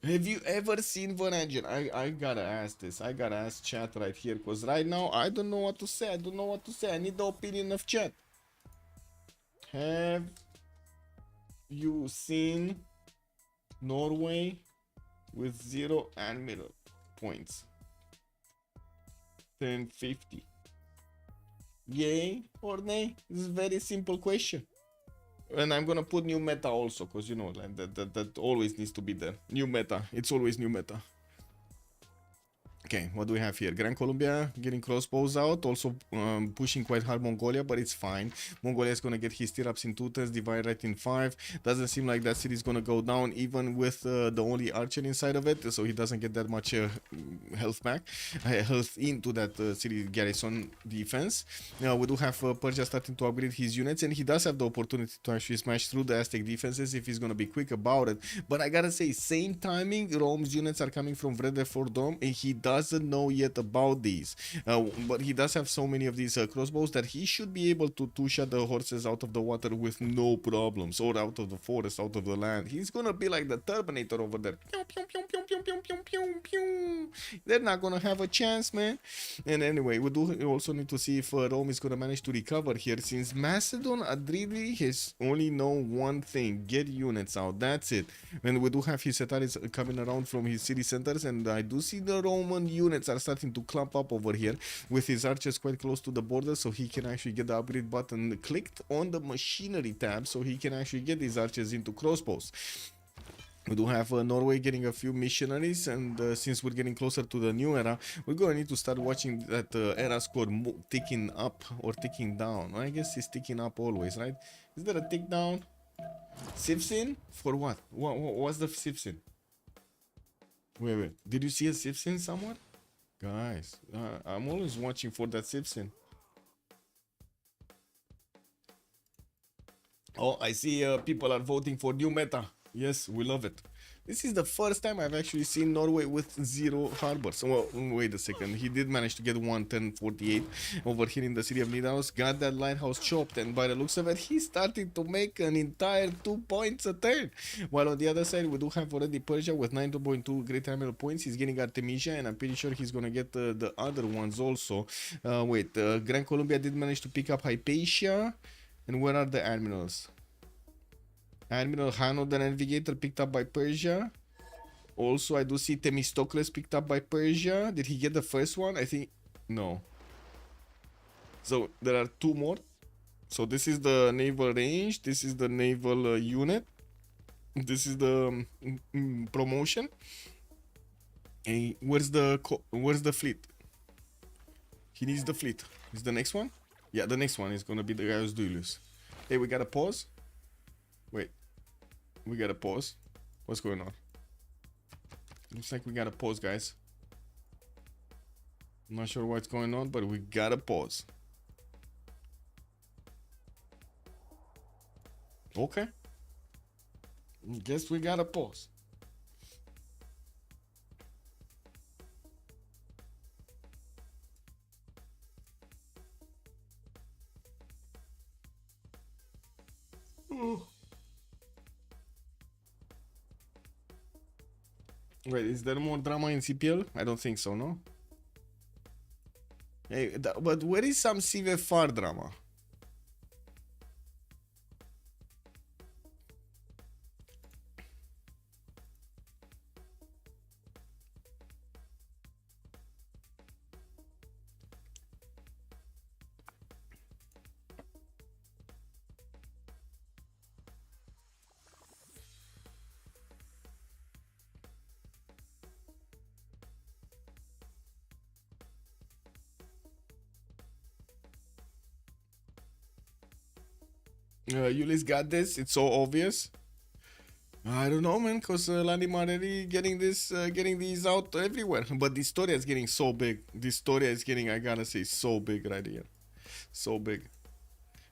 Have you ever seen Van Engine? I gotta ask this. I gotta ask chat right here, because right now I don't know what to say. I don't know what to say. I need the opinion of chat. Have you seen Norway with 0 admiral points? 1050. Yay or nay? This is a very simple question. And I'm gonna put new meta also, because you know, like that always needs to be there. New meta. It's always new meta. Okay, what do we have here? Gran Colombia getting crossbows out, also pushing quite hard Mongolia, but it's fine. Mongolia is gonna get his stirrups in 2 turns, divide right in 5. Doesn't seem like that city is gonna go down, even with the only archer inside of it, so he doesn't get that much health back, health into that city garrison defense. Now we do have Persia starting to upgrade his units, and he does have the opportunity to actually smash through the Aztec defenses if he's gonna be quick about it. But I gotta say, same timing, Rome's units are coming from Vrede for Dome, and he doesn't know yet about these, but he does have so many of these crossbows that he should be able to two-shot the horses out of the water with no problems, or out of the forest, out of the land. He's gonna be like the Terminator over there. They're not gonna have a chance, man. And anyway, we do also need to see if Rome is gonna manage to recover here, since Macedon really has only known one thing: get units out. That's it. And we do have his Setaris coming around from his city centers, and I do see the Roman units are starting to clump up over here with his archers quite close to the border, so he can actually get the upgrade button clicked on the machinery tab, so he can actually get these archers into crossbows. We do have Norway getting a few missionaries, and since we're getting closer to the new era, we're going to need to start watching that era score ticking up or ticking down. I guess it's ticking up always, right? Is there a tick down? Civ6? For what? What's the Civ6? Wait. Did you see a Civ6 somewhere? Guys, I'm always watching for that Civ6. Oh, I see people are voting for new meta. Yes, we love it. This is the first time I've actually seen Norway with 0 harbors. Well, wait a second. He did manage to get 11048 over here in the city of Nidaros. Got that lighthouse chopped, and by the looks of it, he's starting to make an entire 2 points a turn. While on the other side, we do have already Persia with 9.2 great admiral points. He's getting Artemisia, and I'm pretty sure he's gonna get the other ones also. Gran Colombia did manage to pick up Hypatia. And where are the admirals? Admiral Hano, the navigator, picked up by Persia. Also, I do see Themistocles picked up by Persia. Did he get the first one? I think no. So there are 2 more. So this is the naval range. This is the naval unit. This is the promotion. Hey, where's the fleet? He needs the fleet. Is the next one? Yeah, the next one is gonna be the guy who's Ulyss. Hey, we gotta pause. Wait, we gotta pause. What's going on? Looks like we gotta pause, guys. I'm not sure what's going on, but we gotta pause. Okay. Guess we gotta pause. Wait, is there more drama in CPL? I don't think so, no? Hey, but where is some CivFR drama? Ulyss got this. It's so obvious. I don't know, man, because Landi Mareri getting these out everywhere. But this story is getting so big. This story is getting, I gotta say, so big right here. So big.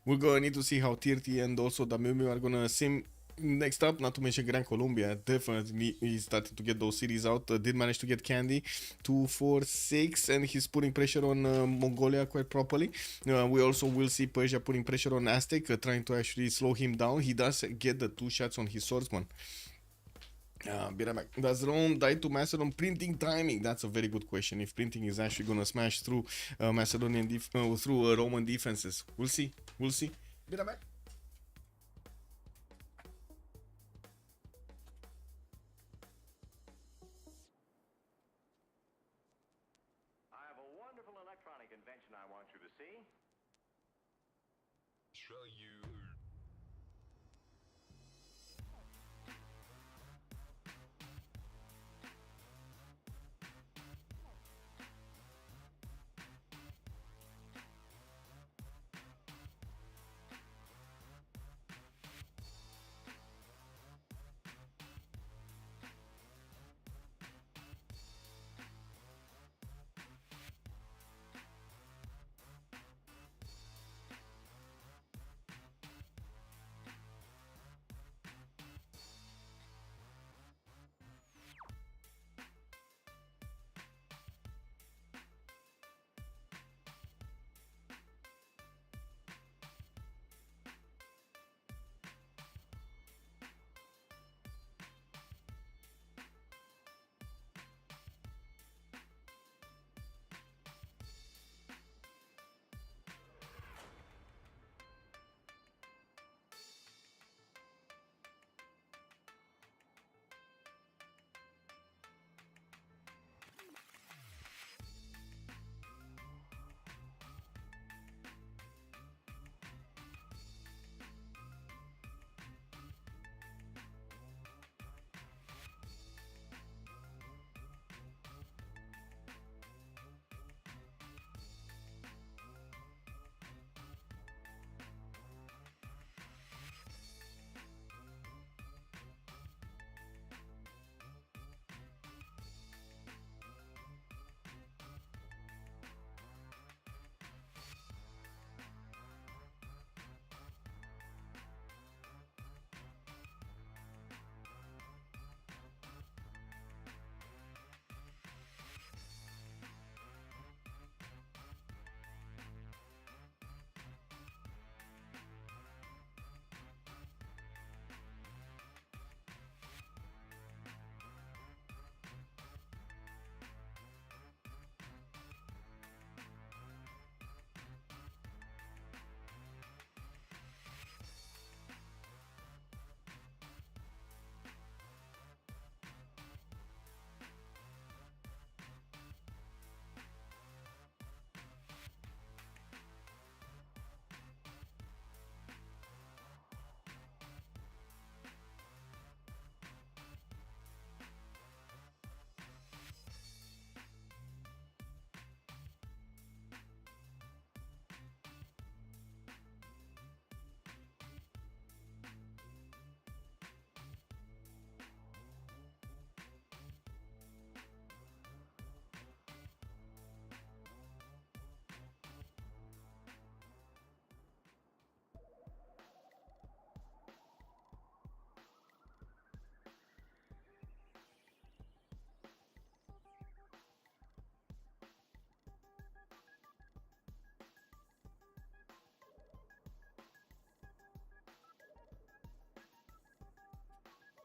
We're gonna need to see how Tirti and also Damumi are gonna sim next up, not to mention Gran Colombia. Definitely he's starting to get those cities out. Did manage to get Candy 2, 4, 6, and he's putting pressure on Mongolia quite properly. We also will see Persia putting pressure on Aztec, trying to actually slow him down. He does get the 2 shots on his swordsman. Biramak, does Rome die to Macedon printing timing? That's a very good question. If printing is actually gonna smash through Macedonian through Roman defenses, we'll see. We'll see. Biramak. I have a wonderful electronic invention I want you to see. Show you.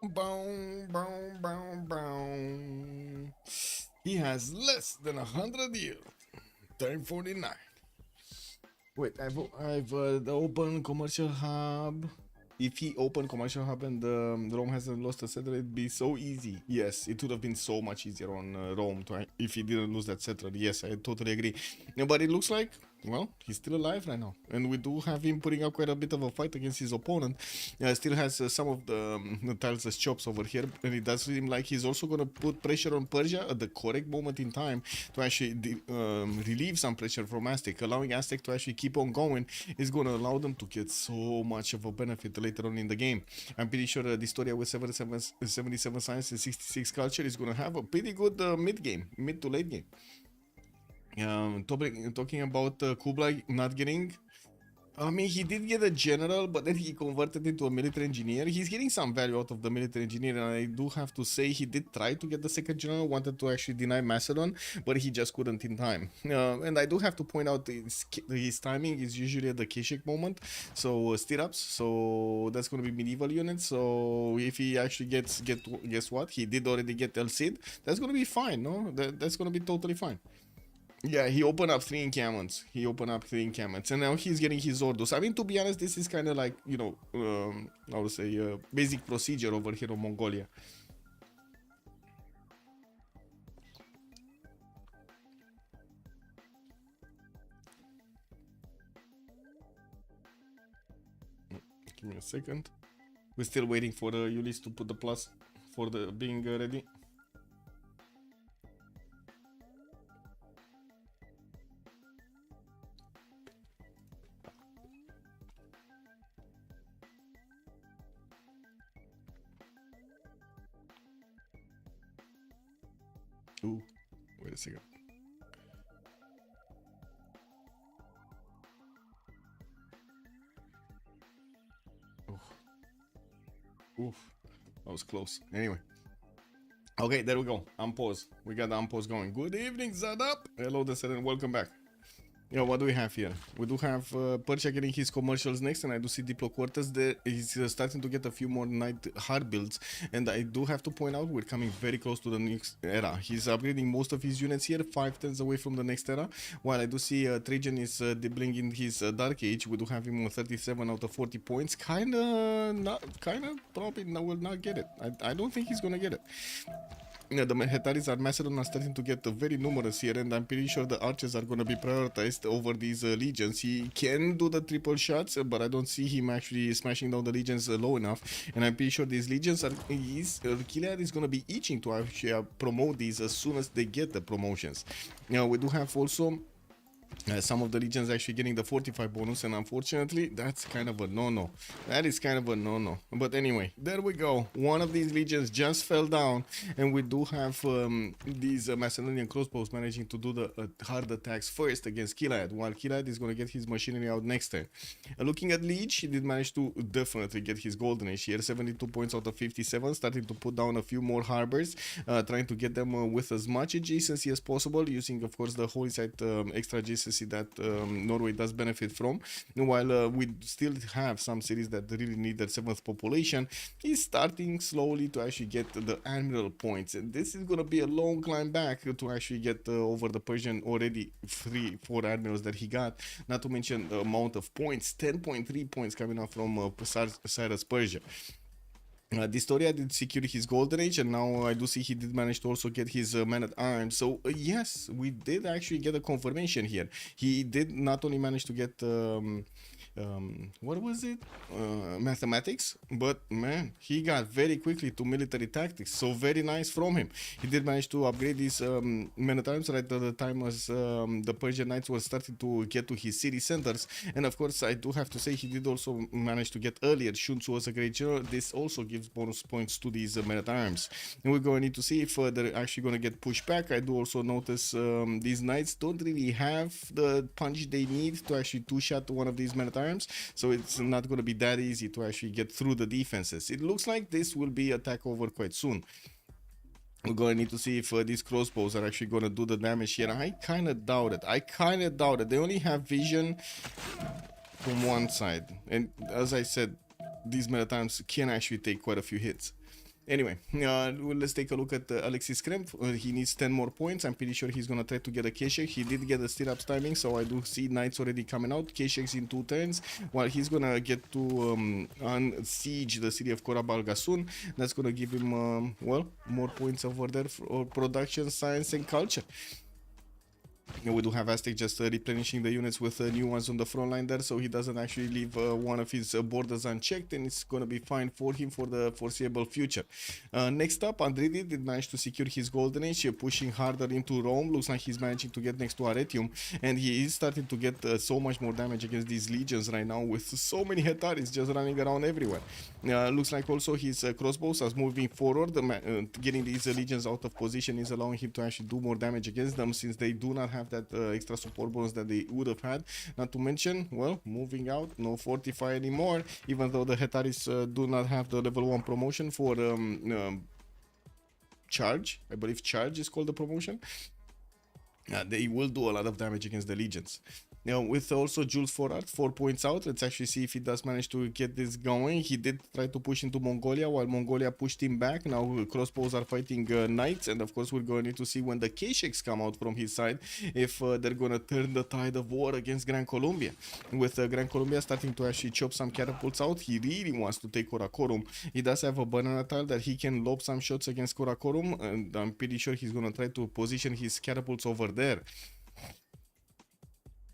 Boom, boom, boom, boom. He has less than 100 years. Turn 49. Wait, I've the open commercial hub. If he opened commercial hub and Rome hasn't lost a settler, it'd be so easy. Yes, it would have been so much easier on Rome if he didn't lose that settler. Yes, I totally agree. But it looks like, well, he's still alive right now. And we do have him putting up quite a bit of a fight against his opponent. Still has some of the tiles as chops over here. And it does seem like he's also going to put pressure on Persia at the correct moment in time to actually relieve some pressure from Aztec. Allowing Aztec to actually keep on going is going to allow them to get so much of a benefit later on in the game. I'm pretty sure the Historia with 77 science and 66 culture is going to have a pretty good mid to late game. Talking about Kublai not getting I mean, he did get a general, but then he converted into a military engineer. He's getting some value out of the military engineer, and I do have to say he did try to get the second general, wanted to actually deny Macedon, but he just couldn't in time. And I do have to point out his timing is usually at the Kishik moment, so stirrups, so that's going to be medieval units. So if he actually guess what? He did already get El Cid. That's going to be fine, no? That's going to be totally fine. Yeah, he opened up 3 encampments. And now he's getting his orders. I mean, to be honest, this is kind of like, you know, I would say, basic procedure over here in Mongolia. Give me a second. We're still waiting for the Ulyss to put the plus for the being ready. Ooh, wait a second. Oof, that was close. Anyway. Okay, there we go. Unpause. We got the unpause going. Good evening, Zadap. Hello, Desert, and welcome back. Yeah, what do we have here? We do have Persia getting his commercials next, and I do see Diplo Quarters there. He's starting to get a few more night hard builds, and I do have to point out we're coming very close to the next era. He's upgrading most of his units here, 5 turns away from the next era, while I do see Trajan is dibbling in his Dark Age. We do have him on 37 out of 40 points. Probably will not get it. I don't think he's gonna get it. Yeah, the Hetaris and Macedon are starting to get very numerous here, and I'm pretty sure the archers are going to be prioritized over these legions. He can do the triple shots, but I don't see him actually smashing down the legions low enough, and I'm pretty sure these legions are... Gilead is going to be itching to actually promote these as soon as they get the promotions. Now, we do have also... some of the legions actually getting the 45 bonus, and unfortunately that's kind of a no-no. That is kind of a no-no. But anyway, there we go. One of these legions just fell down, and we do have these Macedonian crossbows managing to do the hard attacks first against Gilead, while Gilead is going to get his machinery out next turn. Liege, he did manage to definitely get his golden age here, 72 points out of 57, starting to put down a few more harbors, trying to get them with as much adjacency as possible, using of course the holy site extra adjacency that Norway does benefit from, while we still have some cities that really need their 7th population. He's starting slowly to actually get the admiral points, and this is going to be a long climb back to actually get over the Persian already 4 admirals that he got, not to mention the amount of points, 10.3 points coming out from Cyrus Persia. Distoria did secure his golden age, and now I do see he did manage to also get his man-at-arms. So yes, we did actually get a confirmation here. He did not only manage to get what was it, mathematics, but man, he got very quickly to military tactics, so very nice from him. He did manage to upgrade his men-at-arms right at the time as the Persian knights were starting to get to his city centers, and of course I do have to say he did also manage to get earlier. Shunzu was a great general. This also gives bonus points to these men-at-arms, and we're going to need to see if they're actually going to get pushed back. I do also notice these knights don't really have the punch they need to actually two-shot one of these men-at-arms, so it's not going to be that easy to actually get through the defenses. It looks like this will be attack over quite soon. We're going to need to see if these crossbows are actually going to do the damage here. I kind of doubt it. They only have vision from one side, and as I said, these men-at-arms can actually take quite a few hits. Anyway, let's take a look at Alexis Kremp. He needs 10 more points. I'm pretty sure he's going to try to get a Keshek. He did get a stirrups timing, so I do see knights already coming out. Keshek's in 2 turns, while he's going to get to unsiege the city of Korabal soon. That's going to give him, well, more points over there for production, science, and culture. We do have Aztec just replenishing the units with new ones on the front line there, so he doesn't actually leave one of his borders unchecked, and it's going to be fine for him for the foreseeable future. Next up, Andridi did manage to secure his golden age, pushing harder into Rome. Looks like he's managing to get next to Arretium, and he is starting to get so much more damage against these legions right now, with so many Hetaris just running around everywhere. Looks like also his crossbows are moving forward. Getting these legions out of position is allowing him to actually do more damage against them, since they do not have have that extra support bonus that they would have had. Not to mention, well, moving out, no fortify anymore, even though the Hetaris do not have the level 1 promotion for charge. I believe charge is called the promotion. They will do a lot of damage against the legions. Now, with also Jules Forard, 4 points out. Let's actually see if he does manage to get this going. He did try to push into Mongolia while Mongolia pushed him back. Now crossbows are fighting knights, and of course we're going to need to see when the K-Sheks come out from his side if they're going to turn the tide of war against Gran Colombia. With Gran Colombia starting to actually chop some catapults out, he really wants to take Karakorum. He does have a banana tile that he can lob some shots against Karakorum, and I'm pretty sure he's going to try to position his catapults over there.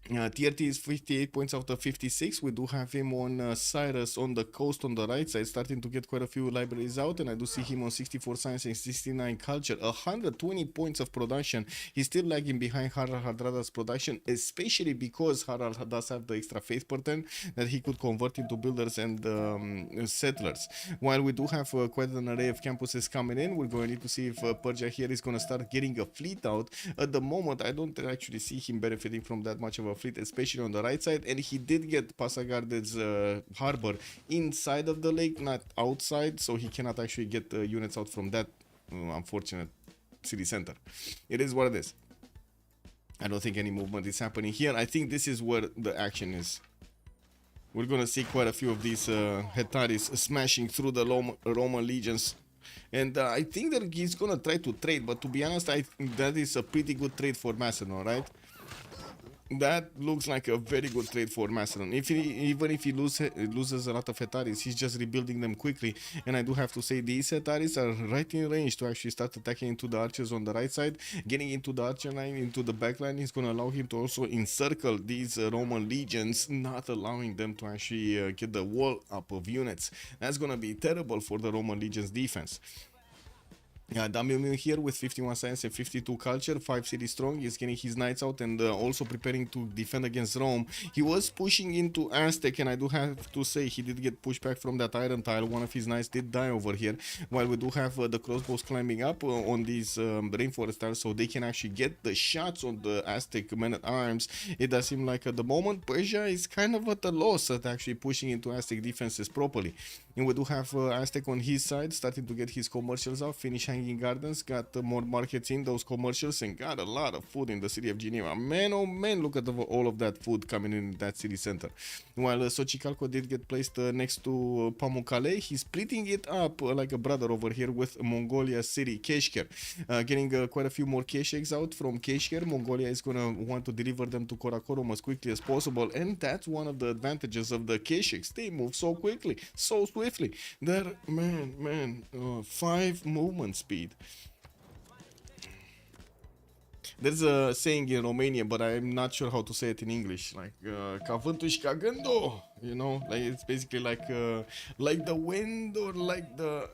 TRT is 58 points out of 56. We do have him on Cyrus on the coast on the right side, starting to get quite a few libraries out, and I do see him on 64 science and 69 culture. 120 points of production. He's still lagging behind Harald Hardrada's production, especially because Harald does have the extra faith pattern that he could convert into builders and settlers. While we do have quite an array of campuses coming in, we're going to need to see if Persia here is going to start getting a fleet out. At the moment, I don't actually see him benefiting from that much of a fleet, especially on the right side, and he did get Pasagard's harbor inside of the lake, not outside, so he cannot actually get units out from that unfortunate city center. It is what it is. I don't think any movement is happening here. I think this is where the action is. We're gonna see quite a few of these Hetaris smashing through the Roman legions. And I think that he's gonna try to trade, but to be honest, I think that is a pretty good trade for Macedon, right? That looks like a very good trade for Macedon. Even if he loses a lot of Hetaris, he's just rebuilding them quickly. And I do have to say, these Hetaris are right in range to actually start attacking into the archers on the right side. Getting into the archer line, into the back line, is going to allow him to also encircle these Roman legions, not allowing them to actually get the wall up of units. That's going to be terrible for the Roman legions defense. Damian here with 51 science and 52 culture, 5 city strong. He's getting his knights out and also preparing to defend against Rome. He was pushing into Aztec, and I do have to say he did get pushed back from that iron tile. One of his knights did die over here, while we do have the crossbows climbing up on these rainforest tiles, so they can actually get the shots on the Aztec men-at-arms. It does seem like at the moment Persia is kind of at a loss at actually pushing into Aztec defenses properly. And we do have Aztec on his side starting to get his commercials out, finish hanging gardens, got more markets in those commercials, and got a lot of food in the city of Geneva. Man, oh man, look at all of that food coming in that city center. While Xochicalco did get placed next to Pamukkale, he's splitting it up like a brother over here with Mongolia city, Keshker. Getting quite a few more K-Sheks out from Keshker. Mongolia is going to want to deliver them to Karakorum as quickly as possible, and that's one of the advantages of the K-Sheks. They move so quickly, so swiftly. They're, 5 movement speed. There's a saying in Romanian, but I'm not sure how to say it in English. Like, ca vântul și ca gândul, you know? Like, it's basically like the wind or like the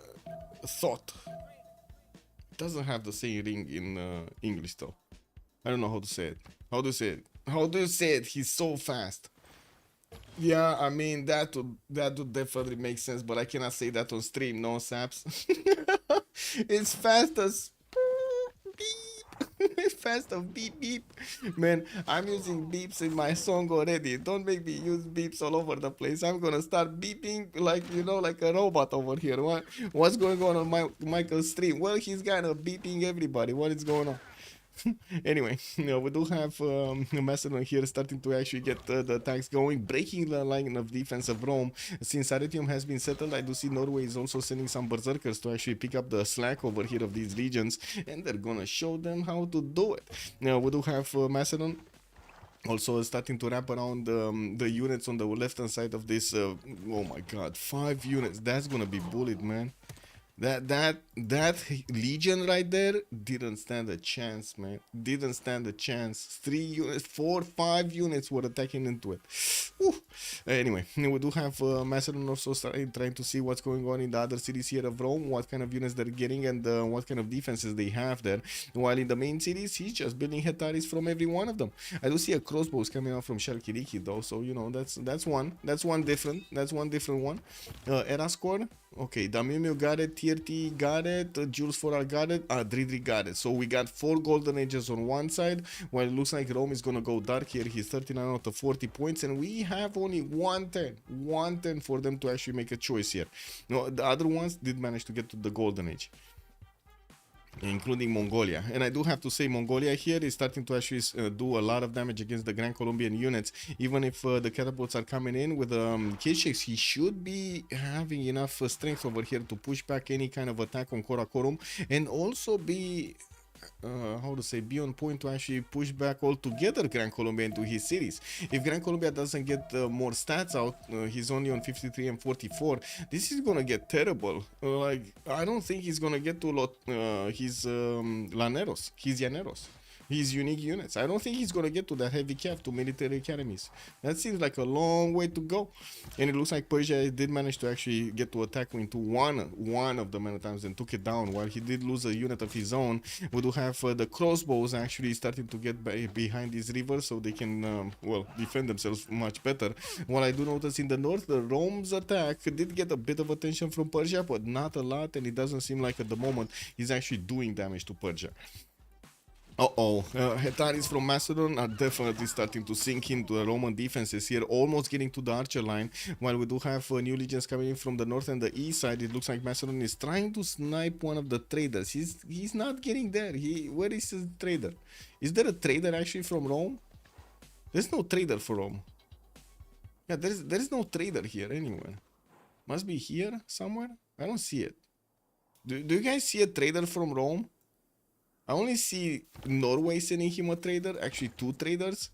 thought. It doesn't have the same ring in English, though. I don't know how to say it. How do you say it? How do you say it? He's so fast. Yeah, I mean, that would definitely make sense, but I cannot say that on stream, no, Saps. It's fast as beep. Fast as beep beep. Man, I'm using beeps in my song already. Don't make me use beeps all over the place. I'm gonna start beeping like, you know, like a robot over here. What's going on Michael's stream? Well, he's kind of beeping everybody. What is going on? Anyway, we do have Macedon here starting to actually get the attacks going, breaking the line of defense of Rome. Since Arretium has been settled, I do see Norway is also sending some berserkers to actually pick up the slack over here of these legions, and they're gonna show them how to do it. Now, we do have Macedon also starting to wrap around the units on the left-hand side of this. Oh my god, 5 units. That's gonna be bullied, man. That legion right there didn't stand a chance, man. Didn't stand a chance. 3 units, 4, 5 units were attacking into it. Whew. Anyway, we do have Macedon also trying to see what's going on in the other cities here of Rome, what kind of units they're getting, and what kind of defenses they have there. While in the main cities, he's just building Hetaris from every one of them. I do see a crossbows coming out from Shalkiriki though, so you know that's one different one. Erascore. Okay, Damiumio got it, TRT got it, Jules Foral got it, Dridri got it. So we got 4 golden ages on one side, while it looks like Rome is gonna go dark here. He's 39 out of 40 points, and we have only 110 for them to actually make a choice here. No, the other ones did manage to get to the golden age, including Mongolia. And I do have to say Mongolia here is starting to actually do a lot of damage against the Grand Colombian units. Even if the catapults are coming in with K-Shakes, he should be having enough strength over here to push back any kind of attack on Karakorum, and also be be on point to actually push back altogether Gran Colombia into his cities. If Gran Colombia doesn't get more stats out, he's only on 53 and 44, this is gonna get terrible. I don't think he's gonna get to his Llaneros, his unique units. I don't think he's gonna get to that heavy cap to military academies. That seems like a long way to go. And it looks like Persia did manage to actually get to attack into one of the Manhatans and took it down. While he did lose a unit of his own, we do have the crossbows actually starting to get behind these rivers so they can defend themselves much better. While I do notice in the north, the Rome's attack did get a bit of attention from Persia, but not a lot, and it doesn't seem like at the moment he's actually doing damage to Persia. Hetaris from Macedon are definitely starting to sink into the Roman defenses here, almost getting to the archer line. While we do have new legions coming in from the north and the east side, it looks like Macedon is trying to snipe one of the traders. He's not getting there. Where is the trader? Is there a trader actually from Rome? There's no trader for Rome. Yeah, there is no trader here anywhere. Must be here somewhere. I don't see it. Do you guys see a trader from Rome? I only see Norway sending him a trader, actually 2 traders.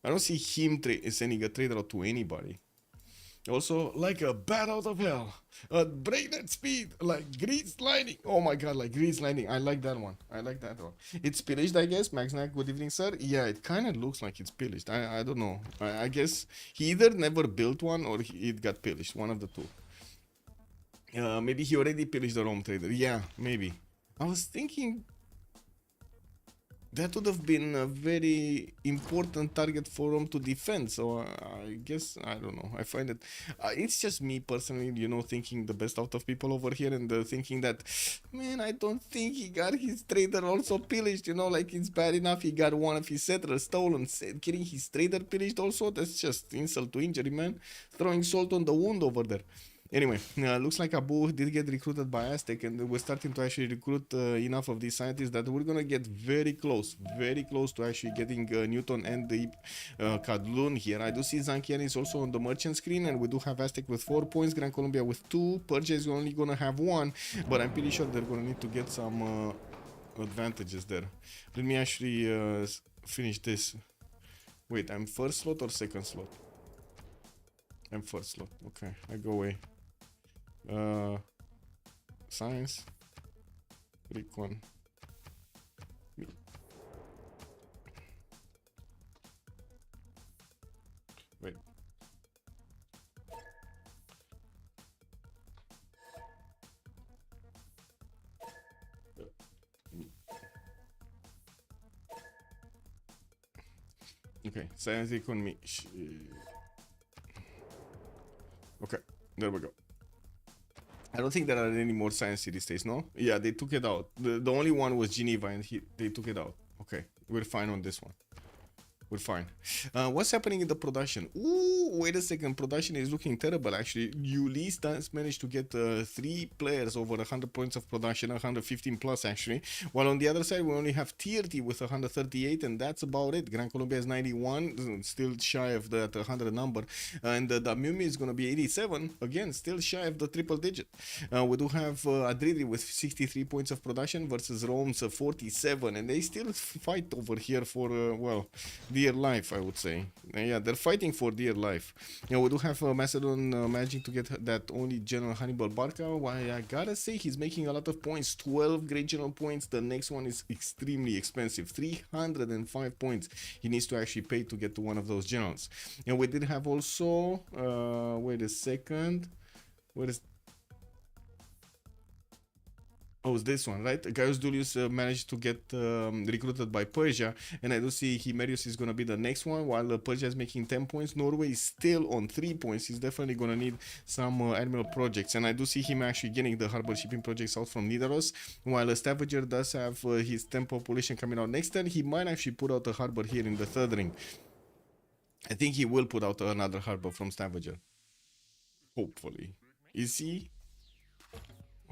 I don't see him sending a trader out to anybody. Also, like a bat out of hell, at breakneck speed, like Grease Lightning. Oh my god, like Grease Lightning. I like that one. It's pillaged, I guess. Maxnack, good evening, sir. Yeah, it kind of looks like it's pillaged. I don't know. I guess he either never built one or it got pillaged. One of the two. Maybe he already pillaged the Rome trader. Yeah, maybe. I was thinking that would have been a very important target for him to defend. So I guess, I don't know. I find it, it's just me personally, you know, thinking the best out of people over here and thinking that, man, I don't think he got his trader also pillaged, you know, like it's bad enough he got one of his settlers stolen, getting his trader pillaged also, that's just insult to injury, man. Throwing salt on the wound over there. Anyway, looks like Abu did get recruited by Aztec, and we're starting to actually recruit enough of these scientists that we're gonna get very close to actually getting Newton and the Kadlun here. I do see Zankian is also on the merchant screen, and we do have Aztec with 4 points, Gran Colombia with 2, Persia is only gonna have 1, but I'm pretty sure they're gonna need to get some advantages there. Let me actually finish this. Wait, I'm first slot or second slot? I'm first slot. Okay, I go away. Science. Recon. Wait. Okay, science economy. Okay, there we go. I don't think there are any more science city-states, no? Yeah, they took it out. The only one was Geneva, and they took it out. Okay, we're fine on this one. We're fine. What's happening in the production? Ooh, wait a second. Production is looking terrible, actually. Ulyss does manage to get 3 players over 100 points of production, 115 plus, actually. While on the other side, we only have TRT with 138, and that's about it. Gran Colombia is 91, still shy of that 100 number. And the Mumi is going to be 87, again, still shy of the triple digit. We do have Adridi with 63 points of production versus Rome's 47, and they still fight over here for, well, the dear life, I would say. Yeah, they're fighting for dear life. We do have Macedon managing to get that only General Hannibal Barca. Why, I gotta say, he's making a lot of points. 12 great general points. The next one is extremely expensive. 305 points he needs to actually pay to get to one of those generals. And we did have also, wait a second. Where is Oh, it's this one, right? Gaius Dulius managed to get recruited by Persia, and I do see Himerius is going to be the next one, while Persia is making 10 points. Norway is still on 3 points. He's definitely going to need some admiral projects, and I do see him actually getting the harbor shipping projects out from Nidaros, while Stavager does have his 10 population coming out next turn. He might actually put out a harbor here in the third ring. I think he will put out another harbor from Stavager. Hopefully. Is he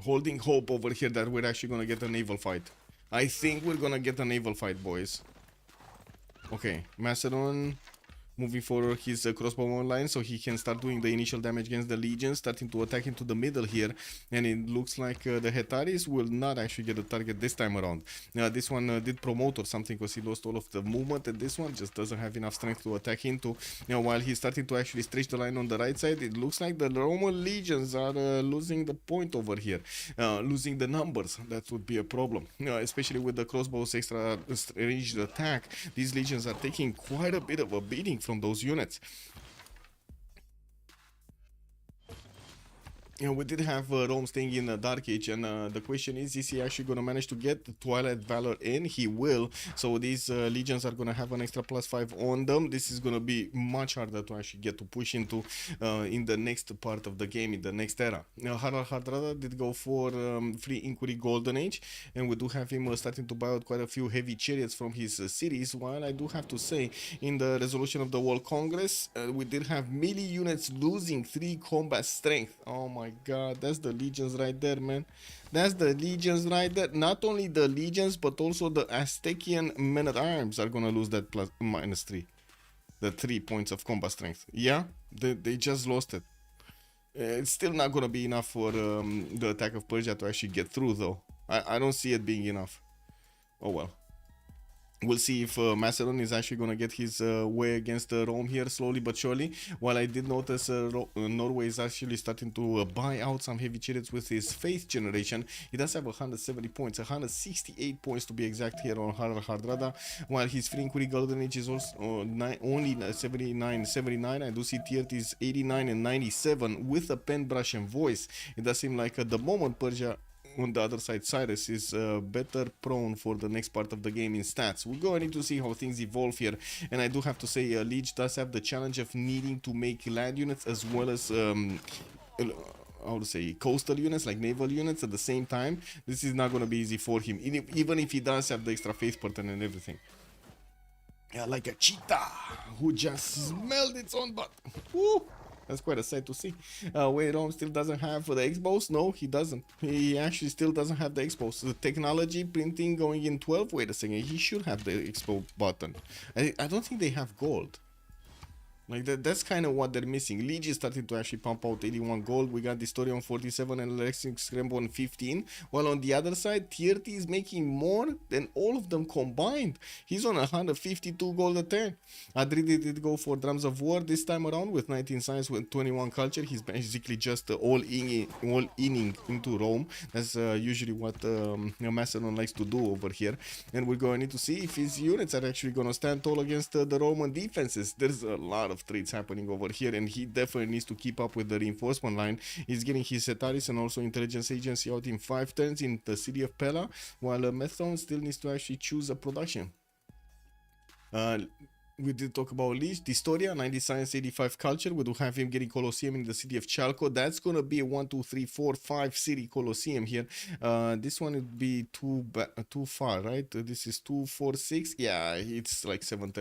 holding hope over here that we're actually gonna get a naval fight? I think we're gonna get a naval fight, boys. Okay, Macedon moving forward his crossbow online so he can start doing the initial damage against the legions, starting to attack into the middle here, and it looks like the Hetaris will not actually get a target this time around. This one did promote or something because he lost all of the movement, and this one just doesn't have enough strength to attack into. While he's starting to actually stretch the line on the right side, it looks like the Roman legions are losing the point over here, losing the numbers. That would be a problem, especially with the crossbow's extra ranged attack. These legions are taking quite a bit of a beating from those units. We did have Rome staying in Dark Age, and the question is he actually going to manage to get Twilight Valor in? He will, so these legions are going to have an extra +5 on them. This is going to be much harder to actually get to push into in the next part of the game, in the next era. Harald Hardrada did go for free Inquiry Golden Age, and we do have him starting to buy out quite a few heavy chariots from his cities, while I do have to say, in the resolution of the World Congress, we did have melee units losing 3 combat strength. Oh my god, that's the legions right there, man. That's the legions right there. Not only the legions, but also the Aztecian men-at-arms are gonna lose that -3. The 3 points of combat strength. Yeah, they just lost it. It's still not gonna be enough for the attack of Persia to actually get through, though. I don't see it being enough. Oh well. We'll see if Macedon is actually going to get his way against Rome here, slowly but surely. While I did notice Norway is actually starting to buy out some heavy chariots with his faith generation. He does have 170 points, 168 points to be exact here on Harald Hardrada, while his free Inquiry Golden Age is also only 79. I do see Tiert is 89 and 97 with a pen, brush and voice. It does seem like at the moment Persia, on the other side, Cyrus is better prone for the next part of the game in stats. We're going to need to see how things evolve here, and I do have to say Liege does have the challenge of needing to make land units as well as how to say, coastal units, like naval units at the same time. This is not going to be easy for him, even if he does have the extra faith pattern and everything. Yeah, like a cheetah who just smelled its own butt. Woo! That's quite a sight to see. Wait, Rome still doesn't have the expos? No, he doesn't. He actually still doesn't have the expos. The technology printing going in 12. Wait a second. He should have the expo button. I don't think they have gold. Like that's kind of what they're missing. Liege is starting to actually pump out 81 gold. We got Distorion on 47 and Lexing Scramble on 15. While on the other side, Tierti is making more than all of them combined. He's on 152 gold a turn. Adridi did go for Drums of War this time around with 19 science with 21 culture. He's basically just all-inning into Rome. That's usually what Macedon likes to do over here. And we're going to need to see if his units are actually going to stand tall against the Roman defenses. There's a lot of trades happening over here, and he definitely needs to keep up with the reinforcement line. He's getting his Setaris and also intelligence agency out in 5 turns in the city of Pella, while Methon still needs to actually choose a production. We did talk about Liege, Distoria, 90 science, 85 culture. We do have him getting Colosseum in the city of Chalco. That's going to be a 1, 2, 3, 4, 5 city Colosseum here. This one would be too far, right? This is 2, 4, 6. Yeah, it's like 7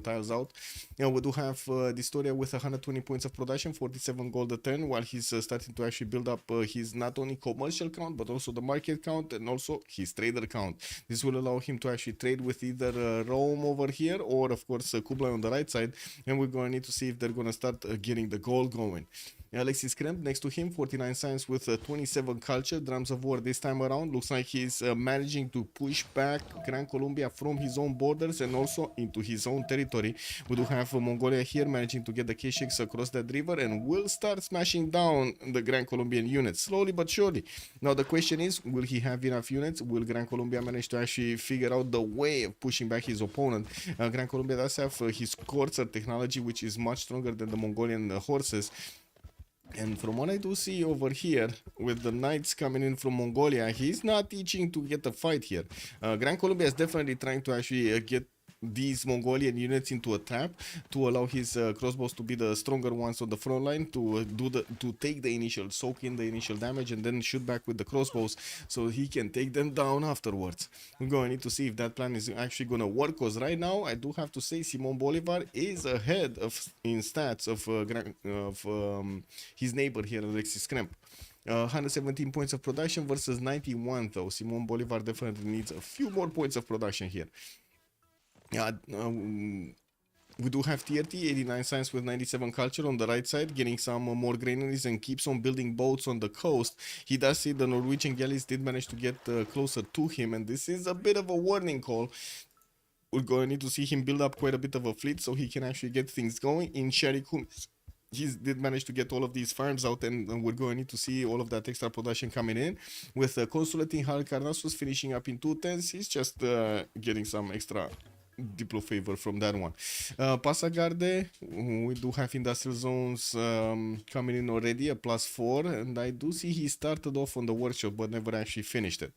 tiles out. Yeah, we do have Distoria with 120 points of production, 47 gold a turn, while he's starting to actually build up his not only commercial count, but also the market count and also his trader count. This will allow him to actually trade with either Rome over here or, of course, Kublai on the right side, and we're going to need to see if they're going to start getting the gold going. Alexis Kremp next to him, 49 science with 27 culture, drums of war this time around. Looks like he's managing to push back Gran Colombia from his own borders and also into his own territory. We do have Mongolia here managing to get the K6 across that river and will start smashing down the Gran Colombian units slowly but surely. Now the question is, will he have enough units? Will Gran Colombia manage to actually figure out the way of pushing back his opponent? Gran Colombia does have his Courser technology, which is much stronger than the Mongolian horses. And from what I do see over here, with the knights coming in from Mongolia, he's not itching to get a fight here. Gran Colombia is definitely trying to actually get these Mongolian units into a trap to allow his crossbows to be the stronger ones on the front line to take the initial, soak in the initial damage and then shoot back with the crossbows so he can take them down afterwards. We're going to need to see if that plan is actually going to work, because right now I do have to say Simon Bolivar is ahead in stats of his neighbor here, Alexis Kremp. 117 points of production versus 91 though. Simon Bolivar definitely needs a few more points of production here. We do have TRT, 89 science with 97 culture on the right side, getting some more granaries and keeps on building boats on the coast. He does see the Norwegian galleys did manage to get closer to him, and this is a bit of a warning call. We're going to need to see him build up quite a bit of a fleet so he can actually get things going. In Sharikum, he did manage to get all of these farms out, and we're going to need to see all of that extra production coming in. With Consulate in Halicarnassus finishing up in 210s, he's just getting some extra Diplo favor from that one. Pasagarde, we do have industrial zones coming in already, a +4, and I do see he started off on the workshop but never actually finished it.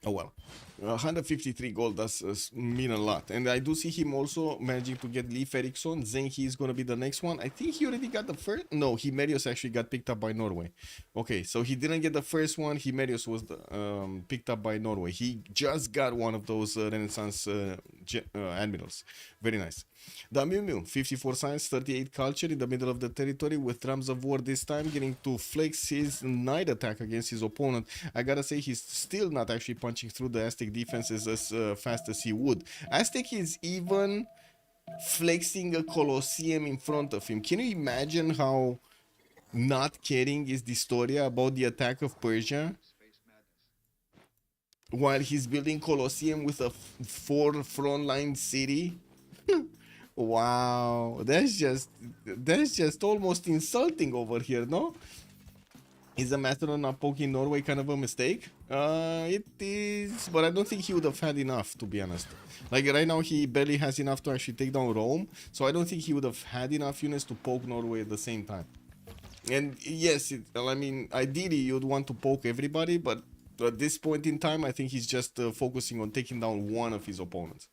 Oh well. 153 gold does mean a lot, and I do see him also managing to get Leif Erikson. Zenki is going to be the next one. I think he already got the first. No, Himerius actually got picked up by Norway. Okay, so he didn't get the first one. Himerius was picked up by Norway. He just got one of those Renaissance admirals. Very nice. The Miu Miu, 54 science, 38 culture in the middle of the territory with drums of war this time, getting to flex his knight attack against his opponent. I gotta say, he's still not actually punching through the Aztec defenses as fast as he would. Aztec is even flexing a Colosseum in front of him. Can you imagine how not caring is the story about the attack of Persia? While he's building Colosseum with a 4 frontline city? Wow, that's just almost insulting over here, no? Is a Mastodon not poking Norway kind of a mistake? It is, but I don't think he would have had enough, to be honest. Like right now, he barely has enough to actually take down Rome, so I don't think he would have had enough units to poke Norway at the same time. And yes, I mean, ideally you'd want to poke everybody, but at this point in time, I think he's just focusing on taking down one of his opponents.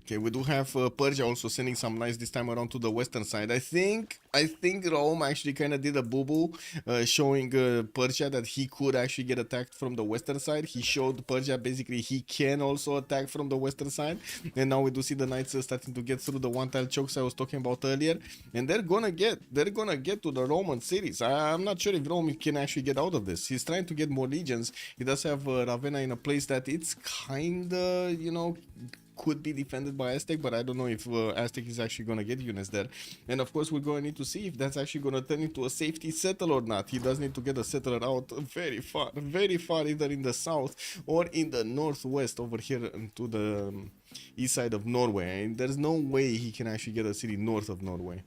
Okay, we do have Persia also sending some knights this time around to the western side. I think Rome actually kind of did a boo-boo, showing Persia that he could actually get attacked from the western side. He showed Persia basically he can also attack from the western side, and now we do see the knights starting to get through the one-tile chokes I was talking about earlier, and they're gonna get to the Roman cities. I'm not sure if Rome can actually get out of this. He's trying to get more legions. He does have Ravenna in a place that it's kinda, you know, could be defended by Aztec, but I don't know if Aztec is actually going to get units there. And of course, we're going to need to see if that's actually going to turn into a safety settle or not. He does need to get a settler out very far, either in the south or in the northwest over here to the east side of Norway. And there's no way he can actually get a city north of Norway.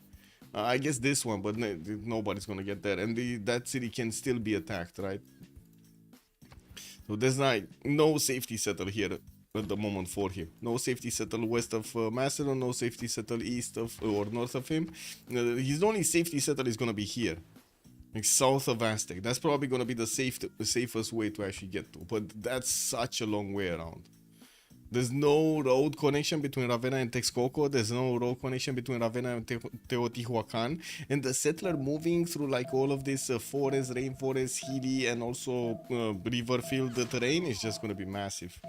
I guess this one, but nobody's going to get there. And that city can still be attacked, right? So there's no safety settle here at the moment for him. No safety settle west of Macedon, no safety settle east of or north of him. His only safety settle is going to be here, like south of Aztec. That's probably going to be the safest way to actually get to, but that's such a long way around. There's no road connection between Ravenna and Texcoco. There's no road connection between Ravenna and Teotihuacan. And the settler moving through like all of this forest, rainforest, hilly, and also river filled terrain is just gonna be massive.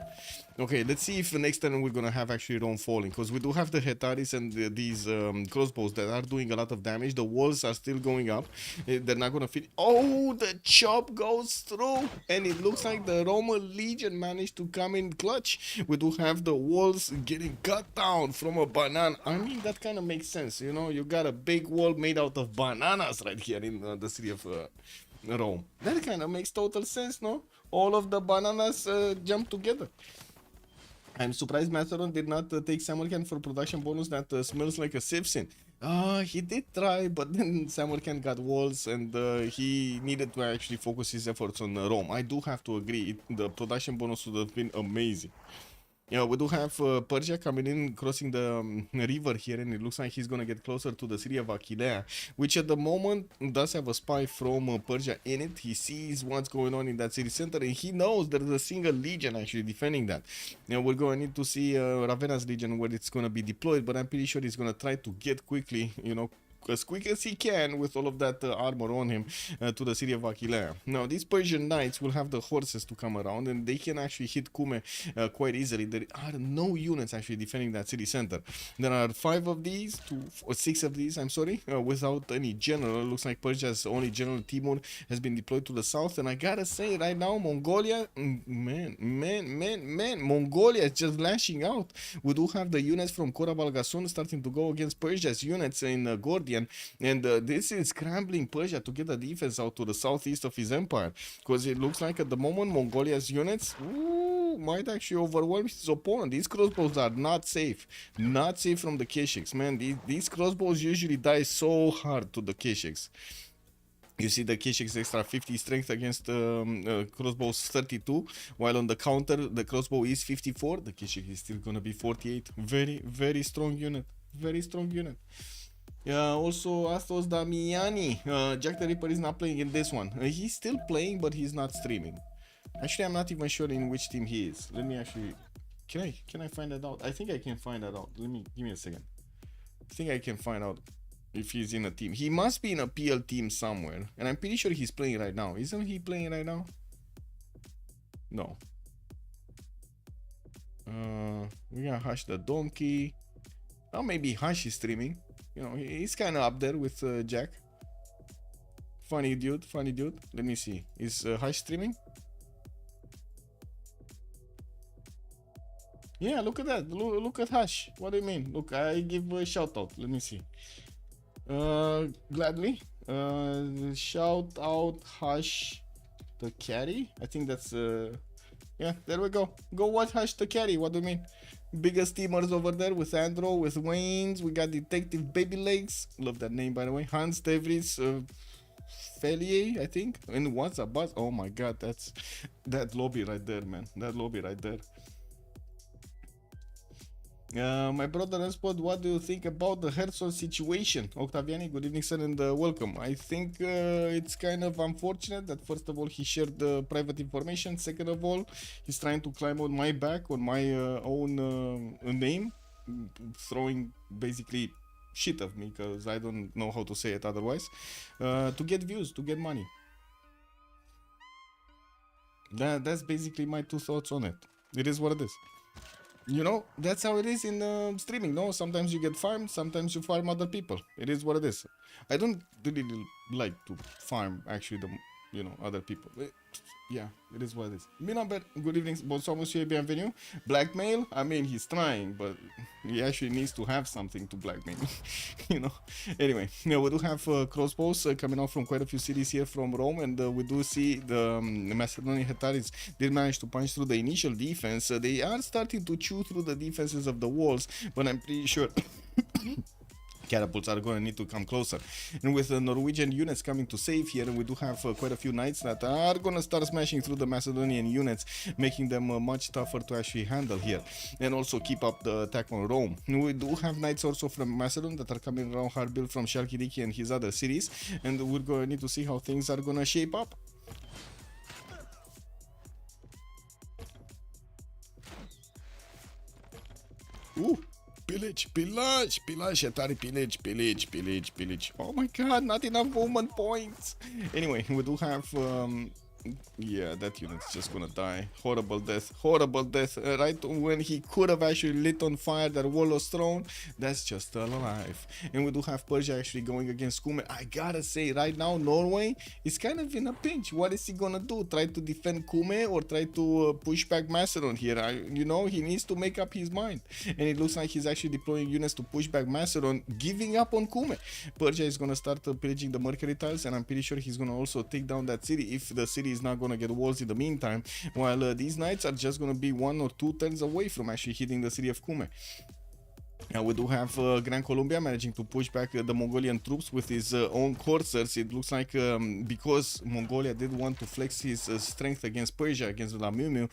Okay, let's see if the next turn we're gonna have actually Rome falling, because we do have the Hetaris and these crossbows that are doing a lot of damage. The walls are still going up. They're not gonna fit. Oh, the chop goes through, and it looks like the Roman Legion managed to come in clutch. We do have the walls getting cut down from a banana. I mean, that kind of makes sense, you know. You got a big wall made out of bananas right here in the city of Rome. That kind of makes total sense, no? All of the bananas jump together. I'm surprised Macedon did not take Samarkand for production bonus that smells like a Civ6. He did try, but then Samarkand got walls and he needed to actually focus his efforts on Rome. I do have to agree, the production bonus would have been amazing. Yeah, we do have Persia coming in, crossing the river here, and it looks like he's gonna get closer to the city of Aquileia, which at the moment does have a spy from Persia in it. He sees what's going on in that city center, and he knows there's a single legion actually defending that. Now we're going to need to see Ravenna's legion where it's gonna be deployed, but I'm pretty sure he's gonna try to get quickly, you know, as quick as he can with all of that armor on him to the city of Aquileia. Now these Persian knights will have the horses to come around, and they can actually hit Cume quite easily. There are no units actually defending that city center. There are 5 of these, 6 of these, I'm sorry, without any general. It looks like Persia's only general, Timur, has been deployed to the south, and I gotta say right now, Mongolia, Mongolia is just lashing out. We do have the units from Korabalgasun starting to go against Persia's units in Gordian. And this is scrambling Persia to get a defense out to the southeast of his empire, because it looks like at the moment Mongolia's units might actually overwhelm his opponent. These crossbows are not safe from the Keshiks, man. These crossbows usually die so hard to the Keshiks. You see the Keshiks extra 50 strength against crossbows 32, while on the counter the crossbow is 54. The Keshik is still gonna be 48. Very strong unit. Very strong unit. Also, Astos Damiani. Jack the Ripper is not playing in this one. He's still playing, but he's not streaming. Actually, I'm not even sure in which team he is. Let me actually... Can I find that out? I think I can find that out. Give me a second. I think I can find out if he's in a team. He must be in a PL team somewhere. And I'm pretty sure he's playing right now. Isn't he playing right now? No. We got Hush the Donkey. Oh, maybe Hush is streaming. You know, he's kind of up there with Jack. Funny dude. Let me see. Is Hush streaming? Yeah, look at that. Look at Hush. What do you mean? Look, I give a shout out. Let me see. Gladly. Shout out Hush the Carry. I think that's yeah, there we go. Go watch Hush the Carry. What do you mean? Biggest teamers over there with Andro, with Waynes. We got Detective Baby Legs. Love that name, by the way. Hans Devries Felier, I think. And what's a buzz? Oh my god, that's that lobby right there, man. That lobby right there. My brother OnSpot, what do you think about the Herzog situation? Octaviani, good evening, sir, and welcome. I think it's kind of unfortunate that first of all he shared the private information. Second of all, he's trying to climb on my back, on my own name, throwing basically shit at me because I don't know how to say it otherwise, to get views, to get money. That's basically my 2 thoughts on it. It is what it is. You know, that's how it is in streaming, no? Sometimes you get farmed, sometimes you farm other people. It is what it is. I don't really like to farm, actually, other people. Yeah, it is what it is. Minamber, good evening. Bonsoir, monsieur, bienvenue. Blackmail? I mean, he's trying, but he actually needs to have something to blackmail. You know? Anyway, we do have crossbows coming out from quite a few cities here from Rome, and we do see the Macedonian Hetaris did manage to punch through the initial defense. They are starting to chew through the defenses of the walls, but I'm pretty sure... catapults are going to need to come closer. And with the Norwegian units coming to save here, we do have quite a few knights that are going to start smashing through the Macedonian units, making them much tougher to actually handle here, and also keep up the attack on Rome. We do have knights also from Macedon that are coming around Harbil from Chalkidiki and his other cities, and we're going to need to see how things are going to shape up. Pillage, Atari pillage. Oh my god, not enough movement points. Anyway, we do have yeah, that unit's just gonna die. Horrible death. Right when he could have actually lit on fire that wall of throne, that's just still alive. And we do have Persia actually going against Kume. I gotta say, right now Norway is kind of in a pinch. What is he gonna do? Try to defend Kume or try to push back Macedon here? You know, he needs to make up his mind. And it looks like he's actually deploying units to push back Macedon, giving up on Kume. Persia is gonna start pillaging the Mercury tiles, and I'm pretty sure he's gonna also take down that city if the city is not gonna get walls in the meantime, while these knights are just gonna be 1 or 2 turns away from actually hitting the city of Kume. Now we do have Grand Colombia managing to push back the Mongolian troops with his own coursers. It looks like because Mongolia did want to flex his strength against Persia, against the Miu Miu,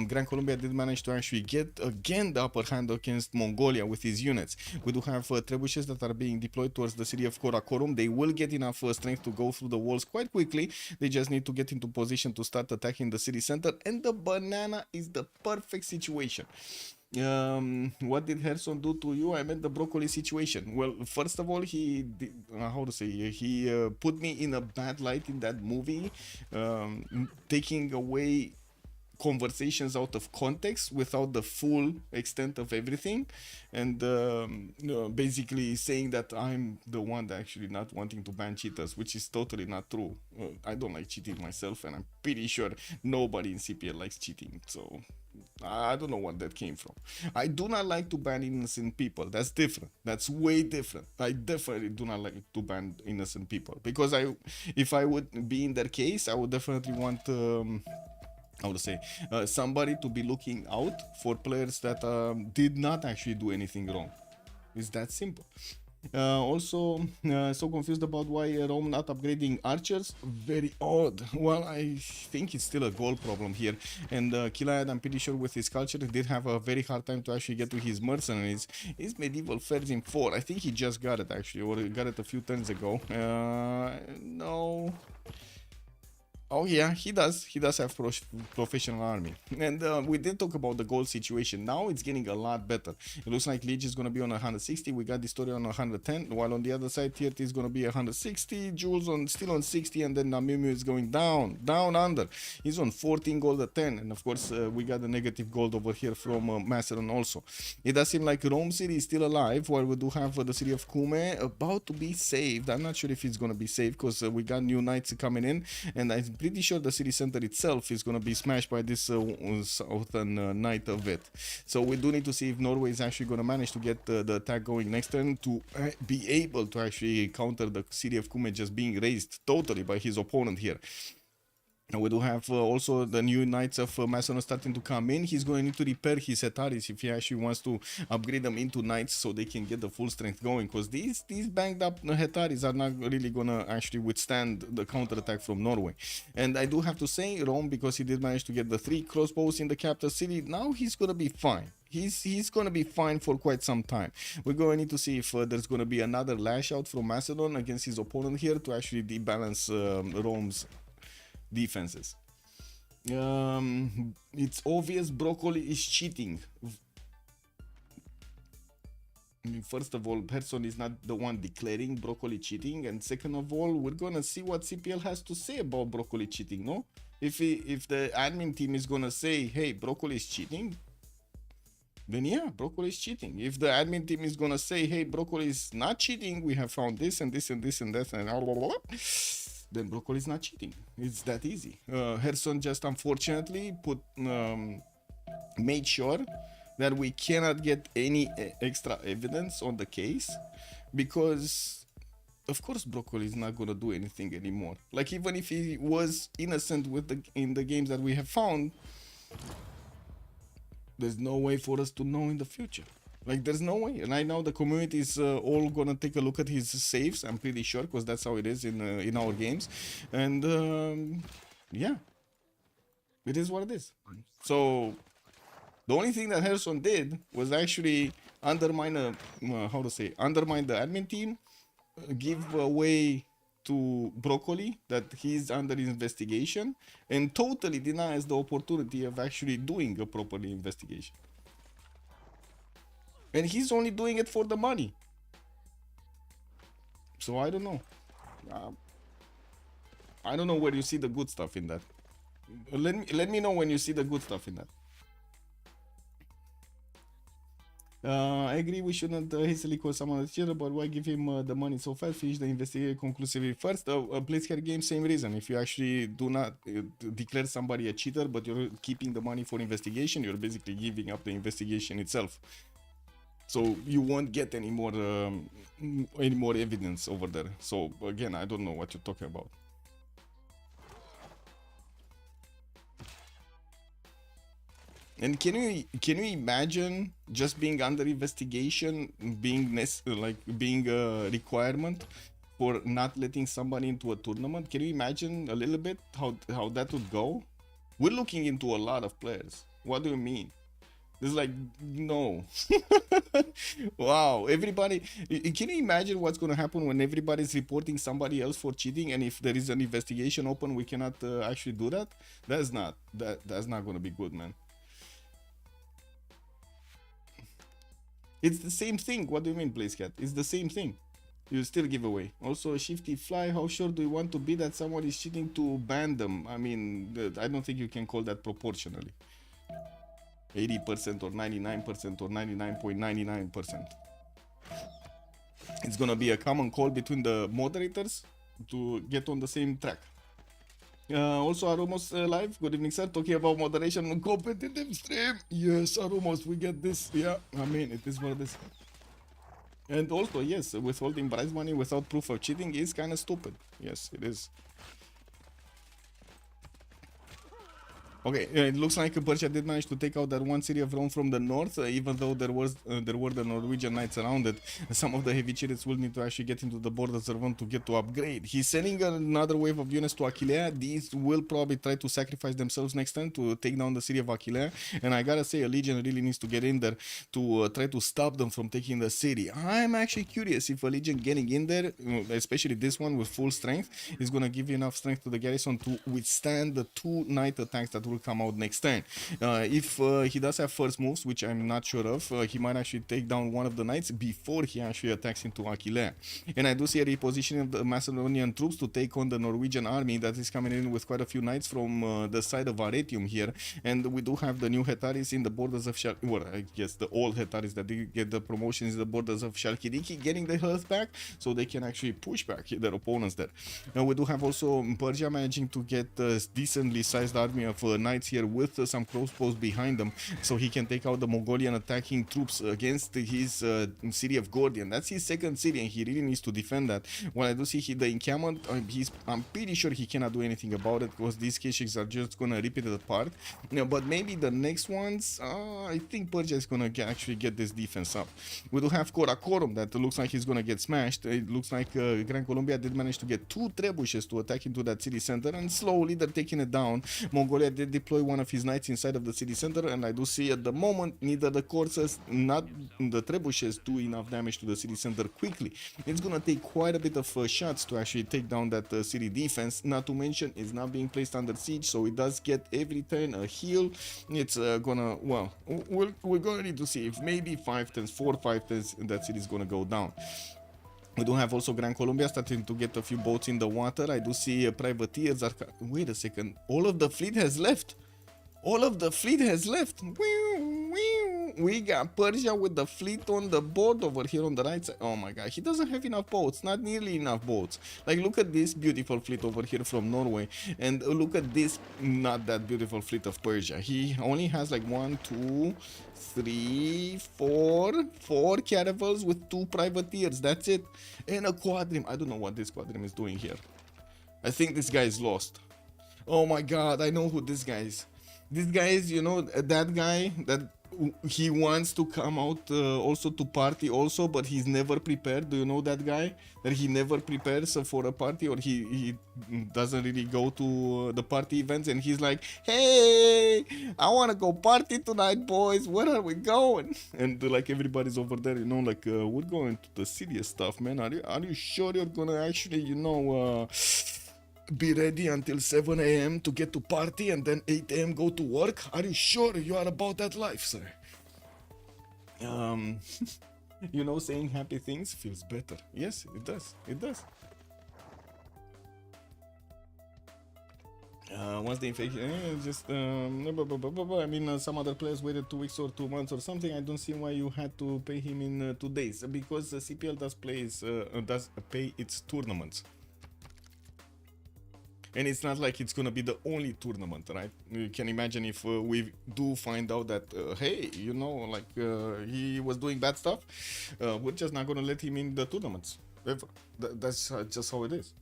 Grand Colombia did manage to actually get again the upper hand against Mongolia with his units. We do have trebuchets that are being deployed towards the city of Karakorum. They will get enough strength to go through the walls quite quickly. They just need to get into position to start attacking the city center, and the banana is the perfect situation. What did Herson do to you? I meant the broccoli situation. Well, first of all, he did, how to say, he put me in a bad light in that movie, taking away conversations out of context without the full extent of everything, and basically saying that I'm the one that actually not wanting to ban cheaters, which is totally not true. I don't like cheating myself, and I'm pretty sure nobody in CPL likes cheating, so I don't know what that came from. I do not like to ban innocent people. That's different. That's way different. I definitely do not like to ban innocent people, because if I would be in their case, I would definitely want how to say, somebody to be looking out for players that did not actually do anything wrong. It's that simple. Also, so confused about why Rome not upgrading archers. Very odd. Well, I think it's still a goal problem here. And Kilayad, I'm pretty sure with his culture, did have a very hard time to actually get to his mercenaries. His medieval fares in 4. I think he just got it actually, or got it a few turns ago. No. Oh yeah, he does. He does have professional army. And we did talk about the gold situation. Now it's getting a lot better. It looks like Liege is going to be on 160. We got Distoria on 110. While on the other side, TRT is going to be 160. Jules still on 60. And then Namimu is going down under. He's on 14 gold at 10. And of course, we got the negative gold over here from Macedon also. It does seem like Rome City is still alive, while we do have the city of Kume about to be saved. I'm not sure if it's going to be saved, because we got new knights coming in. And I'm pretty sure the city center itself is going to be smashed by this southern knight of it. So we do need to see if Norway is actually going to manage to get the attack going next turn to be able to actually counter the city of Kume just being razed totally by his opponent here. And we do have also the new knights of Macedon starting to come in. He's going to need to repair his Hetaris if he actually wants to upgrade them into knights so they can get the full strength going, because these banged up Hetaris are not really gonna actually withstand the counter attack from Norway. And I do have to say, Rome, because he did manage to get the 3 crossbows in the capital city, now he's gonna be fine. He's gonna be fine for quite some time. We're going to need to see if there's gonna be another lash out from Macedon against his opponent here to actually debalance Rome's defenses. It's obvious broccoli is cheating. I mean, first of all, Person is not the one declaring broccoli cheating, and second of all, we're gonna see what CPL has to say about broccoli cheating, no? If the admin team is gonna say, hey, broccoli is cheating, then yeah, broccoli is cheating. If the admin team is gonna say, hey, broccoli is not cheating, we have found this and this and this and that and blah, blah, blah, then broccoli is not cheating. It's that easy. Herson just unfortunately made sure that we cannot get any extra evidence on the case, because of course broccoli is not gonna do anything anymore. Like, even if he was innocent in the games that we have found, there's no way for us to know in the future. Like, there's no way. And right now the community is all gonna take a look at his saves, I'm pretty sure, because that's how it is in our games. And yeah, it is what it is. So the only thing that Harrison did was actually undermine the admin team, give away to Broccoli that he's under investigation, and totally denies the opportunity of actually doing a proper investigation. And he's only doing it for the money. So I don't know. I don't know where you see the good stuff in that. Let me know when you see the good stuff in that. I agree we shouldn't hastily call someone a cheater, but why give him the money so fast? Finish the investigation conclusively first. Blitzkrieg game, same reason. If you actually do not declare somebody a cheater, but you're keeping the money for investigation, you're basically giving up the investigation itself. So you won't get any more evidence over there. So again, I don't know what you're talking about. And can you imagine just being under investigation, being a requirement for not letting somebody into a tournament? Can you imagine a little bit how that would go? We're looking into a lot of players. What do you mean? It's like, no. Wow, everybody. Can you imagine what's going to happen when everybody's reporting somebody else for cheating, and if there is an investigation open, we cannot actually do that? That's not going to be good, man. It's the same thing. What do you mean, BlazeCat? It's the same thing. You still give away. Also, Shifty Fly, how sure do you want to be that someone is cheating to ban them? I mean, I don't think you can call that proportionally. 80% or 99% or 99.99%. It's gonna be a common call between the moderators to get on the same track. Also, Aromos live. Good evening, sir. Talking about moderation on competitive stream. Yes, Aromos, we get this. Yeah, I mean, it is what it is. And also, yes, withholding prize money without proof of cheating is kind of stupid. Yes, it is. Okay, it looks like Persia did manage to take out that one city of Rome from the north, even though there were the Norwegian knights around it. Some of the heavy chariots will need to actually get into the borders of Rome to get to upgrade. He's sending another wave of units to Aquileia. These will probably try to sacrifice themselves next time to take down the city of Aquileia. And I gotta say, a legion really needs to get in there to try to stop them from taking the city. I'm actually curious if a legion getting in there, especially this one with full strength, is gonna give you enough strength to the garrison to withstand the 2 knight attacks that will come out next turn. If he does have first moves, which I'm not sure of, he might actually take down one of the knights before he actually attacks into Aquileia. And I do see a repositioning of the Macedonian troops to take on the Norwegian army that is coming in with quite a few knights from the side of Arretium here. And we do have the new Hetaris in the borders of well, I guess the old Hetaris that did get the promotions in the borders of Chalkidiki getting the health back, so they can actually push back their opponents there. Now we do have also Persia managing to get a decently sized army of knights here with some crossbows behind them, so he can take out the Mongolian attacking troops against his city of Gordian. That's his second city, and he really needs to defend that. When I do see the encampment, I'm pretty sure he cannot do anything about it, because these Keshiks are just gonna rip it apart. But maybe the next ones, I think Persia is gonna actually get this defense up. We do have Karakorum that looks like he's gonna get smashed. It looks like Gran Colombia did manage to get 2 trebuchets to attack into that city center, and slowly they're taking it down. Mongolia did deploy one of his knights inside of the city center, and I do see at the moment neither the coursers not the trebuchets do enough damage to the city center quickly. It's gonna take quite a bit of shots to actually take down that city defense, not to mention it's not being placed under siege, so it does get every turn a heal. It's gonna, well, we're gonna need to see if maybe 5 turns, 4-5 turns, that city is gonna go down. We do have also Gran Colombia starting to get a few boats in the water. I do see privateers are... Wait a second. All of the fleet has left. All of the fleet has left. We got Persia with the fleet on the board over here on the right side. Oh my god, he doesn't have enough boats. Not nearly enough boats. Like, look at this beautiful fleet over here from Norway. And look at this not that beautiful fleet of Persia. He only has like 1, 2, 3, 4 caravels with 2 privateers. That's it. And a quadrim. I don't know what this quadrim is doing here. I think this guy is lost. Oh my god, I know who this guy is. This guy is, you know, that guy that he wants to come out also to party also, but he's never prepared. Do you know that guy? That he never prepares for a party, or he doesn't really go to the party events, and he's like, hey, I want to go party tonight, boys. Where are we going? And like everybody's over there, you know, like, we're going to the serious stuff, man. Are you sure you're gonna actually, you know, be ready until 7 a.m. to get to party and then 8 a.m. go to work? Are you sure you are about that life, sir? Um, you know, saying happy things feels better. Yes, it does. It does. Once the infection, I mean, some other players waited 2 weeks or 2 months or something. I don't see why you had to pay him in 2 days, because the CPL does pay its tournaments. And it's not like it's gonna be the only tournament, right? You can imagine if we do find out that, hey, you know, like he was doing bad stuff, we're just not gonna let him in the tournaments ever. That's just how it is.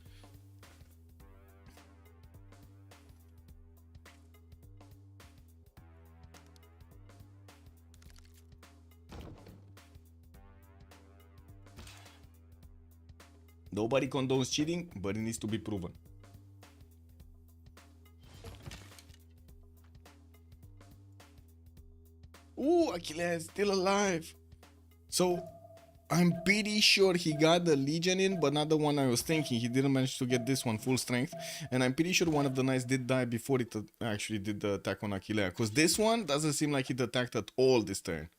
Nobody condones cheating, but it needs to be proven. Ooh, Achilles still alive. So I'm pretty sure he got the Legion in, but not the one I was thinking. He didn't manage to get this one full strength. And I'm pretty sure one of the knights did die before it actually did the attack on Achillea. Because this one doesn't seem like it attacked at all this turn.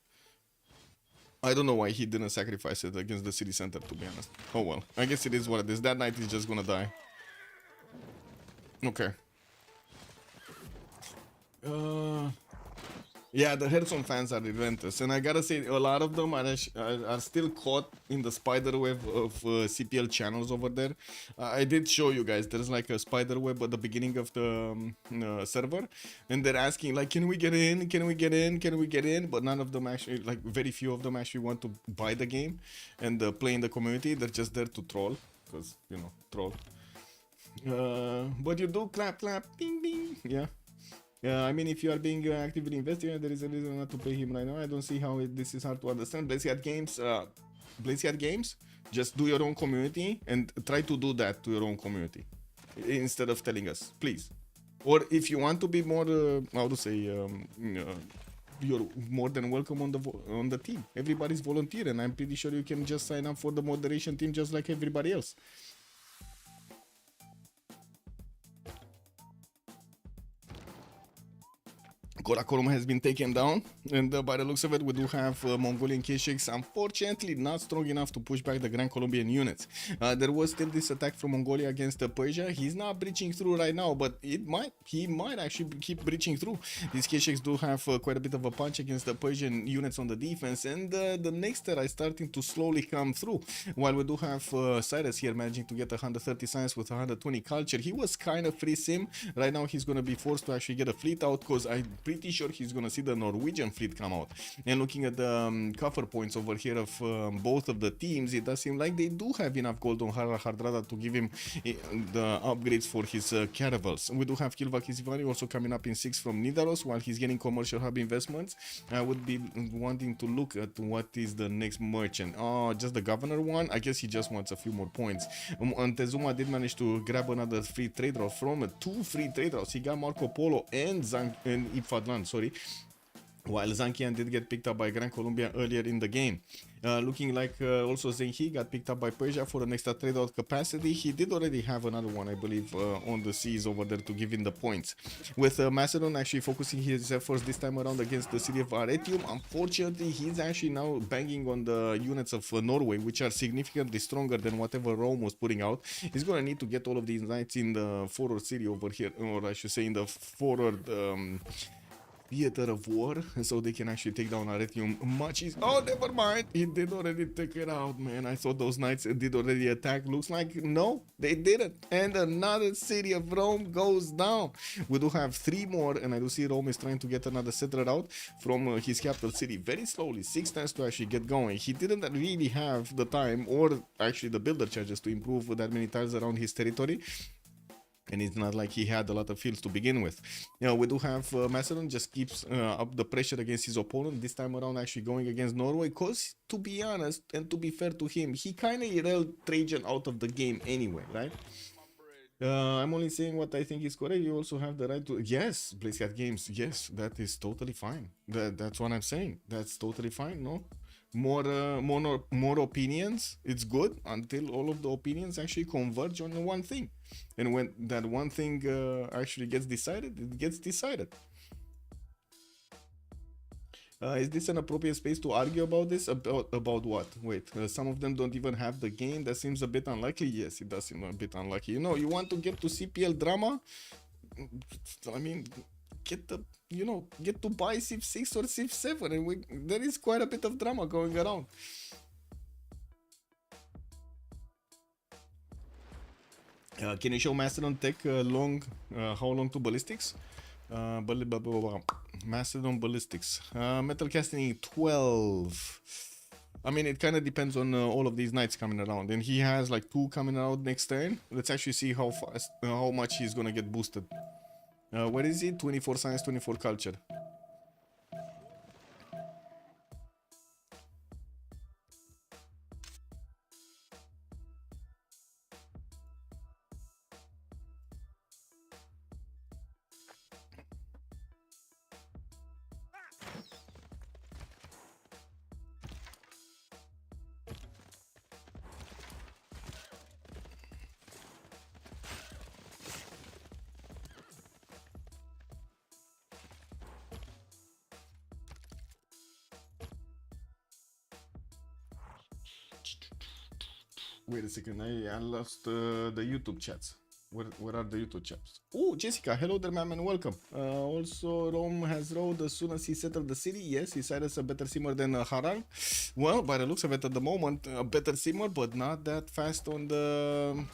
I don't know why he didn't sacrifice it against the city center, to be honest. Oh well, I guess it is what it is. That knight is just gonna die. Okay. Yeah, the Hearthstone fans are relentless, and I gotta say, a lot of them are still caught in the spider web of CPL channels over there. I did show you guys, there's like a spider web at the beginning of the server, and they're asking like, can we get in, can we get in, can we get in, but none of them actually, like very few of them actually want to buy the game and play in the community. They're just there to troll, because, you know, troll. But you do clap, clap, bing, bing, yeah. I mean, if you are being actively investigated, there is a reason not to pay him right now. I don't see how this is hard to understand. Blazehead Games, just do your own community and try to do that to your own community instead of telling us, please. Or if you want to be more, how to say, you're more than welcome on the team. Everybody's volunteer, and I'm pretty sure you can just sign up for the moderation team just like everybody else. Karakorum has been taken down, and by the looks of it, we do have Mongolian K6, unfortunately not strong enough to push back the Grand Colombian units. There was still this attack from Mongolia against Persia. He's not breaching through right now, but he might actually keep breaching through. These K6 do have quite a bit of a punch against the Persian units on the defense, and the Nexter are starting to slowly come through. While we do have Cyrus here managing to get 130 science with 120 culture. He was kind of free sim. Right now he's going to be forced to actually get a fleet out, because I'm pretty sure he's going to see the Norwegian fleet come out. And looking at the cover points over here of both of the teams, it does seem like they do have enough gold on Hardrada to give him the upgrades for his caravels. We do have Kilva Kisivani also coming up in 6 from Nidaros while he's getting commercial hub investments. I would be wanting to look at what is the next merchant. Oh, just the governor one? I guess he just wants a few more points. Antezuma did manage to grab another free trade route from 2 free trade routes. He got Marco Polo and Ifadlan, sorry. While Zankian did get picked up by Gran Colombia earlier in the game. Looking like also Zenhi got picked up by Persia for an extra trade out capacity. He did already have another one, I believe, on the seas over there to give him the points. With Macedon actually focusing his efforts this time around against the city of Aretium. Unfortunately, he's actually now banging on the units of Norway, which are significantly stronger than whatever Rome was putting out. He's going to need to get all of these knights in the forward city over here, or I should say in the forward theater of war, so they can actually take down Aretium much easier. Oh, never mind. He did already take it out, man. I thought those knights did already attack. Looks like no, they didn't. And another city of Rome goes down. We do have 3 more, and I do see Rome is trying to get another settler out from his capital city very slowly. 6 times to actually get going. He didn't really have the time or actually the builder charges to improve that many tiles around his territory. And it's not like he had a lot of fields to begin with. You know, we do have Macedon just keeps up the pressure against his opponent. This time around actually going against Norway. Because, to be honest, and to be fair to him, he kind of railed Trajan out of the game anyway, right? I'm only saying what I think is correct. You also have the right to... Yes, Blazehead Games. Yes, that is totally fine. That's what I'm saying. That's totally fine, no? More opinions, it's good until all of the opinions actually converge on one thing. And when that one thing actually gets decided, it gets decided. Is this an appropriate space to argue about this? About what? Wait, some of them don't even have the game. That seems a bit unlikely. Yes, it does seem a bit unlucky. You know, you want to get to CPL drama? I mean, get the, you know, get to buy Civ6 or Civ7, and there is quite a bit of drama going around. Can you show Mastodon Tech how long to ballistics? Mastodon ballistics. Metal casting 12. I mean, it kind of depends on all of these knights coming around, and he has like 2 coming out next turn. Let's actually see how fast, how much he's gonna get boosted. Where is he? 24 science, 24 culture. Wait a second, I lost the YouTube chats. Where are the YouTube chats? Oh, Jessica, hello there, ma'am, and welcome. Also, Rome has rode as soon as he settled the city. Yes, he cited a better simmer than Harald. Well, by the looks of it at the moment, a better simmer, but not that fast on the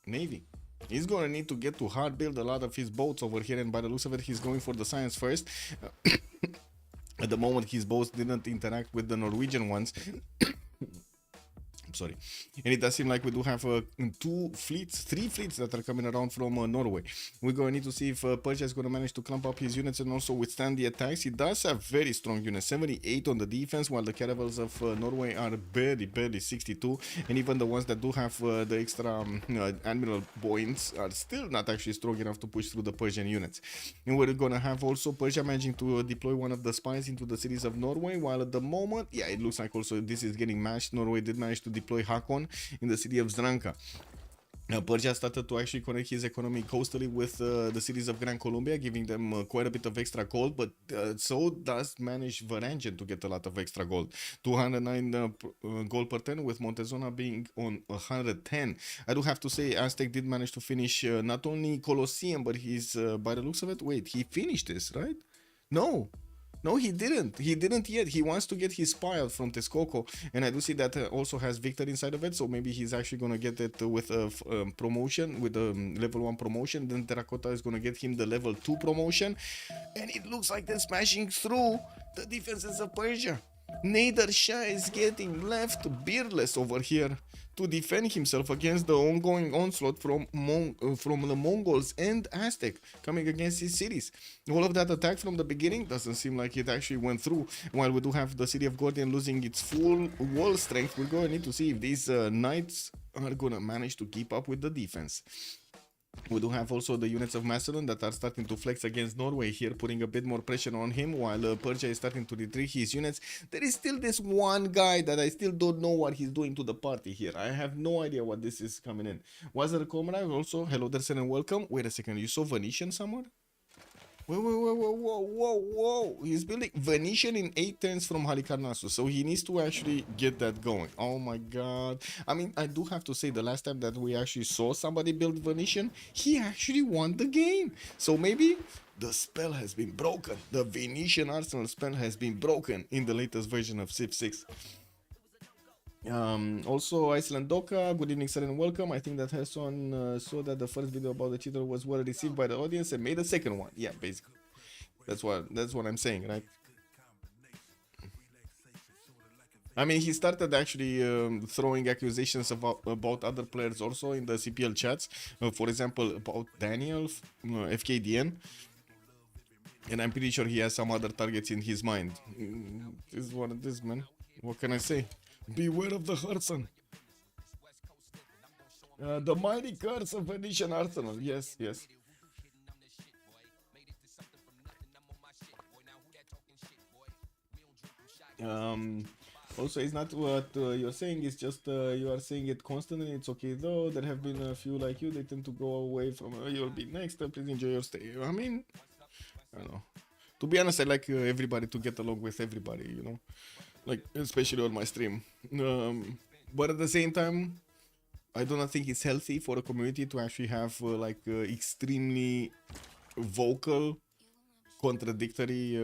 Navy. He's gonna need to get to hard build a lot of his boats over here, and by the looks of it, he's going for the science first. At the moment, his boats didn't interact with the Norwegian ones. Sorry, and it does seem like we do have 3 fleets that are coming around from Norway. We're going to need to see if Persia is going to manage to clump up his units and also withstand the attacks. He does have very strong units, 78 on the defense, while the caravels of Norway are barely 62, and even the ones that do have the extra admiral points are still not actually strong enough to push through the Persian units. And we're going to have also Persia managing to deploy one of the spies into the cities of Norway, while at the moment, yeah, it looks like also this is getting matched. Norway did manage to deploy Hakon in the city of Zdranka. Persia started to actually connect his economy coastally with the cities of Gran Colombia, giving them quite a bit of extra gold, but so does manage Varangian to get a lot of extra gold. 209 gold per turn, with Montezuma being on 110. I do have to say, Aztec did manage to finish not only Colosseum, but he's, by the looks of it, wait, he finished this, right? No, he didn't. He didn't yet. He wants to get his spy out from Texcoco, and I do see that also has Victor inside of it, so maybe he's actually going to get it with a promotion, with a level 1 promotion. Then Terracotta is going to get him the level 2 promotion, and it looks like they're smashing through the defenses of Persia. Nader Shah is getting left beerless over here to defend himself against the ongoing onslaught from the Mongols and Aztec coming against his cities. All of that attack from the beginning doesn't seem like it actually went through. While we do have the city of Gordian losing its full wall strength, we're going to need to see if these knights are going to manage to keep up with the defense. We do have also the units of Macedon that are starting to flex against Norway here, putting a bit more pressure on him, while Persia is starting to retreat his units. There is still this one guy that I still don't know what he's doing to the party here. I have no idea what this is coming in. Was there a comrade also? Hello there, sir, and welcome. Wait a second, you saw Venetian somewhere? Whoa. He's building Venetian in 8 turns from Halicarnassus, so he needs to actually get that going. Oh my god. I mean, I do have to say, the last time that we actually saw somebody build Venetian, he actually won the game. So maybe the spell has been broken. The Venetian arsenal spell has been broken in the latest version of Civ6. Also, Iceland Doka, good evening, sir, and welcome. I think that Herson saw that the first video about the cheater was well received by the audience and made a second one. Yeah, basically, that's what I'm saying, right? I mean, he started actually throwing accusations about other players also in the CPL chats. For example, about Daniel, FKDN. And I'm pretty sure he has some other targets in his mind. This is what it is, man. What can I say? Beware of the Hudson. The mighty curse of Venetian arsenal. Yes. Also, it's not what you're saying, it's just you are saying it constantly. It's okay though. There have been a few like you, they tend to go away from you'll be next. Please enjoy your stay. I mean, I don't know. To be honest, I like everybody to get along with everybody, you know, like especially on my stream. But at the same time, I do not think it's healthy for a community to actually have extremely vocal, contradictory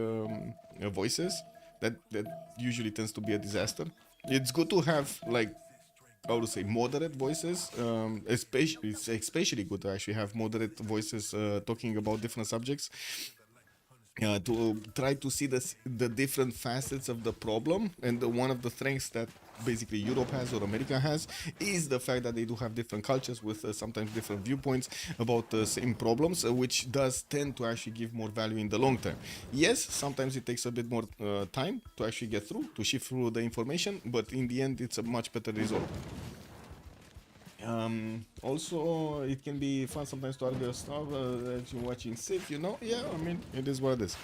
voices. That usually tends to be a disaster. It's good to have like, how to say, moderate voices. Especially it's especially good to actually have moderate voices talking about different subjects. To try to see the different facets of the problem, and one of the strengths that basically Europe has or America has is the fact that they do have different cultures with sometimes different viewpoints about the same problems, which does tend to actually give more value in the long term. Yes, sometimes it takes a bit more time to actually get through, to shift through the information, but in the end it's a much better result. Also, it can be fun sometimes to argue stuff that you're watching Civ, you know? Yeah, I mean, it is what it is.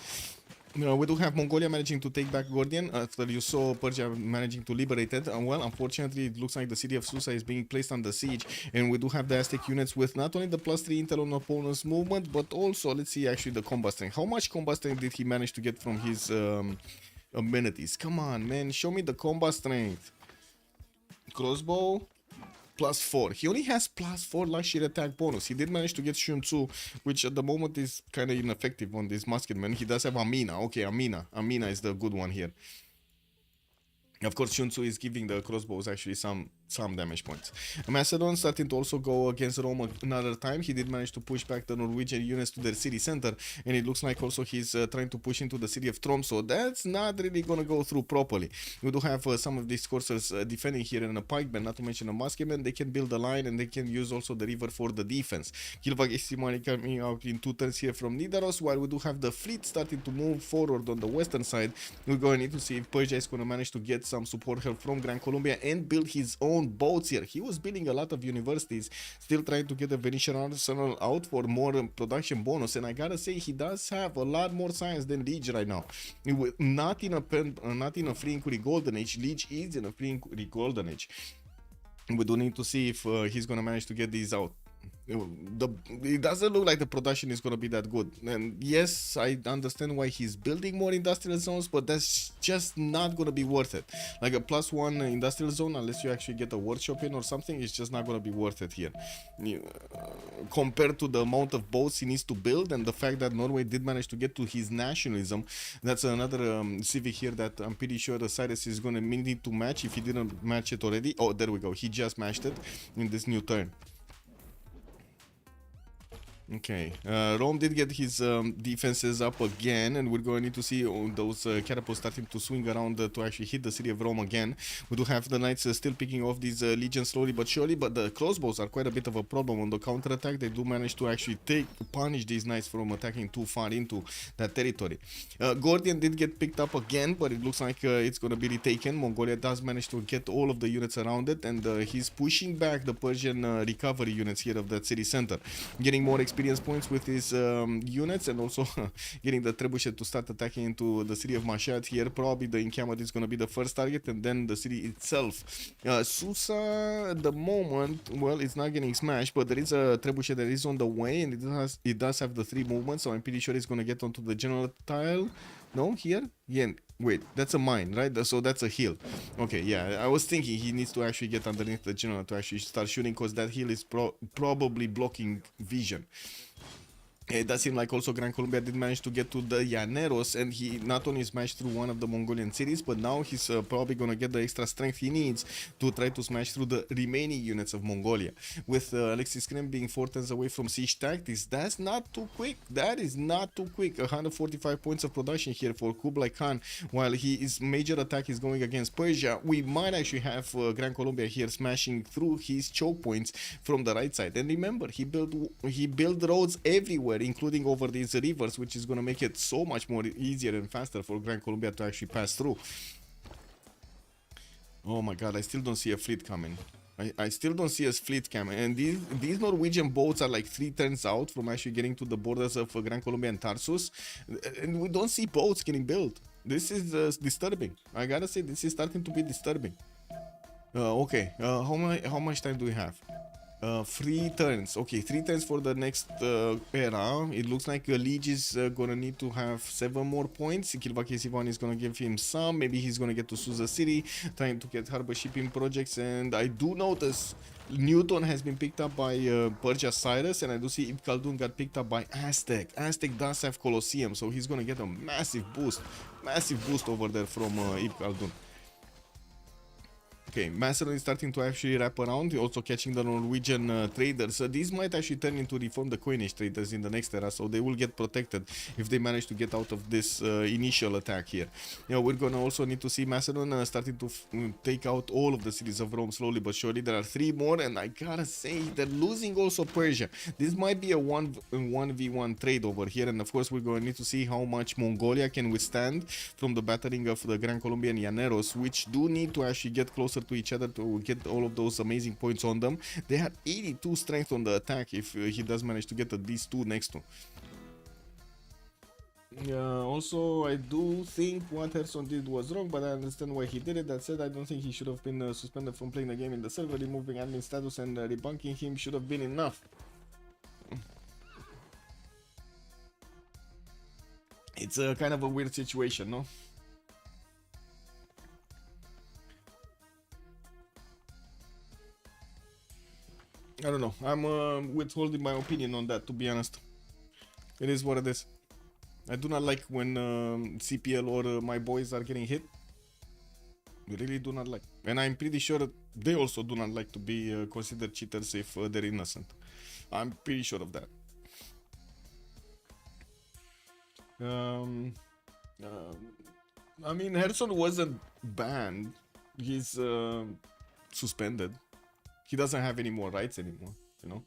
We do have Mongolia managing to take back Gordian after you saw Persia managing to liberate it. Well, unfortunately, it looks like the city of Susa is being placed under siege, and we do have the Aztec units with not only the +3 intel on opponent's movement, but also, let's see actually the combat strength. How much combat strength did he manage to get from his amenities? Come on, man, show me the combat strength. Crossbow. +4. He only has +4 last year attack bonus. He did manage to get Shun Tzu, which at the moment is kind of ineffective on this musketman. He does have Amina. Okay, Amina. Amina is the good one here. Of course, Shun Tzu is giving the crossbows actually some damage points. Macedon starting to also go against Rome another time. He did manage to push back the Norwegian units to their city center, and it looks like also he's trying to push into the city of Tromsø. That's not really gonna go through properly. We do have some of these coursers defending here in a pikeman, not to mention a musketman. They can build a line, and they can use also the river for the defense. Kilvag Estimani coming out in 2 turns here from Nidaros, while we do have the fleet starting to move forward on the western side. We're going to need to see if Persia is going to manage to get some support help from Gran Colombia and build his own boats here. He was building a lot of universities, still trying to get the Venetian arsenal out for more production bonus, and I gotta say he does have a lot more science than Liege right now. Not in a free inquiry golden age. Liege is in a free inquiry golden age. We do need to see if he's gonna manage to get these out. It doesn't look like the production is going to be that good, and yes, I understand why he's building more industrial zones, but that's just not going to be worth it. Like a +1 industrial zone, unless you actually get a workshop in or something, it's just not going to be worth it here. Compared to the amount of boats he needs to build and the fact that Norway did manage to get to his nationalism, that's another civic here that I'm pretty sure the Cyrus is going to need to match if he didn't match it already. Oh, there we go, he just matched it in this new turn. Okay, Rome did get his defenses up again, and we're going to need to see those catapults starting to swing around to actually hit the city of Rome again. We do have the knights still picking off these legions slowly but surely, but the crossbows are quite a bit of a problem on the counterattack. They do manage to actually punish these knights from attacking too far into that territory. Gordian did get picked up again, but it looks like it's going to be retaken. Mongolia does manage to get all of the units around it, and he's pushing back the Persian recovery units here of that city center, getting more experience points with his units, and also getting the trebuchet to start attacking into the city of Mashhad here. Probably the encampment is going to be the first target, and then the city itself. Susa at the moment, well, it's not getting smashed, but there is a trebuchet that is on the way, and it does have the 3 movements, so I'm pretty sure it's going to get onto the general tile. No, here? Yeah, wait, that's a mine, right? So that's a hill. Okay, yeah, I was thinking he needs to actually get underneath the general to actually start shooting, because that hill is probably blocking vision. It does seem like also Gran Colombia did manage to get to the Llaneros, and he not only smashed through one of the Mongolian cities, but now he's probably gonna get the extra strength he needs to try to smash through the remaining units of Mongolia. With Alexis Krem being 4 turns away from siege tactics, that's not too quick. That is not too quick. 145 points of production here for Kublai Khan, while his major attack is going against Persia. We might actually have Gran Colombia here smashing through his choke points from the right side. And remember, he built roads everywhere, including over these rivers, which is going to make it so much more easier and faster for Gran Colombia to actually pass through. Oh my god, I still don't see a fleet coming. I still don't see a fleet coming, and these Norwegian boats are like 3 turns out from actually getting to the borders of Gran Colombia and Tarsus, and we don't see boats getting built. This is disturbing. I gotta say, this is starting to be disturbing. Okay, how much time do we have? 3 turns. Okay, 3 turns for the next era. It looks like Liege is gonna need to have 7 more points. Kilvakesivan is gonna give him some. Maybe he's gonna get to Suza City, trying to get harbor shipping projects. And I do notice Newton has been picked up by Persia Cyrus, and I do see Ibn Khaldun got picked up by Aztec. Aztec does have Colosseum, so he's gonna get a massive boost over there from Ibn Khaldun. Okay, Macedon is starting to actually wrap around, also catching the Norwegian traders. So these might actually turn into reform the Coinish traders in the next era, so they will get protected if they manage to get out of this initial attack here. You know, we're gonna also need to see Macedon starting to take out all of the cities of Rome slowly but surely. There are 3 more, and I gotta say, they're losing also Persia. This might be a 1v1 trade over here, and of course we're gonna need to see how much Mongolia can withstand from the battering of the Grand Colombian Llaneros, which do need to actually get closer to each other to get all of those amazing points on them. They had 82 strength on the attack if he does manage to get these 2 next to. Also, I do think what Herson did was wrong, but I understand why he did it. That said, I don't think he should have been suspended from playing the game in the server. Removing admin status and debunking him should have been enough. It's a kind of a weird situation, no? I don't know. I'm withholding my opinion on that, to be honest. It is what it is. I do not like when CPL or my boys are getting hit. I really do not like. And I'm pretty sure they also do not like to be considered cheaters if they're innocent. I'm pretty sure of that. I mean, Herson wasn't banned. He's suspended. He doesn't have any more rights anymore, you know.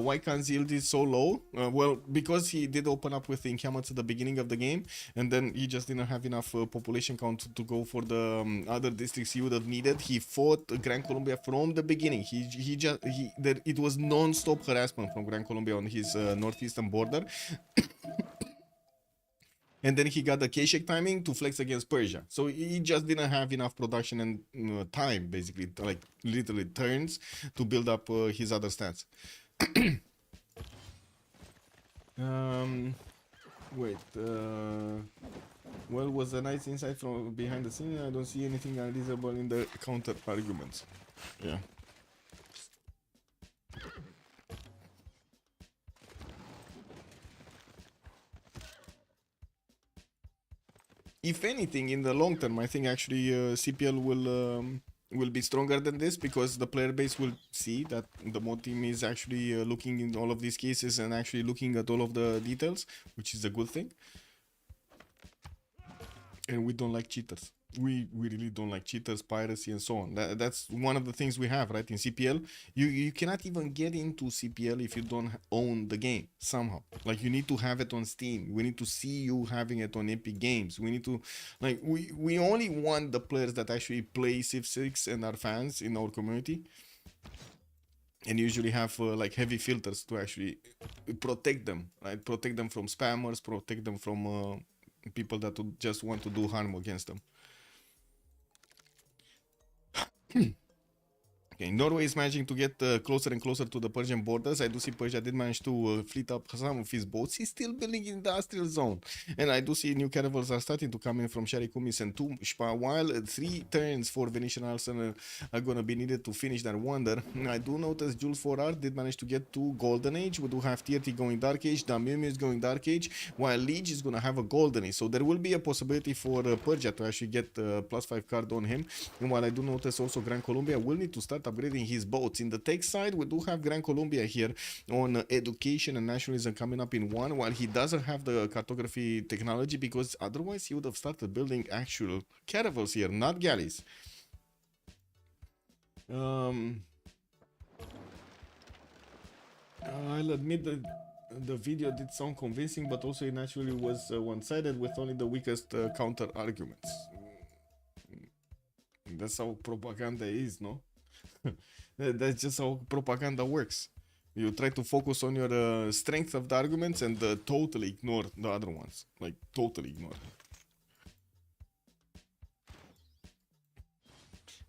Why Khan's yield is so low? Well, because he did open up with encampments at the beginning of the game, and then he just didn't have enough population count to go for the other districts he would have needed. He fought Grand Colombia from the beginning. It was non-stop harassment from Grand Colombia on his northeastern border. And then he got the K-Shake timing to flex against Persia. So he just didn't have enough production and time, basically, like literally turns, to build up his other stats. Wait. Well, was a nice insight from behind the scene. I don't see anything unreasonable in the counter arguments. Yeah. If anything, in the long term, I think actually CPL will be stronger than this, because the player base will see that the mod team is actually looking in all of these cases and actually looking at all of the details, which is a good thing. And we don't like cheaters. We really don't like cheaters, piracy, and so on. That's one of the things we have, right? In CPL, you cannot even get into CPL if you don't own the game somehow. Like, you need to have it on Steam. We need to see you having it on Epic Games. We need to, like, we only want the players that actually play Civ6 and are fans in our community, and usually have like heavy filters to actually protect them, right? Protect them from spammers, protect them from people that would just want to do harm against them. Okay, Norway is managing to get closer and closer to the Persian borders. I do see Persia did manage to fleet up some of his boats. He's still building industrial zone. And I do see new caravels are starting to come in from Sharikumis and Tumshpa, while 3 turns for Venetian Arsenal are going to be needed to finish their wonder. I do notice Jules 4R did manage to get to Golden Age. We do have TRT going Dark Age, Damiumi is going Dark Age, while Liege is going to have a Golden Age. So there will be a possibility for Persia to actually get +5 card on him. And while I do notice also Grand Colombia will need to start upgrading his boats. In the tech side, we do have Grand Colombia here on education and nationalism coming up in 1, while he doesn't have the cartography technology, because otherwise he would have started building actual caravels here, not galleys. I'll admit that the video did sound convincing, but also it naturally was one-sided with only the weakest counter arguments. That's how propaganda is, no? That's just how propaganda works. You try to focus on your strength of the arguments and totally ignore the other ones. Like, totally ignore.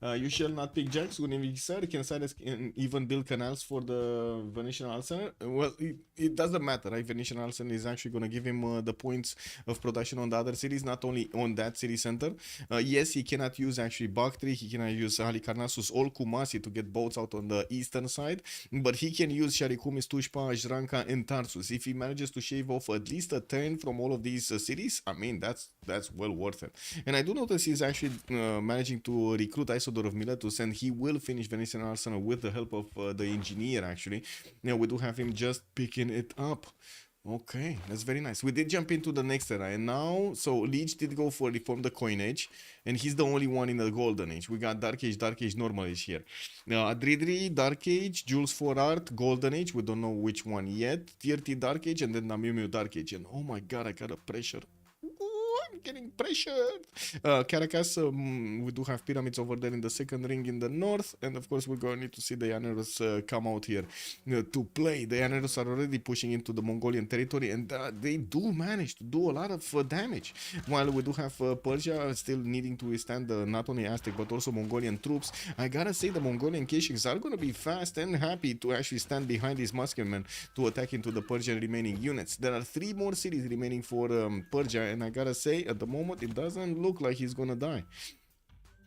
You shall not pick jacks when you sir. You can even build canals for the Venetian arsenal. Well, it doesn't matter, right? Venetian arsenal is actually going to give him the points of production on the other cities, not only on that city center. Yes, he cannot use actually Bactri, he cannot use Halicarnassus or Kumasi to get boats out on the eastern side, but he can use Sharikumis, Tushpa, Jranka, and Tarsus. If he manages to shave off at least a turn from all of these cities, I mean, that's well worth it. And I do notice he's actually managing to recruit Isodor of Miletus, and he will finish Venetian Arsenal with the help of the engineer, actually. Now, we do have him just picking it up. Okay, that's very nice. We did jump into the next era, and now, so Leech did go for Reform the Coinage, and he's the only one in the Golden Age. We got Dark Age, Normal Age here. Now, Adridri, Dark Age, Jules for Art, Golden Age, we don't know which one yet, TRT Dark Age, and then Namimu Dark Age, and oh my god, I got a pressure. I'm getting pressured. Caracas, we do have pyramids over there in the second ring in the north, and of course we're going to need to see the Llaneros come out here to play. The Llaneros are already pushing into the Mongolian territory, and they do manage to do a lot of damage, while we do have Persia still needing to withstand not only Aztec but also Mongolian troops. I gotta say the Mongolian Keshiks are going to be fast and happy to actually stand behind these musketmen to attack into the Persian remaining units. There are 3 more cities remaining for Persia, and I gotta say at the moment it doesn't look like he's gonna die.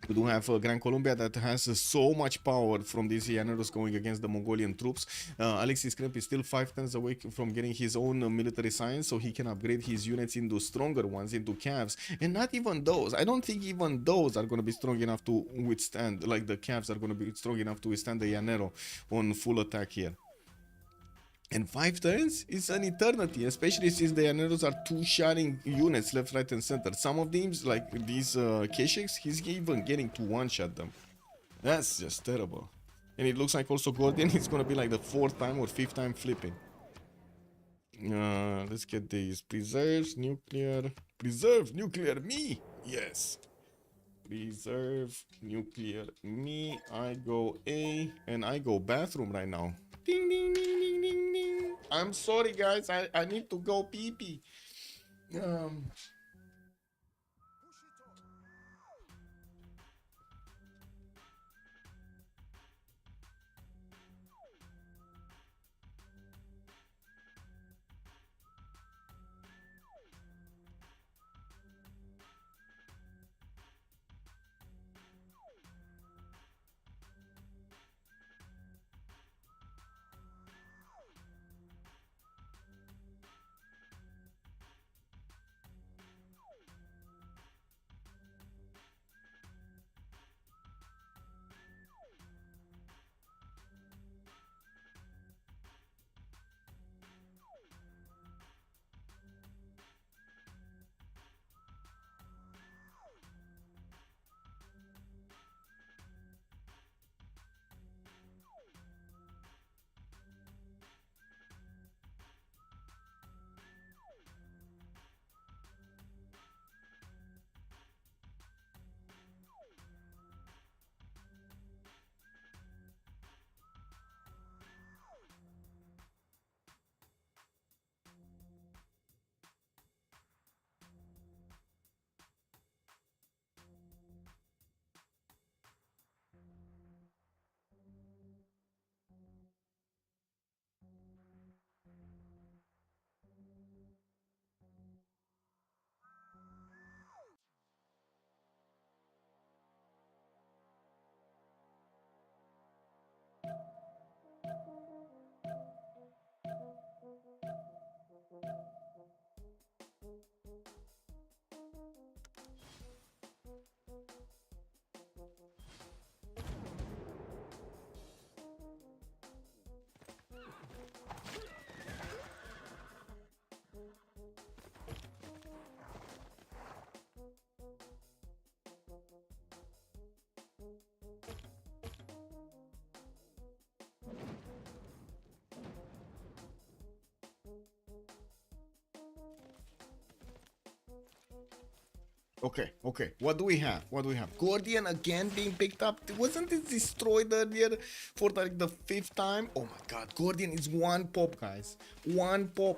We do have Gran Colombia that has so much power from these Llaneros going against the Mongolian troops. Alexis Kremp is still 5 turns away from getting his own military science, so he can upgrade his units into stronger ones, into calves. And not even those. I don't think even those are going to be strong enough to withstand, like the calves are going to be strong enough to withstand the Llanero on full attack here. And 5 turns is an eternity, especially since the Llaneros are 2-shotting units left, right, and center. Some of these, like these Keshiks, he's even getting to 1-shot them. That's just terrible. And it looks like also Gordian is gonna be like the 4th time or 5th time flipping. Let's get these. Preserve nuclear me! Yes. Preserve nuclear me. I go A, and I go bathroom right now. Ding, ding, ding, ding, ding, ding. I'm sorry, guys. I need to go pee-pee. Okay. What do we have? Gordian again being picked up. Wasn't it destroyed earlier for like the 5th time? Oh my god, Gordian is 1 pop, guys. 1 pop.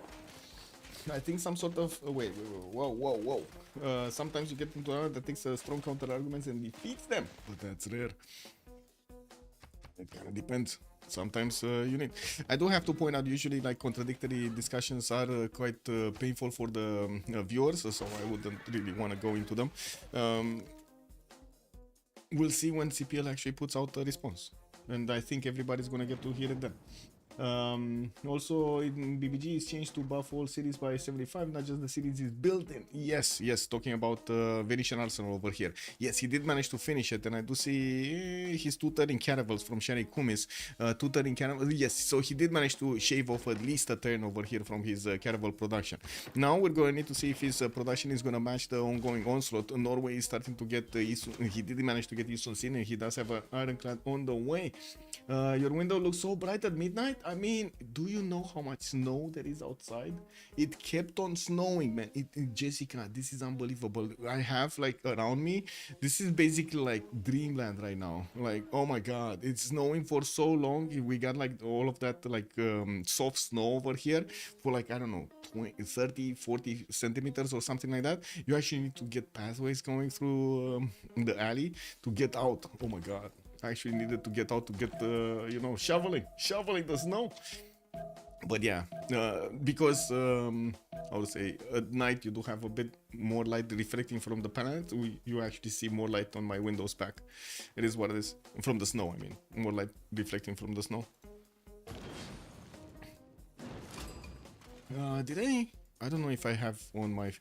I think some sort of... wait. Whoa. Sometimes you get into an that takes strong counter arguments and defeats them, but that's rare. It kind of depends. Sometimes you need. I do have to point out. Usually, like contradictory discussions are quite painful for the viewers, so I wouldn't really want to go into them. We'll see when CPL actually puts out a response, and I think everybody's gonna get to hear it then. Also in BBG is changed to buff all cities by 75, not just the cities is built in. Yes, talking about Venetian Arsenal over here. Yes, he did manage to finish it, and I do see his tutoring caravels from Sherry Kumis. Tutoring caravels, yes, so he did manage to shave off at least a turn over here from his caravel production. Now we're going to need to see if his production is going to match the ongoing onslaught. Norway is starting to get he did manage to get Isun in, and he does have an ironclad on the way. Your window looks so bright at midnight. I mean, do you know how much snow there is outside? It kept on snowing, man. Jessica, this is unbelievable. I have like around me, this is basically like dreamland right now. Like, oh my god, it's snowing for so long. We got like all of that like soft snow over here for like, I don't know, 20, 30, 40 centimeters or something like that. You actually need to get pathways going through the alley to get out. Oh my god. I actually needed to get out to get you know, shoveling the snow. But yeah, because I would say at night you do have a bit more light reflecting from the panel. You actually see more light on my windows back. It is what it is. From the snow, I mean, more light reflecting from the snow. I don't know if I have on my,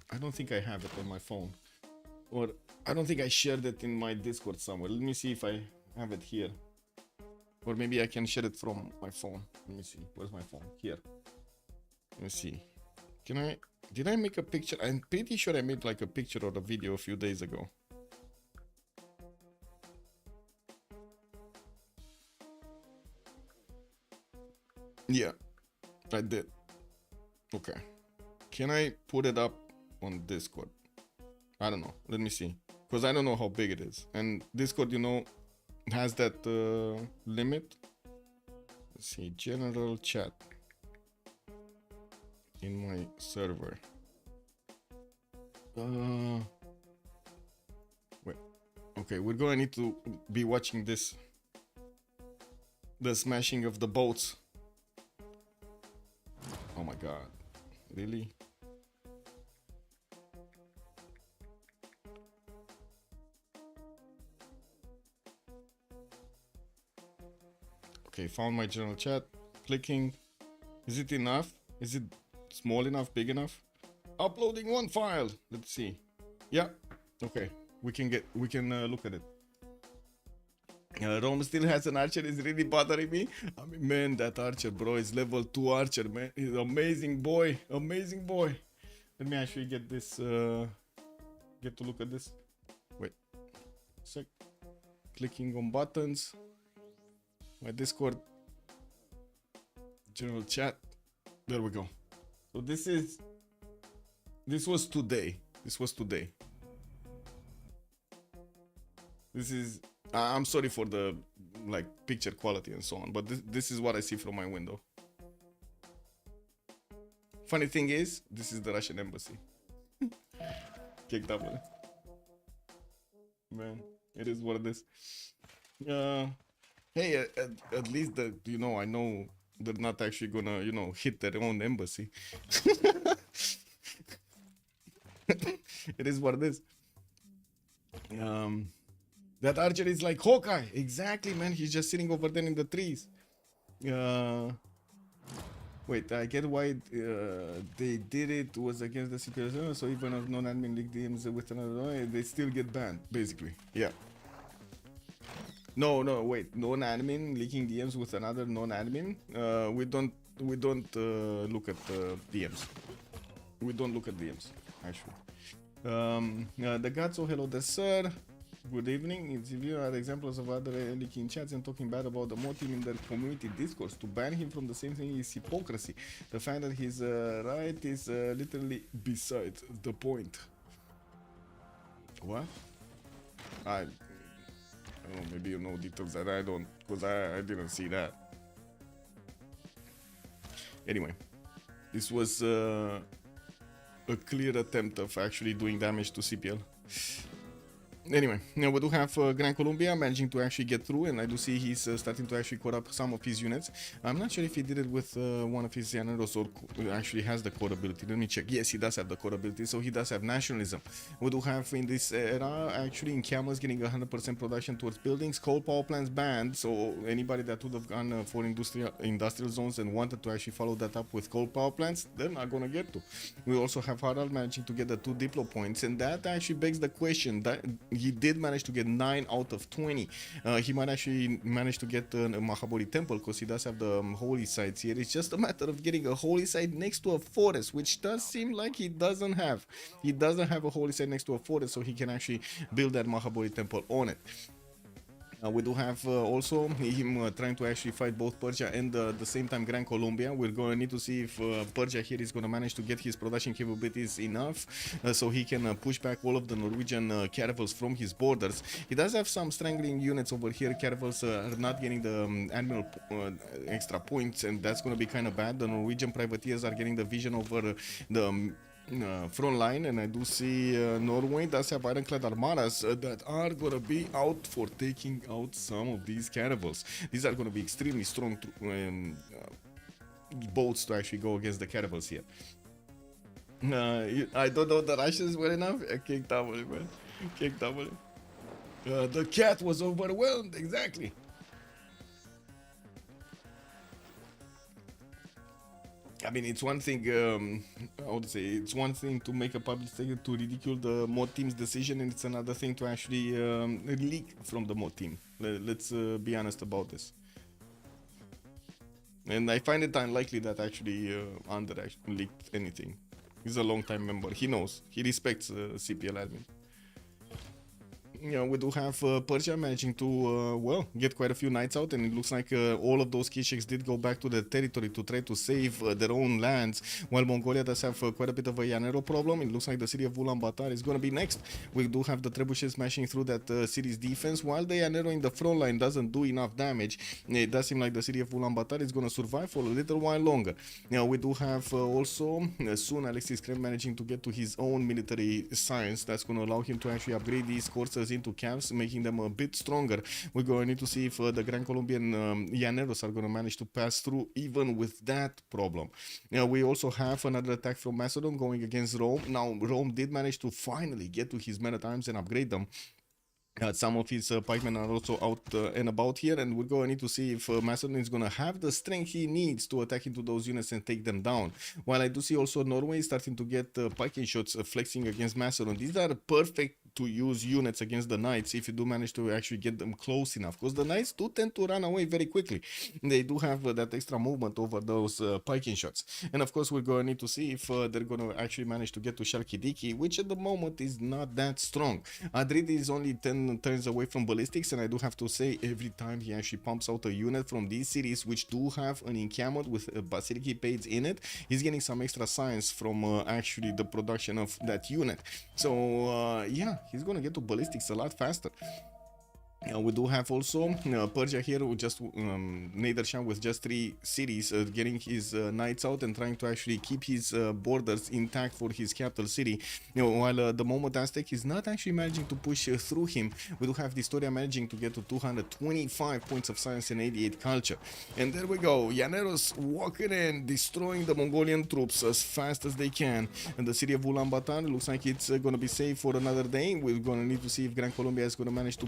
I don't think I have it on my phone, or I don't think I shared it in my Discord somewhere. Let me see if I have it here. Or maybe I can share it from my phone. Let me see. Where's my phone? Here. Let me see. Did I make a picture? I'm pretty sure I made like a picture or a video a few days ago. Yeah, I did. Okay. Can I put it up on Discord? I don't know. Let me see. Because I don't know how big it is. And Discord, you know, has that limit. Let's see. General chat. In my server. Wait. Okay, we're going to need to be watching this. The smashing of the boats. Oh my god. Really? Okay, found my general chat. Clicking. Is it enough? Is it small enough? Big enough? Uploading one file. Let's see. Yeah. Okay. We can look at it. Rome still has an archer. Is really bothering me. I mean, man, that archer, bro, is level 2 archer, man. He's amazing boy. Amazing boy. Let me actually get this. Get to look at this. Wait. Sec. Clicking on buttons. My Discord. General chat. There we go. So this was today. This is. I'm sorry for the like picture quality and so on, but this is what I see from my window. Funny thing is, this is the Russian embassy. Kicked up with it. Man, it is what it is. Hey, at least that, you know, I know they're not actually gonna, you know, hit their own embassy. It is what it is. That archer is like Hawkeye. Exactly, man. He's just sitting over there in the trees. Wait, I get why they did it. Was against the CPL. So even if non-admin leak DMs with another, they still get banned. Basically, yeah. No, wait. Non-admin leaking DMs with another non-admin. We don't look at DMs. We don't look at DMs actually. The gods. Oh, hello there, sir. Good evening. If you are examples of other leaking chats and talking bad about the mod team in their community discourse, to ban him from the same thing is hypocrisy. The fact that he's right is literally beside the point. What? I don't know, maybe you know details that I don't, because I didn't see that. Anyway, this was a clear attempt of actually doing damage to CPL. Anyway, now we do have Gran Colombia managing to actually get through, and I do see he's starting to actually code up some of his units. I'm not sure if he did it with one of his Llaneros or actually has the code ability. Let me check. Yes, he does have the code ability, so he does have nationalism. We do have in this era actually in Camels getting 100% production towards buildings, coal power plants banned, so anybody that would have gone for industrial zones and wanted to actually follow that up with coal power plants, they're not gonna get to. We also have Harald managing to get the 2 diplo points, and that actually begs the question that he did manage to get 9 out of 20. He might actually manage to get a Mahabodhi temple because he does have the holy sites here. It's just a matter of getting a holy site next to a forest, which does seem like he doesn't have. He doesn't have a holy site next to a forest, so he can actually build that Mahabodhi temple on it. We do have also him trying to actually fight both Persia and the same time Gran Colombia. We're going to need to see if Persia here is going to manage to get his production capabilities enough so he can push back all of the Norwegian caravels from his borders. He does have some strangling units over here. Caravels are not getting the admiral extra points, and that's going to be kind of bad. The Norwegian privateers are getting the vision over the front line, and I do see Norway does have ironclad armadas that are gonna be out for taking out some of these caravels. These are gonna be extremely strong boats to actually go against the caravels here. I don't know the Russians well enough. King W, man. King W. The cat was overwhelmed, exactly. I mean, it's one thing, I would say, it's one thing to make a public statement to ridicule the mod team's decision, and it's another thing to actually leak from the mod team. Let's be honest about this. And I find it unlikely that actually Under actually leaked anything. He's a long-time member. He knows. He respects CPL admin. Yeah, we do have Persia managing to, well, get quite a few knights out, and it looks like all of those Kishaks did go back to their territory to try to save their own lands, while Mongolia does have quite a bit of a Llanero problem. It looks like the city of Ulaanbaatar is going to be next. We do have the trebuchets smashing through that city's defense, while the Llanero in the front line doesn't do enough damage. It does seem like the city of Ulaanbaatar is going to survive for a little while longer. Now, we do have also soon Alexis Krem managing to get to his own military science. That's going to allow him to actually upgrade these coursers into camps, making them a bit stronger. We're going to need to see if the Gran Colombian Llaneros are going to manage to pass through even with that problem. Now, we also have another attack from Macedon going against Rome. Now, Rome did manage to finally get to his men at arms and upgrade them. Some of his pikemen are also out and about here, and we're going to need to see if Macedon is going to have the strength he needs to attack into those units and take them down. While I do see also Norway starting to get piking shots flexing against Macedon. These are perfect to use units against the knights if you do manage to actually get them close enough, because the knights do tend to run away very quickly. They do have that extra movement over those piking shots. And of course, we're going to need to see if they're going to actually manage to get to Chalkidiki, which at the moment is not that strong. Adrid is only 10 turns away from ballistics, and I do have to say, every time he actually pumps out a unit from these cities which do have an encampment with Basiliki Pades in it, he's getting some extra science from actually the production of that unit. So yeah, he's gonna get to ballistics a lot faster. We do have also Persia here with just Nader with just 3 cities getting his knights out and trying to actually keep his borders intact for his capital city. While the Momot Aztec is not actually managing to push through him, we do have Historia managing to get to 225 points of science and 88 culture. And there we go, Llaneros walking in, destroying the Mongolian troops as fast as they can. And the city of Ulaanbaatar looks like it's going to be safe for another day. We're going to need to see if Gran Colombia is going to manage to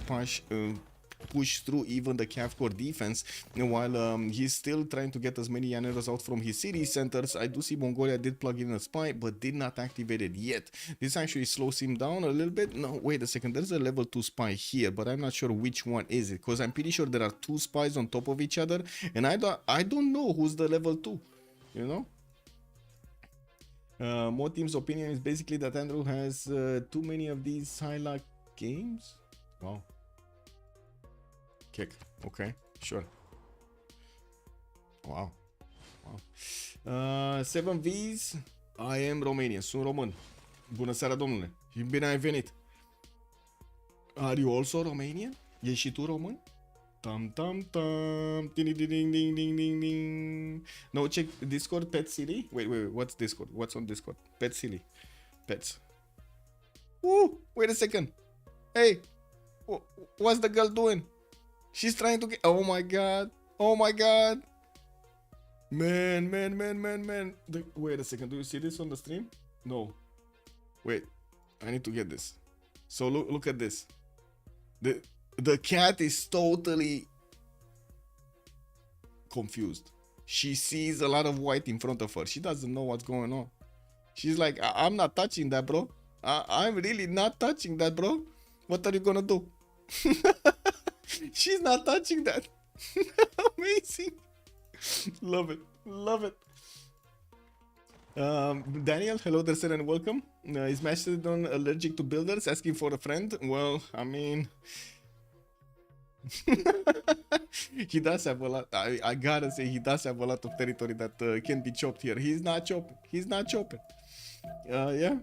push through even the Cav Corps defense, while he's still trying to get as many Llaneros out from his city centers. I do see Mongolia did plug in a spy, but did not activate it yet. This actually slows him down a little bit. No, wait a second, there's a level 2 spy here, but I'm not sure which one is it, because I'm pretty sure there are 2 spies on top of each other, and I don't know who's the level 2, you know? More team's opinion is basically that Andrew has too many of these high-luck games. Wow. Kick. Okay, sure. Wow. Wow. 7 V's. I am Romanian. Sunt român. Bună seara, domnule. Și bine ai venit. Are you also Romanian? Ești și tu român? Tum tum tum. Ding ding ding ding ding ding ding. No, check Discord. Pet Silly. Wait. What's Discord? What's on Discord? Pet Silly. Pets. Woo! Wait a second. Hey, what's the girl doing? She's trying to get. Oh my god. Oh my god. Man. Wait a second. Do you see this on the stream? No. Wait. I need to get this. So look at this. The cat is totally confused. She sees a lot of white in front of her. She doesn't know what's going on. She's like, I'm not touching that, bro. I'm really not touching that, bro. What are you gonna do? She's not touching that. Amazing. Love it. Love it. Daniel, hello there, sir, and welcome. Is Mastodon allergic to builders? Asking for a friend? Well, I mean, he does have a lot. I gotta say, he does have a lot of territory that can be chopped here. He's not chopping. He's not chopping. Yeah.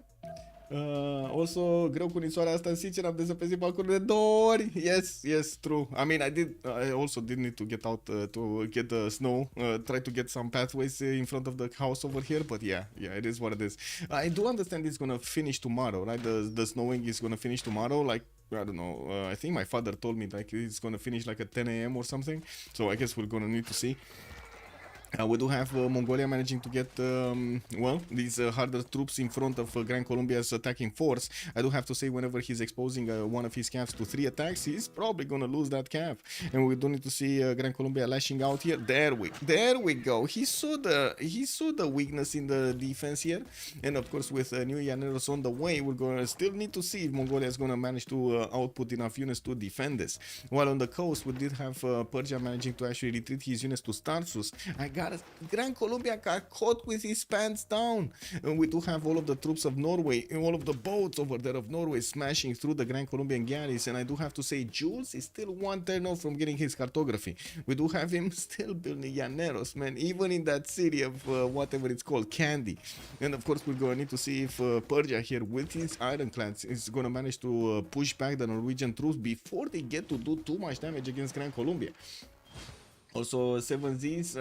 Also, greu cu nisoarea asta, sincer, am dezăpezit balconul de 2 ori. Yes, true. I mean, I also did need to get out to get the snow, try to get some pathways in front of the house over here, but yeah, it is what it is. I do understand it's gonna finish tomorrow, right? The snowing is gonna finish tomorrow, like, I don't know, I think my father told me like it's gonna finish like at 10 a.m. or something, so I guess we're gonna need to see. We do have Mongolia managing to get, these harder troops in front of Gran Colombia's attacking force. I do have to say, whenever he's exposing one of his calves to 3 attacks, he's probably gonna lose that calf. And we do need to see Gran Colombia lashing out here. There we go. He saw the weakness in the defense here. And of course, with new Llaneros on the way, we're gonna still need to see if Mongolia is gonna manage to output enough units to defend this. While on the coast, we did have Persia managing to actually retreat his units to Tarsus. Gran Colombia got caught with his pants down. And we do have all of the troops of Norway and all of the boats over there of Norway smashing through the Gran Colombian galleys. And I do have to say, Jules is still one turn off from getting his cartography. We do have him still building Llaneros, man, even in that city of whatever it's called, Candy. And of course, we're going to need to see if Persia here with his ironclads is going to manage to push back the Norwegian troops before they get to do too much damage against Gran Colombia. Also, 7Zs,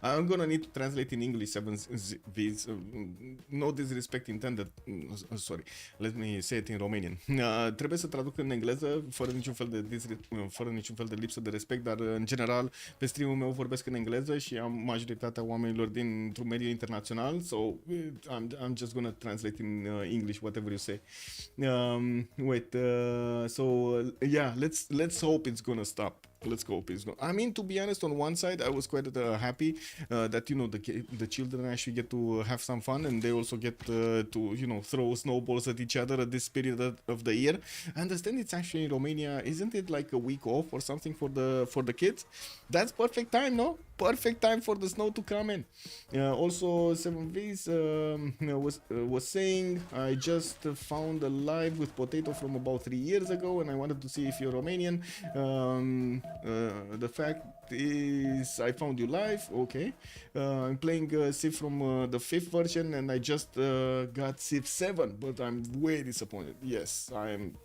I'm gonna need to translate in English 7Zs, no disrespect intended, sorry, let me say it in Romanian. Trebuie să traduc în engleză, fără niciun fel de lipsă de respect, dar în general, pe stream-ul meu vorbesc în engleză și am majoritatea oamenilor dintr-un mediu internațional, so I'm just gonna translate in English, whatever you say. Let's hope it's gonna stop. Let's go. I mean, to be honest, on one side, I was quite happy that, the children actually get to have some fun, and they also get to, throw snowballs at each other at this period of the year. I understand it's actually in Romania, isn't it like a week off or something for the kids? That's perfect time, no? Perfect time for the snow to come in. Also, 7Vs was saying, I just found a live with Potato from about 3 years ago, and I wanted to see if you're Romanian. The fact is, I found you live. Okay. I'm playing Civ from the 5th version, and I just got Civ7, but I'm way disappointed. Yes, I'm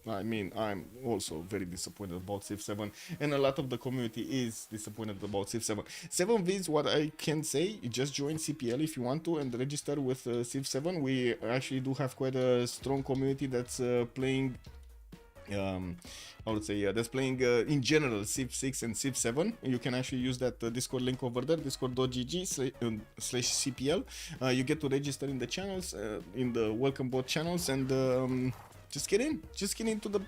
also very disappointed about Civ7, and a lot of the community is disappointed about Civ7. 7Vs, what I can say, you just join CPL if you want to and register with Civ7. We actually do have quite a strong community that's playing I would say that's playing in general Civ6 and Civ7. You can actually use that Discord link over there, discord.gg/CPL. You get to register in the channels, in the welcome bot channels, and just get into the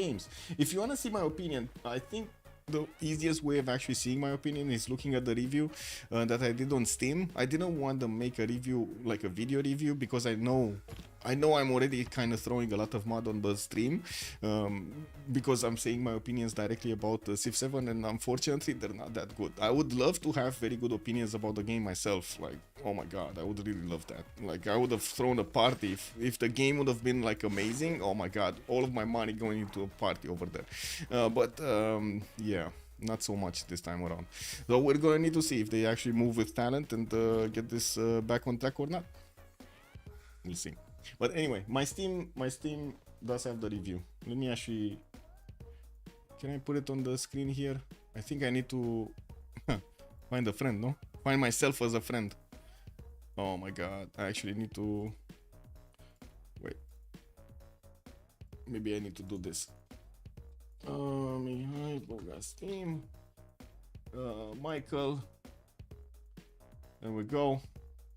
games. If you want to see my opinion, I think the easiest way of actually seeing my opinion is looking at the review that I did on Steam. I didn't want to make a review, like a video review, because I know I'm already kind of throwing a lot of mud on the stream because I'm saying my opinions directly about Civ7, and unfortunately they're not that good. I would love to have very good opinions about the game myself, like, oh my god, I would really love that. Like, I would have thrown a party if the game would have been like amazing. Oh my god, all of my money going into a party over there. Yeah, not so much this time around. So we're gonna need to see if they actually move with talent and get this back on track or not. We'll see. But anyway, my Steam does have the review. Let me actually Can I put it on the screen here? I think I need to find a friend, no? Find myself as a friend. Oh my god, I actually need to... Wait. Maybe I need to do this. Mihai, Bogas team. Michael. There we go.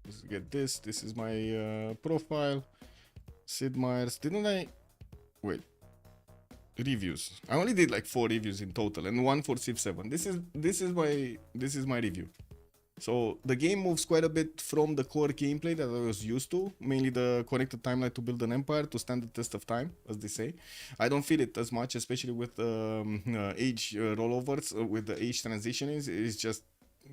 Let's get this. This is my profile. Sid Meier's. Didn't I... Wait. Reviews. I only did like 4 reviews in total and 1 for Civ7. This is my review. So the game moves quite a bit from the core gameplay that I was used to, mainly the connected timeline to build an empire to stand the test of time, as they say. I don't feel it as much, especially with age rollovers, with the age transition is just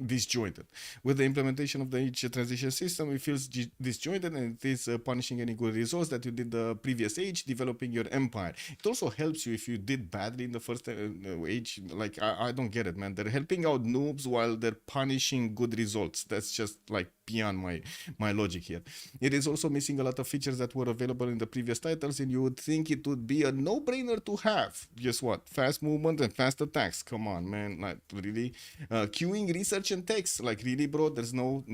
disjointed. With the implementation of the age transition system, it feels disjointed, and it is punishing any good results that you did the previous age, developing your empire. It also helps you if you did badly in the first age. Like, I don't get it, man. They're helping out noobs while they're punishing good results. That's just like beyond my logic here. It is also missing a lot of features that were available in the previous titles, and you would think it would be a no-brainer to have. Guess what? Fast movement and fast attacks. Come on, man. Like, really? Queuing research and text. Like, really, bro? There's no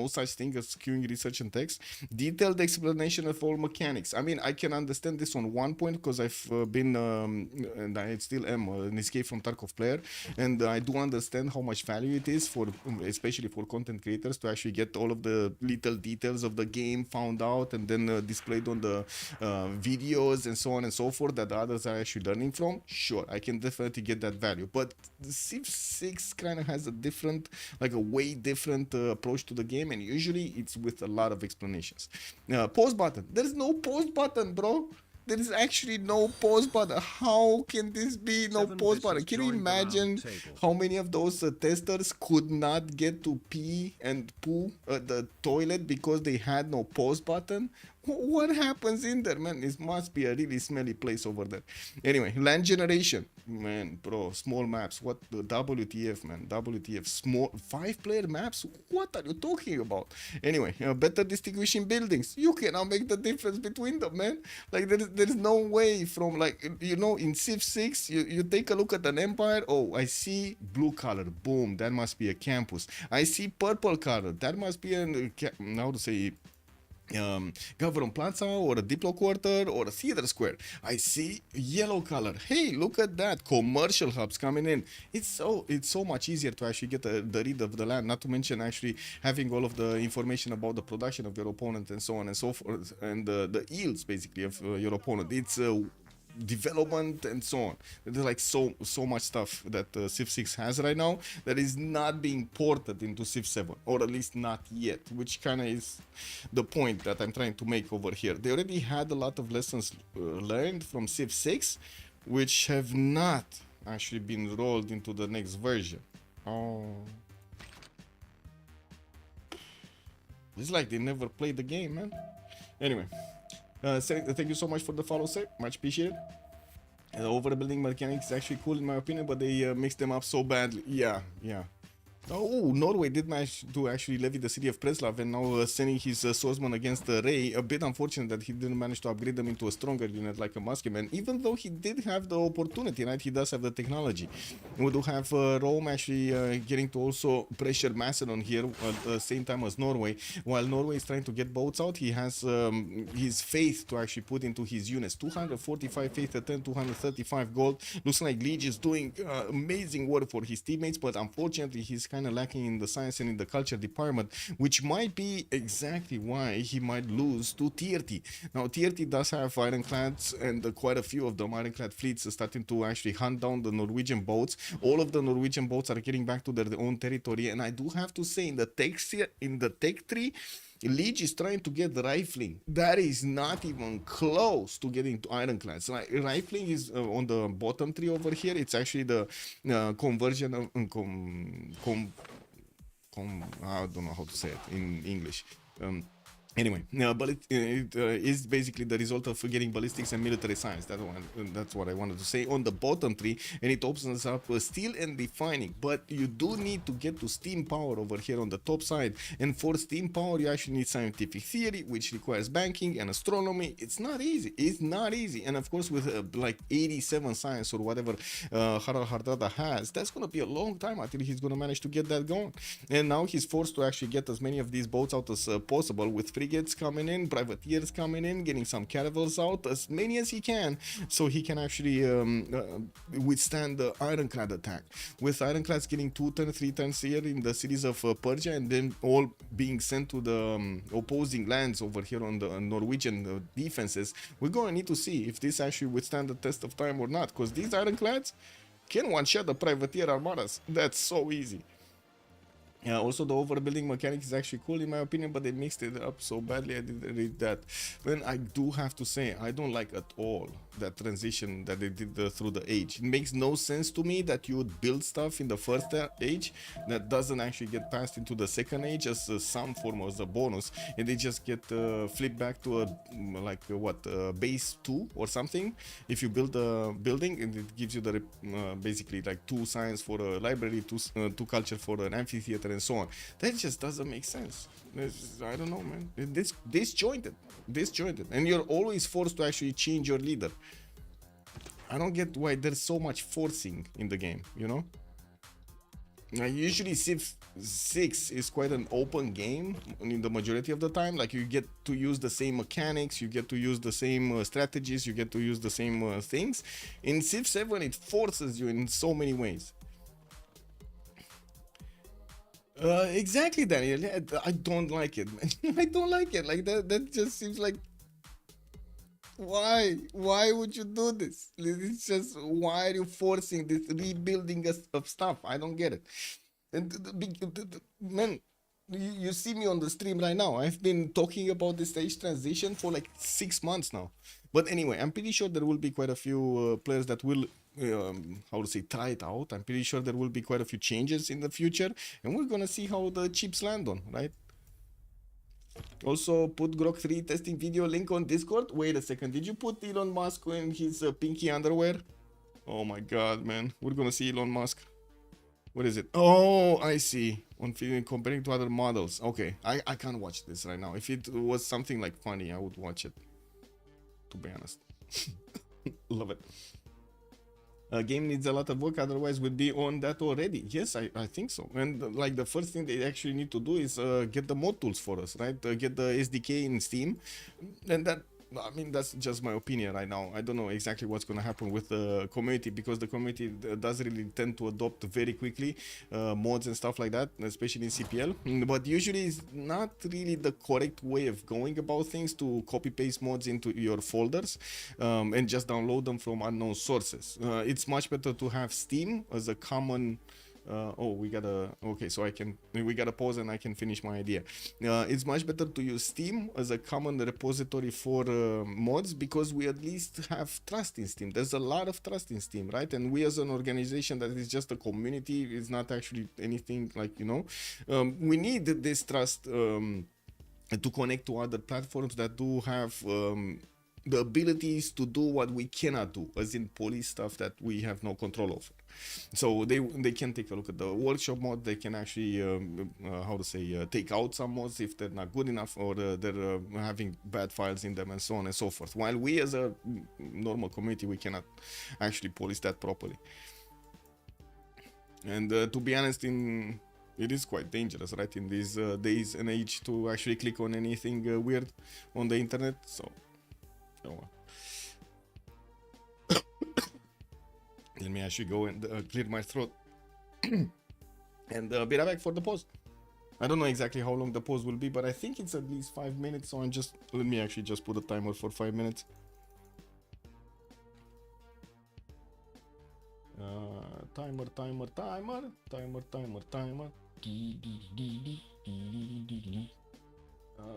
such thing as queuing research and text. Detailed explanation of all mechanics. I mean, I can understand this on one point because I've been and I still am an Escape from Tarkov player, and I do understand how much value it is for, especially for content creators, to actually get all of the little details of the game found out and then displayed on the videos and so on and so forth that the others are actually learning from. Sure, I can definitely get that value, but Civ6 kind of has a different, like a way different approach to the game, and usually it's with a lot of explanations. Pause button. There's no pause button, bro. There is actually no pause button. How can this be no pause button? Can you imagine how many of those testers could not get to pee and poo at the toilet because they had no pause button? What happens in there, man? It must be a really smelly place over there. Anyway, land generation. Man, bro, small maps. What the WTF, man? WTF. Small 5-player maps? What are you talking about? Anyway, better distinguishing buildings. You cannot make the difference between them, man. Like, there's no way from, like, you know, in Civ6, you take a look at an empire. Oh, I see blue color. Boom, that must be a campus. I see purple color. That must be how to say, Government Plaza or a Diplo Quarter or a Theater Square. I see yellow color. Hey, look at that. Commercial hubs coming in. It's so much easier to actually get the read of the land, not to mention actually having all of the information about the production of your opponent and so on and so forth, and the yields basically of your opponent. It's development and so on. There's like so much stuff that Civ6 has right now that is not being ported into Civ7, or at least not yet, which kind of is the point that I'm trying to make over here. They already had a lot of lessons learned from Civ6, which have not actually been rolled into the next version. Oh, it's like they never played the game, man. Anyway, thank you so much for the follow, sir. Much appreciated. The overbuilding mechanics is actually cool in my opinion, but they mixed them up so badly. Yeah. Oh, Norway did manage to actually levy the city of Preslav, and now sending his swordsman against Ray. A bit unfortunate that he didn't manage to upgrade them into a stronger unit like a Muskeman, even though he did have the opportunity, right? He does have the technology. We do have Rome actually getting to also pressure Macedon here at the same time as Norway. While Norway is trying to get boats out, he has his faith to actually put into his units. 245 faith at 10, 235 gold. Looks like Liege is doing amazing work for his teammates, but unfortunately he's kind of lacking in the science and in the culture department, which might be exactly why he might lose to TRT. Now, TRT does have ironclads, and quite a few of them ironclad fleets are starting to actually hunt down the Norwegian boats. All of the Norwegian boats are getting back to their own territory, and I do have to say, in the tech tree, Liege is trying to get rifling. That is not even close to getting to ironclads. Like, rifling is on the bottom tree over here. It's actually the conversion of I don't know how to say it in English. Anyway, but it is basically the result of getting ballistics and military science. That's what I wanted to say on the bottom three, and it opens up steel and defining. But you do need to get to steam power over here on the top side, and for steam power, you actually need scientific theory, which requires banking and astronomy. It's not easy. It's not easy, and of course, with like 87 science or whatever Harald Hardrada has, that's gonna be a long time until he's gonna manage to get that going. And now he's forced to actually get as many of these boats out as possible, with frigates coming in, privateers coming in, getting some caravels out, as many as he can, so he can actually withstand the ironclad attack. With ironclads getting 2 turns, 3 turns here in the cities of Persia, and then all being sent to the opposing lands over here on the Norwegian defenses, we're going to need to see if this actually withstand the test of time or not, because these ironclads can one-shot the privateer armadas. That's so easy. Also, the overbuilding mechanic is actually cool in my opinion, but they mixed it up so badly. I didn't read that. Then I do have to say, I don't like at all that transition that they did through the age. It makes no sense to me that you would build stuff in the first age that doesn't actually get passed into the second age as some form as a bonus, and they just get flipped back to a base 2 or something. If you build a building, and it gives you the basically like 2 science for a library, 2 culture for an amphitheater, and so on. That just doesn't make sense. I don't know, man. Disjointed, and you're always forced to actually change your leader. I don't get why there's so much forcing in the game, you know? Usually Civ6 is quite an open game in the majority of the time. Like, you get to use the same mechanics, you get to use the same strategies, you get to use the same things. In Civ7 it forces you in so many ways. Exactly, Daniel. I don't like it, man. I don't like it. Like, that just seems like, why would you do this? It's just, why are you forcing this rebuilding of stuff? I don't get it. And man, you see me on the stream right now. I've been talking about this stage transition for like 6 months now. But anyway, I'm pretty sure there will be quite a few players that will how to say, try it out. I'm pretty sure there will be quite a few changes in the future, and we're gonna see how the chips land on, right? Also, put Grok 3 testing video link on Discord. Wait a second, did you put Elon Musk in his pinky underwear? Oh my god, man. We're gonna see Elon Musk. What is it? Oh, I see. On comparing to other models. Okay, I can't watch this right now. If it was something like funny, I would watch it, to be honest. Love it. Game needs a lot of work, otherwise we'd be on that already. Yes, I think so. And like, the first thing they actually need to do is get the mod tools for us, right? Get the SDK in Steam, and that, I mean, that's just my opinion right now. I don't know exactly what's going to happen with the community, because the community does really tend to adopt very quickly mods and stuff like that, especially in CPL. But usually it's not really the correct way of going about things to copy paste mods into your folders and just download them from unknown sources. It's much better to have Steam as a common okay, so we gotta pause and I can finish my idea. It's much better to use Steam as a common repository for mods, because we at least have trust in Steam. There's a lot of trust in Steam, right? And we, as an organization that is just a community, is not actually anything like, you know, we need this trust to connect to other platforms that do have the abilities to do what we cannot do, as in police stuff that we have no control over. So they can take a look at the workshop mod. They can actually take out some mods if they're not good enough, or they're having bad files in them, and so on and so forth. While we, as a normal community, we cannot actually police that properly. And to be honest, it is quite dangerous, right, in these days and age, to actually click on anything weird on the internet. So let me actually go and clear my throat and be right back for the pause. I don't know exactly how long the pause will be, but I think it's at least 5 minutes. So let me actually just put a timer for 5 minutes. Timer.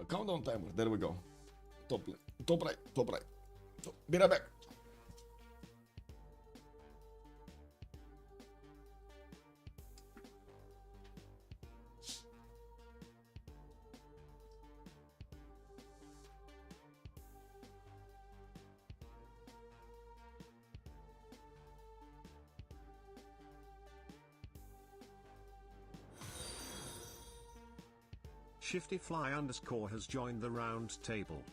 Countdown timer. There we go. Top right. So, be right back. ShiftyFly_ has joined the round table.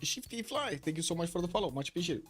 Shifty Fly, thank you so much for the follow. Much appreciated.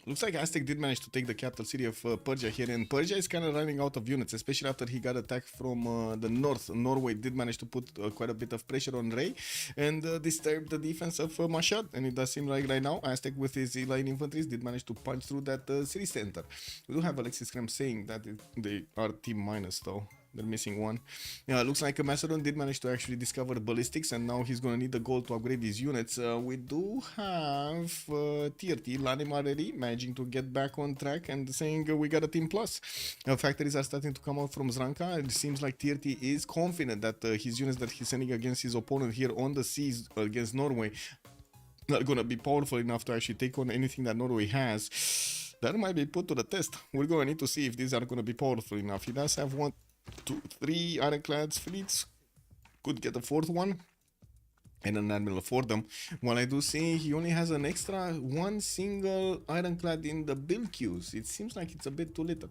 Looks like Aztec did manage to take the capital city of Persia here, and Persia is kind of running out of units, especially after he got attacked from the north. Norway did manage to put quite a bit of pressure on Ray and disturb the defense of Mashhad, and it does seem like right now Aztec with his line infantry did manage to punch through that city center. We do have Alexis Krem saying that they are team minus though. They're missing one. Yeah, looks like Macedon did manage to actually discover ballistics, and now he's gonna need the gold to upgrade his units. We do have TRT, Lanim already managing to get back on track and saying we got a team plus. Factories are starting to come out from Zranka. It seems like TRT is confident that his units that he's sending against his opponent here on the seas against Norway are gonna be powerful enough to actually take on anything that Norway has. That might be put to the test. We're gonna need to see if these are gonna be powerful enough. He does have 1, 2, 3 ironclad fleets. Could get a fourth one and an admiral for them. While I do see he only has an extra one single ironclad in the build queues. It seems like it's a bit too little.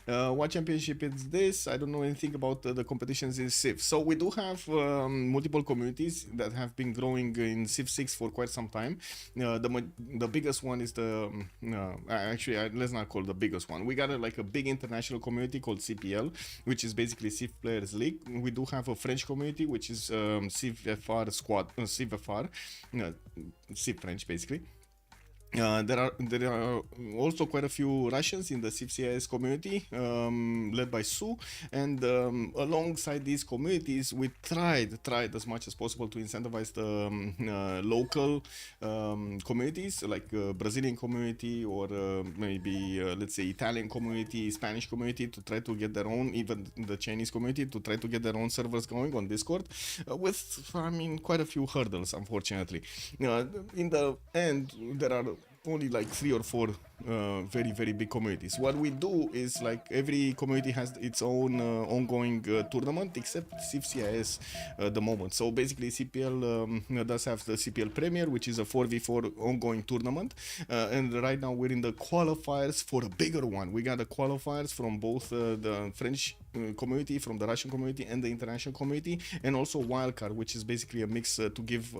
What championship is this? I don't know anything about the competitions in Civ. So we do have multiple communities that have been growing in Civ6 for quite some time. The biggest one is the actually let's not call it the biggest one. We got like a big international community called CPL, which is basically Civ Players League. We do have a French community, which is CivFR Civ French basically. There are also quite a few Russians in the CivCS community, led by Sue, and alongside these communities, we tried as much as possible to incentivize the local communities, like Brazilian community or maybe let's say Italian community, Spanish community, to try to get their own, even the Chinese community, to try to get their own servers going on Discord, with I mean quite a few hurdles, unfortunately. In the end, there are only like 3 or 4 very big communities. What we do is, like, every community has its own ongoing tournament, except CivCS at the moment. So basically CPL does have the CPL Premier, which is a 4v4 ongoing tournament, and right now we're in the qualifiers for a bigger one. We got the qualifiers from both the French community, from the Russian community, and the international community, and also wildcard, which is basically a mix to give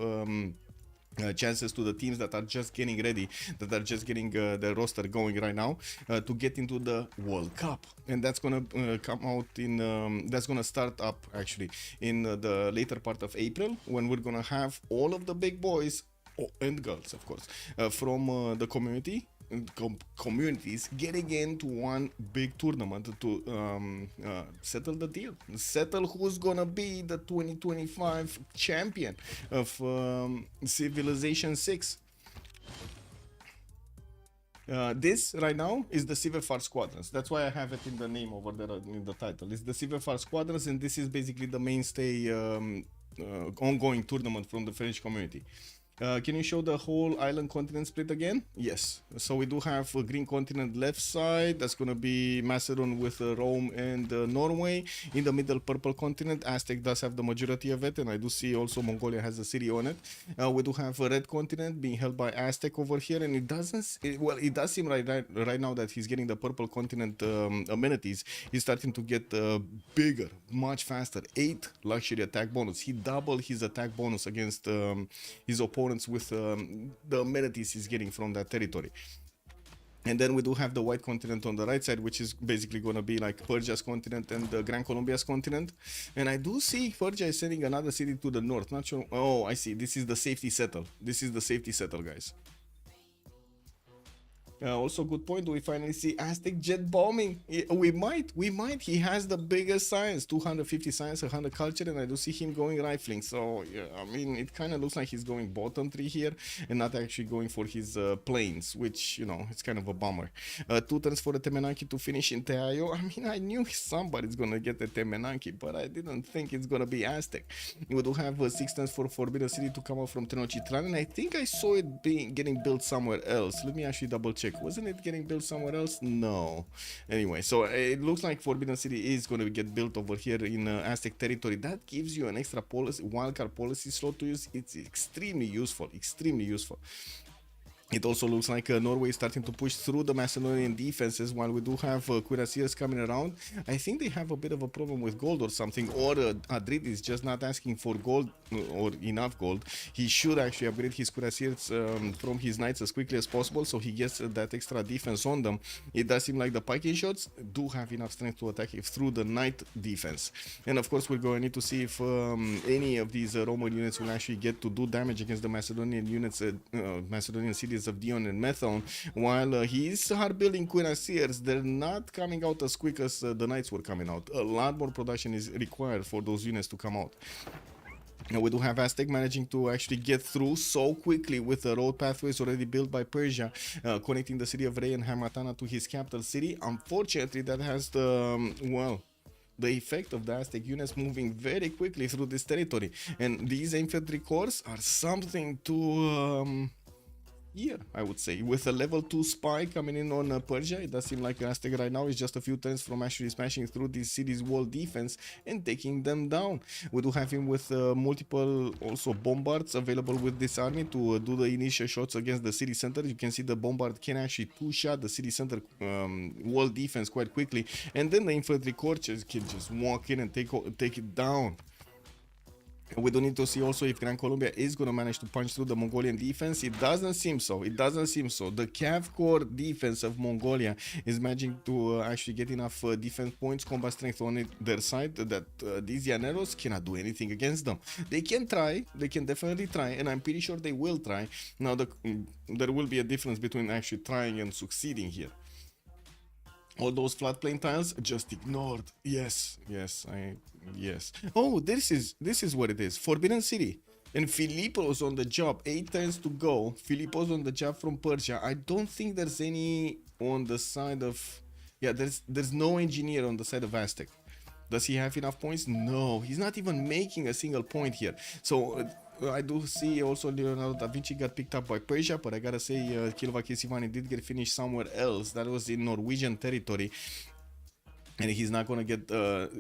chances to the teams that are just getting ready, that are just getting the roster going right now, to get into the World Cup. And that's gonna come out in that's gonna start up actually in the later part of April, when we're gonna have all of the big boys, and girls of course, from the communities getting into one big tournament to settle the deal, settle who's gonna be the 2025 champion of Civilization 6. This right now is the CivFR Squadrons. That's why I have it in the name over there in the title. It's the CivFR Squadrons, and this is basically the mainstay ongoing tournament from the French community. Can you show the whole island continent split again? Yes. So we do have a green continent left side. That's going to be Macedon with Rome and Norway. In the middle, purple continent. Aztec does have the majority of it, and I do see also Mongolia has a city on it. We do have a red continent being held by Aztec over here, and it doesn't. It does seem right now that he's getting the purple continent amenities. He's starting to get bigger, much faster. 8 luxury attack bonus. He doubled his attack bonus against his opponent with the amenities he's getting from that territory. And then we do have the white continent on the right side, which is basically going to be like Persia's continent and the Gran Colombia's continent. And I do see Persia is sending another city to the north. Not sure. Oh, I see. This is the safety settle. This is the safety settle, guys. Also, good point. Do we finally see Aztec jet bombing? We might. He has the biggest science, 250 science, 100 culture, and I do see him going rifling. So, yeah, I mean, it kind of looks like he's going bottom 3 here and not actually going for his planes, which, you know, it's kind of a bummer. 2 turns for the Temenanki to finish in Teayo. I mean, I knew somebody's going to get the Temenanki, but I didn't think it's going to be Aztec. We do have 6 turns for Forbidden City to come out from Tenochtitlan, and I think I saw it getting built somewhere else. Let me actually double check. Wasn't it getting built somewhere else? No. Anyway, so it looks like Forbidden City is going to get built over here in Aztec territory. That gives you an extra policy, wildcard policy slot to use. It's extremely useful, extremely useful. It also looks like Norway is starting to push through the Macedonian defenses, while we do have cuirassiers coming around. I think they have a bit of a problem with gold or something, or Adrid is just not asking for gold or enough gold. He should actually upgrade his cuirassiers from his knights as quickly as possible, so he gets that extra defense on them. It does seem like the piking shots do have enough strength to attack through the knight defense. And of course, we're going to need to see if any of these Roman units will actually get to do damage against the Macedonian units, Macedonian cities of Dion and Methone. While he's hard building cuirassiers, they're not coming out as quick as the knights were coming out. A lot more production is required for those units to come out. Now we do have Aztec managing to actually get through so quickly with the road pathways already built by Persia, connecting the city of Rey and Hamatana to his capital city. Unfortunately, that has the, the effect of the Aztec units moving very quickly through this territory. And these infantry corps are something to here, I would say. With a level 2 spy coming in on Persia, it does seem like Aztec right now is just a few turns from actually smashing through this city's wall defense and taking them down. We do have him with multiple also bombards available with this army to do the initial shots against the city center. You can see the bombard can actually two-shot the city center wall defense quite quickly, and then the infantry corps can just walk in and take it down. We do need to see also if Gran Colombia is going to manage to punch through the Mongolian defense. It doesn't seem so. It doesn't seem so. The Cav core defense of Mongolia is managing to actually get enough defense points, combat strength on their side that these Llaneros cannot do anything against them. They can try. They can definitely try, and I'm pretty sure they will try. Now, there will be a difference between actually trying and succeeding here. All those floodplain tiles just ignored. Yes. Oh, this is what it is. Forbidden City. And Filippo's on the job. 8 turns to go. Filippo's on the job from Persia. I don't think there's any on the side of... Yeah, there's no engineer on the side of Aztec. Does he have enough points? No, he's not even making a single point here. So I do see also Leonardo da Vinci got picked up by Persia, but I gotta say Kilva Kesivani did get finished somewhere else. That was in Norwegian territory. And he's not gonna get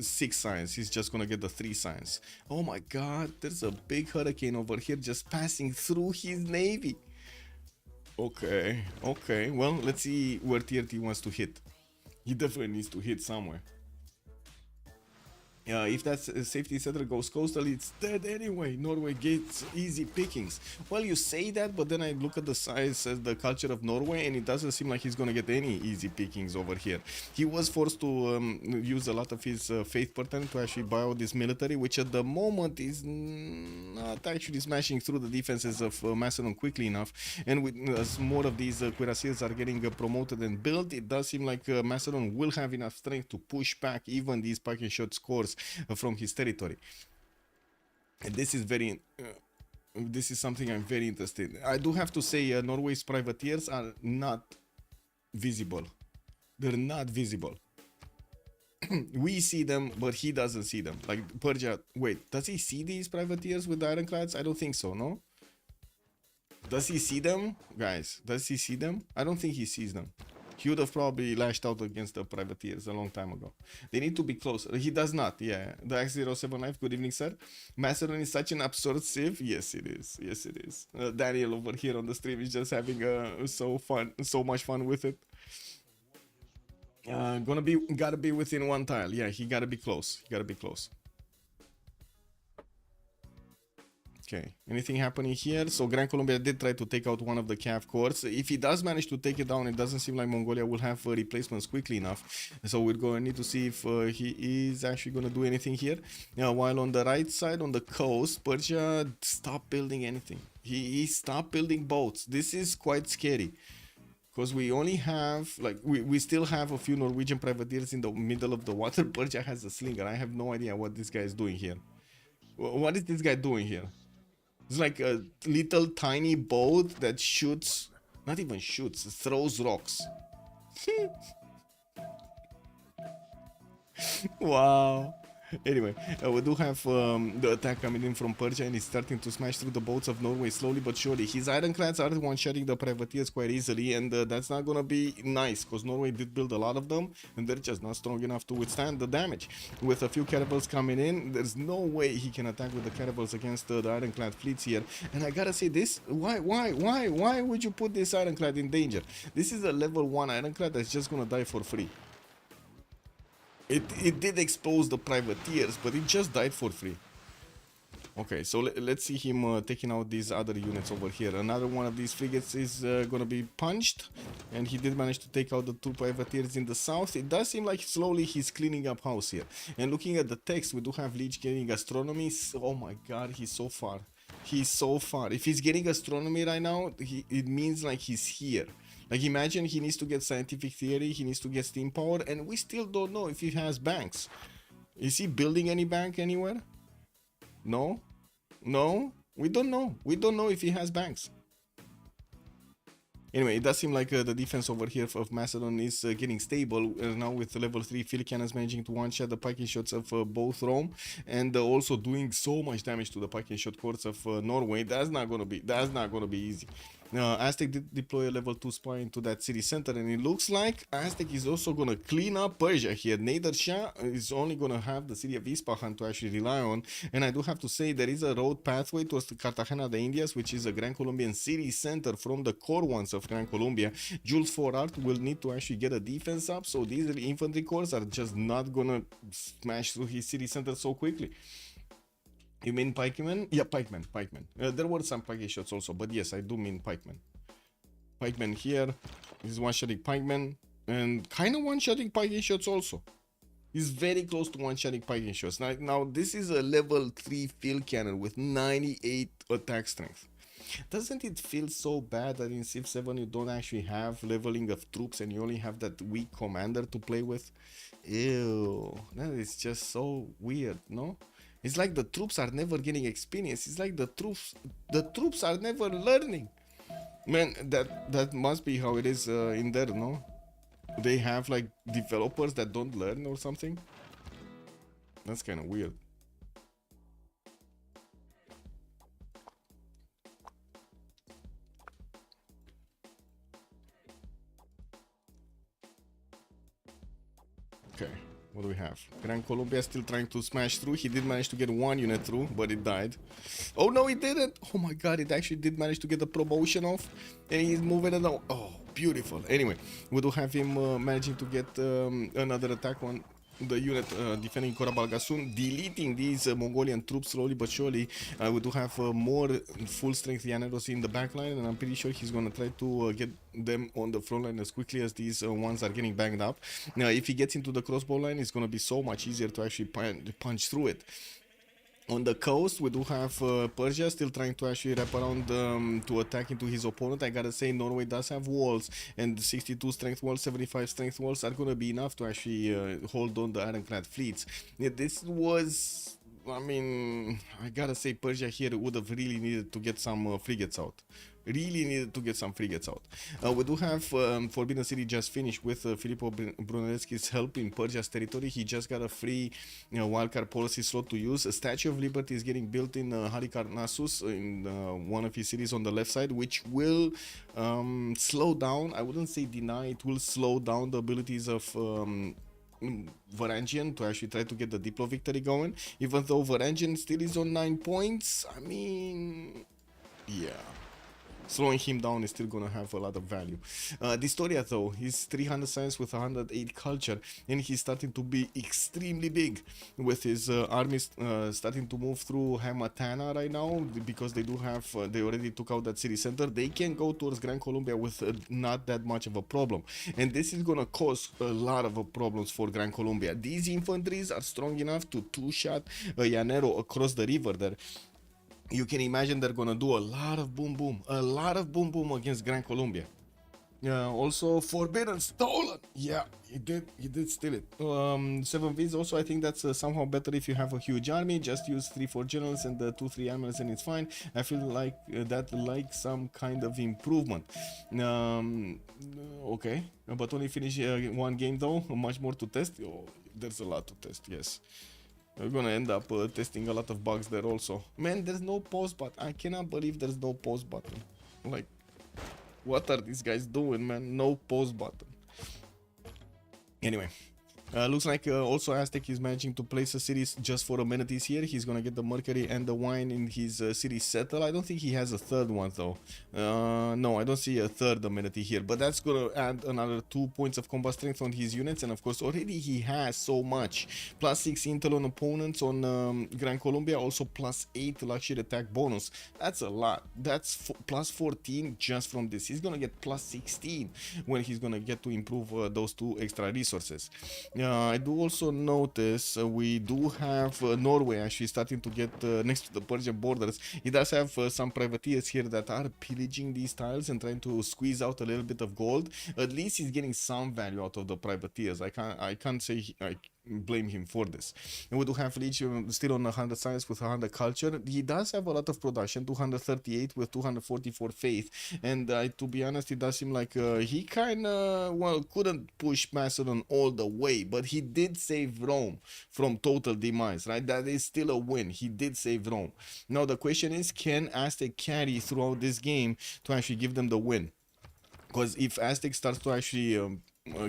6 signs, he's just gonna get the 3 signs. Oh my god, there's a big hurricane over here just passing through his navy. Okay, well, let's see where TRT wants to hit. He definitely needs to hit somewhere. If that safety settler goes coastal, it's dead anyway. Norway gets easy pickings. Well, you say that, but then I look at the size as the culture of Norway, and it doesn't seem like he's gonna get any easy pickings over here. He was forced to use a lot of his faith pattern to actually buy out this military, which at the moment is not actually smashing through the defenses of Macedon quickly enough. And with as more of these cuirassiers are getting promoted and built, it does seem like Macedon will have enough strength to push back even these pack and shot scores from his territory. And this is very this is something I'm very interested in. I do have to say Norway's privateers are not visible. They're not visible. We see them, but he doesn't see them. Like Persia, wait, does he see these privateers with the ironclads? I don't think so, no? Does he see them? Guys, does he see them? I don't think he sees them. He would have probably lashed out against the privateers a long time ago. They need to be closer. He does not, yeah. The X07 Life, good evening, sir. Macedon is such an absurd civ. Yes, it is. Yes, it is. Daniel over here on the stream is just having so much fun with it. Gotta be within 1 tile. Yeah, he gotta be close. He gotta be close. Okay, anything happening here? So Gran Colombia did try to take out one of the Cav cores. If he does manage to take it down, it doesn't seem like Mongolia will have replacements quickly enough. So we're going to need to see if he is actually going to do anything here. While on the right side, on the coast, Persia stopped building anything. He stopped building boats. This is quite scary. Because we only have, like, we still have a few Norwegian privateers in the middle of the water. Persia has a slinger. I have no idea what this guy is doing here. What is this guy doing here? It's like a little tiny boat that shoots, not even shoots, throws rocks. Wow. Anyway, we do have the attack coming in from Persia, and it's starting to smash through the boats of Norway slowly but surely. His ironclads are one-shotting the privateers quite easily, and that's not gonna be nice, because Norway did build a lot of them, and they're just not strong enough to withstand the damage. With a few caravels coming in, there's no way he can attack with the caravels against the ironclad fleets here. And I gotta say this, why would you put this ironclad in danger? This is a level 1 ironclad that's just gonna die for free. It did expose the privateers, but it just died for free. Okay, so let's see him taking out these other units over here. Another one of these frigates is gonna be punched, and he did manage to take out the 2 privateers in the south. It does seem like slowly he's cleaning up house here. And looking at the text, we do have Leech getting astronomy. Oh my god, he's so far. He's so far. If he's getting astronomy right now, it means like he's here. Like, imagine he needs to get scientific theory, he needs to get steam power, and we still don't know if he has banks. Is he building any bank anywhere? No? No? We don't know. We don't know if he has banks. Anyway, it does seem like the defense over here of Macedon is getting stable. Now with level 3 field cannons managing to one-shot the pike and shots of both Rome, and also doing so much damage to the pike and shot cores of Norway. That's not gonna be easy. Aztec did deploy a level 2 spy into that city center, and it looks like Aztec is also gonna clean up Persia here. Nader Shah is only gonna have the city of Ispahan to actually rely on, and I do have to say there is a road pathway towards the Cartagena de Indias, which is a Gran Colombian city center from the core ones of Gran Colombia. Jules Forart will need to actually get a defense up, so these infantry corps are just not gonna smash through his city center so quickly. You mean pikemen? Yeah, pikemen. There were some pike shots also, but yes, I do mean pikemen. Pikemen here. This is one-shotting pikemen, and kind of one-shotting pike shots also. He's very close to one-shotting pike shots. Now this is a level 3 field cannon with 98 attack strength. Doesn't it feel so bad that in Civ 7 you don't actually have leveling of troops and you only have that weak commander to play with? Ew, that is just so weird, no? It's like the troops are never getting experience. It's like the troops are never learning. Man, that must be how it is in there, no? They have like developers that don't learn or something. That's kind of weird. Okay, what do we have? Gran Colombia still trying to smash through. He did manage to get one unit through, but it died. Oh no, it didn't! Oh my god, it actually did manage to get the promotion off. And he's moving it out. Oh, beautiful. Anyway, we do have him managing to get another attack on the unit defending Korabalgasun, deleting these Mongolian troops slowly but surely. We do have more full strength Llaneros in the backline, and I'm pretty sure he's gonna try to get them on the front line as quickly as these ones are getting banged up. Now, if he gets into the crossbow line, it's gonna be so much easier to actually punch through it. On the coast, we do have Persia still trying to actually wrap around to attack into his opponent. I gotta say, Norway does have walls, and 62 strength walls, 75 strength walls are gonna be enough to actually hold on the ironclad fleets. Yeah, this was, I mean, I gotta say, Persia here would have really needed to get some frigates out. We do have Forbidden City just finished with Filippo Brunelleschi's help in Persia's territory. He just got a free wildcard policy slot to use. A Statue of Liberty is getting built in Halikarnassus in one of his cities on the left side, which will slow down, I wouldn't say deny, it will slow down the abilities of Varangian to actually try to get the Diplo victory going. Even though Varangian still is on 9 points, I mean, yeah. Slowing him down is still gonna have a lot of value. Distoria though, he's 300 science with 108 culture, and he's starting to be extremely big with his armies starting to move through Hamatana right now, because they do have, they already took out that city center. They can go towards Gran Colombia with not that much of a problem, and this is gonna cause a lot of problems for Gran Colombia. These infantries are strong enough to two-shot a Llanero across the river there. You can imagine they're gonna do a lot of boom boom against Gran Colombia. Also Forbidden stolen. Yeah, he did steal it. 7Vs also, I think that's somehow better if you have a huge army. Just use 3-4 generals and 2-3 admirals and it's fine. I feel like that like some kind of improvement. Okay, but only finish one game though. Much more to test. Oh, there's a lot to test. Yes. We're gonna end up testing a lot of bugs there also. Man, there's no pause button. I cannot believe there's no pause button. Like, what are these guys doing, man? No pause button. Anyway. Looks like also Aztec is managing to place a city just for amenities here. He's gonna get the Mercury and the wine in his city settle. I don't think he has a third one though. No, I don't see a third amenity here, but that's gonna add another 2 points of combat strength on his units, and of course already he has so much. +6 intel on opponents on Gran Colombia, also +8 luxury attack bonus. That's a lot. That's +14 just from this. He's gonna get +16 when he's gonna get to improve those 2 extra resources. I do also notice we do have Norway actually starting to get next to the Persian borders. He does have some privateers here that are pillaging these tiles and trying to squeeze out a little bit of gold. At least he's getting some value out of the privateers. I can't say I blame him for this. And we do have Leech still on 100 science with 100 culture. He does have a lot of production, 238 with 244 faith, and to be honest, it does seem like he kind of, well, couldn't push Macedon all the way, but he did save Rome from total demise, right? That is still a win. He did save Rome. Now the question is, can Aztec carry throughout this game to actually give them the win? Because if Aztec starts to actually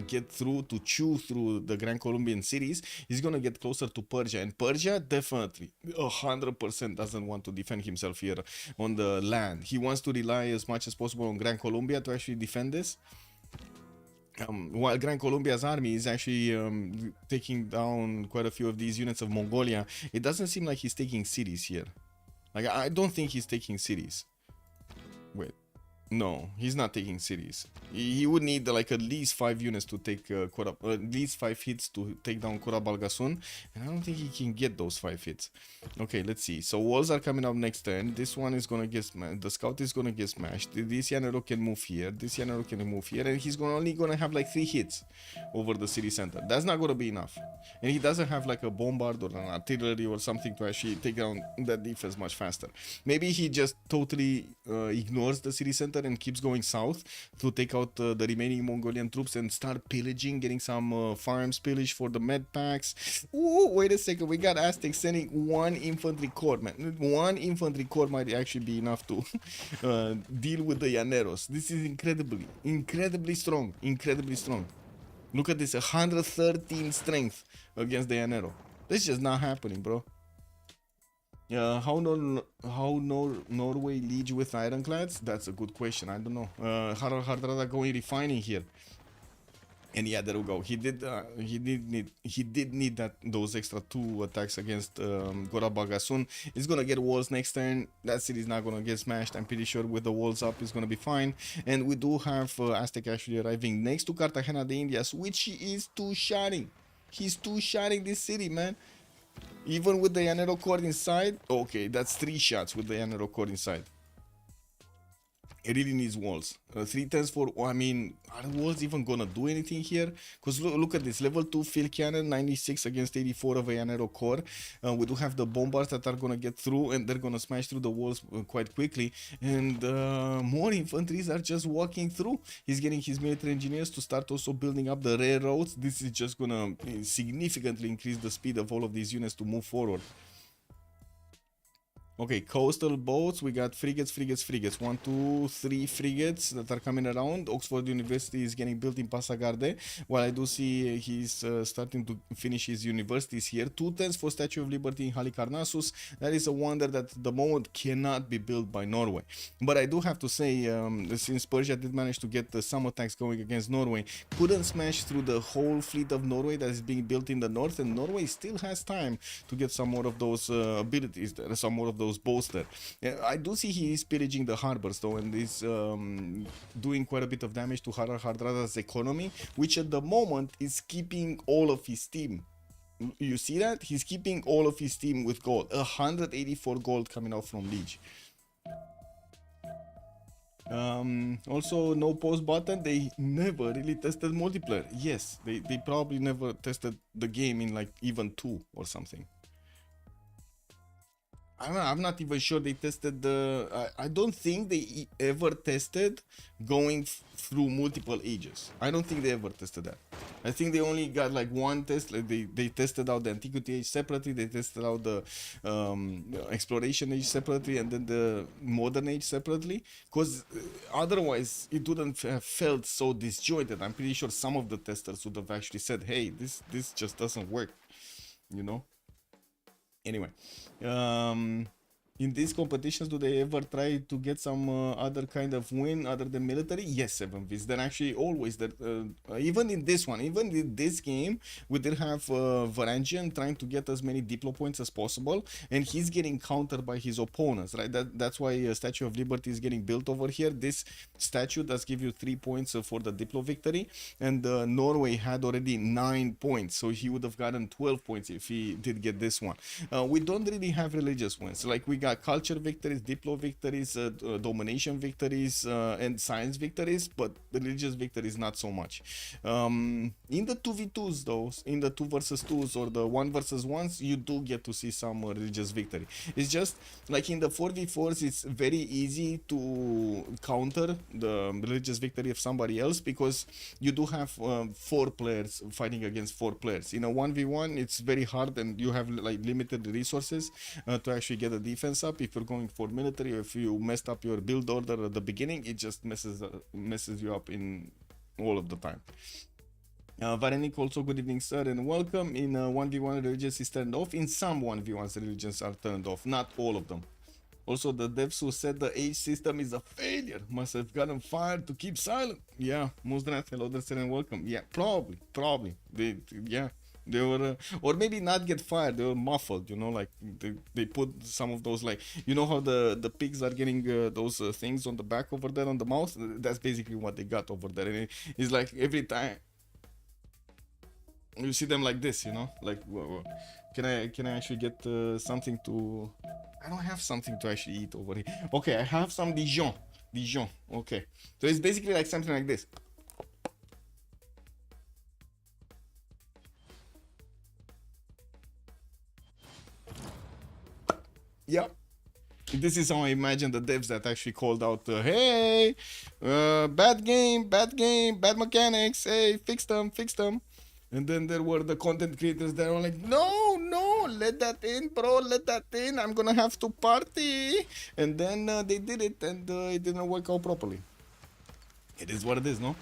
get through, to chew through the Grand Colombian cities, he's gonna get closer to Persia, and Persia definitely 100% doesn't want to defend himself here on the land. He wants to rely as much as possible on Grand Colombia to actually defend this. while Gran Colombia's army is actually taking down quite a few of these units of Mongolia, it doesn't seem like he's taking cities here. Like, I don't think he's taking cities. Wait. No, he's not taking cities. He would need like at least 5 units to take at least 5 hits to take down Kora Balgasun, and I don't think he can get those 5 hits. Okay, let's see. So walls are coming up next turn. This one is gonna get smashed. The scout is gonna get smashed. This Yanero can move here. This Yanero can move here, and he's only gonna have like 3 hits over the city center. That's not gonna be enough. And he doesn't have like a bombard or an artillery or something to actually take down that defense much faster. Maybe he just totally ignores the city center and keeps going south to take out the remaining Mongolian troops and start pillaging, getting some farms pillaged for the med packs. Ooh, wait a second, we got Aztecs sending 1 infantry corps, man. 1 infantry corps might actually be enough to deal with the Llaneros. This is incredibly strong, Look at this, 113 strength against the Llanero. This is just not happening, bro. How Norway liege with ironclads? That's a good question. I don't know. Hardrada going refining here, and yeah, there we go. He did need those extra 2 attacks against Gora Bagasun. He's gonna get walls next turn. That city's not gonna get smashed. I'm pretty sure with the walls up, it's gonna be fine. And we do have Aztec actually arriving next to Cartagena de Indias, which is two-shotting. He's two-shotting this city, man. Even with the Llanero core inside. Okay, that's 3 shots with the Llanero core inside. It really needs walls. 3 turns for, I mean, are the walls even gonna do anything here? Because look at this, level 2 field cannon, 96 against 84 of a Llanero core. We do have the bombards that are gonna get through, and they're gonna smash through the walls quite quickly. And more infantries are just walking through. He's getting his military engineers to start also building up the railroads. This is just gonna significantly increase the speed of all of these units to move forward. Okay, coastal boats, we got frigates. 1, 2, 3 frigates that are coming around. Oxford University is getting built in Pasagarde, while I do see he's starting to finish his universities here. 2 turns for Statue of Liberty in Halicarnassus. That is a wonder that at the moment cannot be built by Norway. But I do have to say, since Persia did manage to get some attacks going against Norway, couldn't smash through the whole fleet of Norway that is being built in the north, and Norway still has time to get some more of those abilities there, some more of those boats there. I do see he is pillaging the harbors though, and is doing quite a bit of damage to Hardrada's economy, which at the moment is keeping all of his team. You see that? He's keeping all of his team with gold. 184 gold coming out from Liege. Also, no pause button. They never really tested multiplayer. Yes, they probably never tested the game in like even 2 or something. I'm not even sure they tested the. I don't think they ever tested going through multiple ages. I don't think they ever tested that. I think they only got like 1 test. Like they tested out the antiquity age separately. They tested out the exploration age separately, and then the modern age separately. Because otherwise, it wouldn't have felt so disjointed. I'm pretty sure some of the testers would have actually said, "Hey, this just doesn't work," you know. Anyway, in these competitions, do they ever try to get some other kind of win other than military? Yes, 7Vs. They're actually always that. Even in this one, even in this game, we did have Varangian trying to get as many diplo points as possible, and he's getting countered by his opponents, right? That's why Statue of Liberty is getting built over here. This statue does give you 3 points for the diplo victory, and Norway had already 9 points, so he would have gotten 12 points if he did get this one. We don't really have religious wins. Like we got culture victories, diplo victories, domination victories, and science victories, but religious victories not so much. In the 2v2s though, in the 2 versus 2s or the 1 versus 1s, you do get to see some religious victory. It's just like in the 4v4s, it's very easy to counter the religious victory of somebody else because you do have 4 players fighting against 4 players. In a 1v1, it's very hard and you have like limited resources to actually get a defense up. If you're going for military, or if you messed up your build order at the beginning, it just messes you up in all of the time. Varenik also, good evening sir and welcome. In 1v1 religious is turned off. In some 1v1s religions are turned off, not all of them. Also, the devs who said the age system is a failure must have gotten fired to keep silent. Yeah, Muzdrat, hello there and welcome. Yeah, probably. They were, or maybe not get fired. They were muffled, you know, like they put some of those, like, you know how the pigs are getting those things on the back over there on the mouth. That's basically what they got over there, and it's like every time you see them like this, you know, like, can I actually get something to? I don't have something to actually eat over here. Okay, I have some Dijon. Okay, so it's basically like something like this. Yep. This is how I imagine the devs that actually called out, hey, bad game, bad mechanics, hey, fix them. And then there were the content creators that were like, no, let that in, bro, let that in, I'm gonna have to party. And then they did it, and it didn't work out properly. It is what it is, no?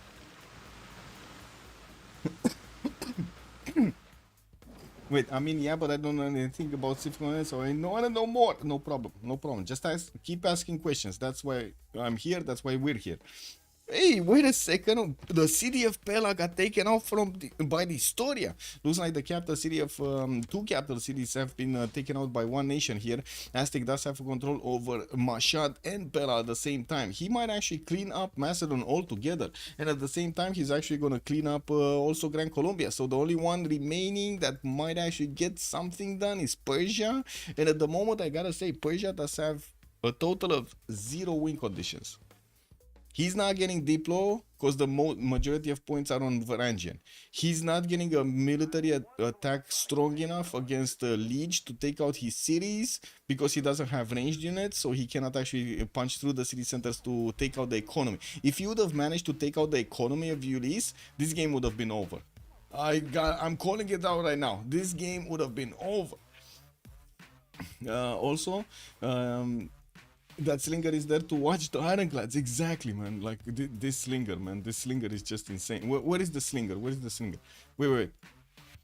Wait, I mean, yeah, but I don't know anything about CivFR, so I want to know more. No problem. Just keep asking questions. That's why I'm here. That's why we're here. Hey, wait a second. The city of Pella got taken out by the Historia. Looks like the capital city of two capital cities have been taken out by one nation here. Aztec does have control over Mashhad and Pella at the same time. He might actually clean up Macedon altogether, and at the same time he's actually going to clean up also Gran Colombia. So the only one remaining that might actually get something done is Persia, and at the moment I gotta say Persia does have a total of 0 win conditions. He's not getting Diplo because the majority of points are on Varangian. He's not getting a military attack strong enough against the Liege to take out his cities because he doesn't have ranged units, so he cannot actually punch through the city centers to take out the economy. If he would have managed to take out the economy of Ulyss, this game would have been over. I'm calling it out right now. This game would have been over. That slinger is there to watch the ironclads. Exactly, man. Like this slinger, man. This slinger is just insane. Where is the slinger? Wait.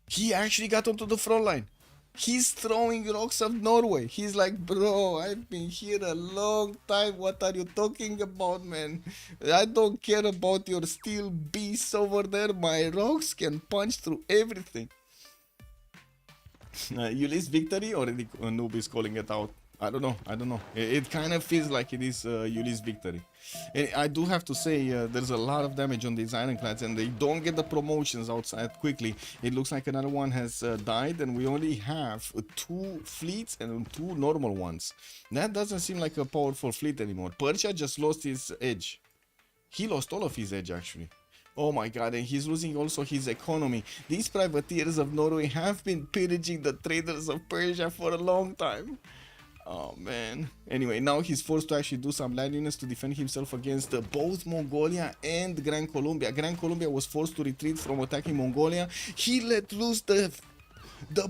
He actually got onto the front line. He's throwing rocks of Norway. He's like, bro, I've been here a long time. What are you talking about, man? I don't care about your steel beasts over there. My rocks can punch through everything. Ulyss victory, or noob is calling it out. I don't know. It kind of feels like it is Ulyss victory. And I do have to say, there's a lot of damage on these ironclads, and they don't get the promotions outside quickly. It looks like another one has died, and we only have 2 fleets and 2 normal ones. That doesn't seem like a powerful fleet anymore. Persia just lost his edge. He lost all of his edge, actually. Oh my god, and he's losing also his economy. These privateers of Norway have been pillaging the traders of Persia for a long time. Oh man. Anyway, now he's forced to actually do some land units to defend himself against both Mongolia and Gran Colombia. Gran Colombia was forced to retreat from attacking Mongolia. He let loose the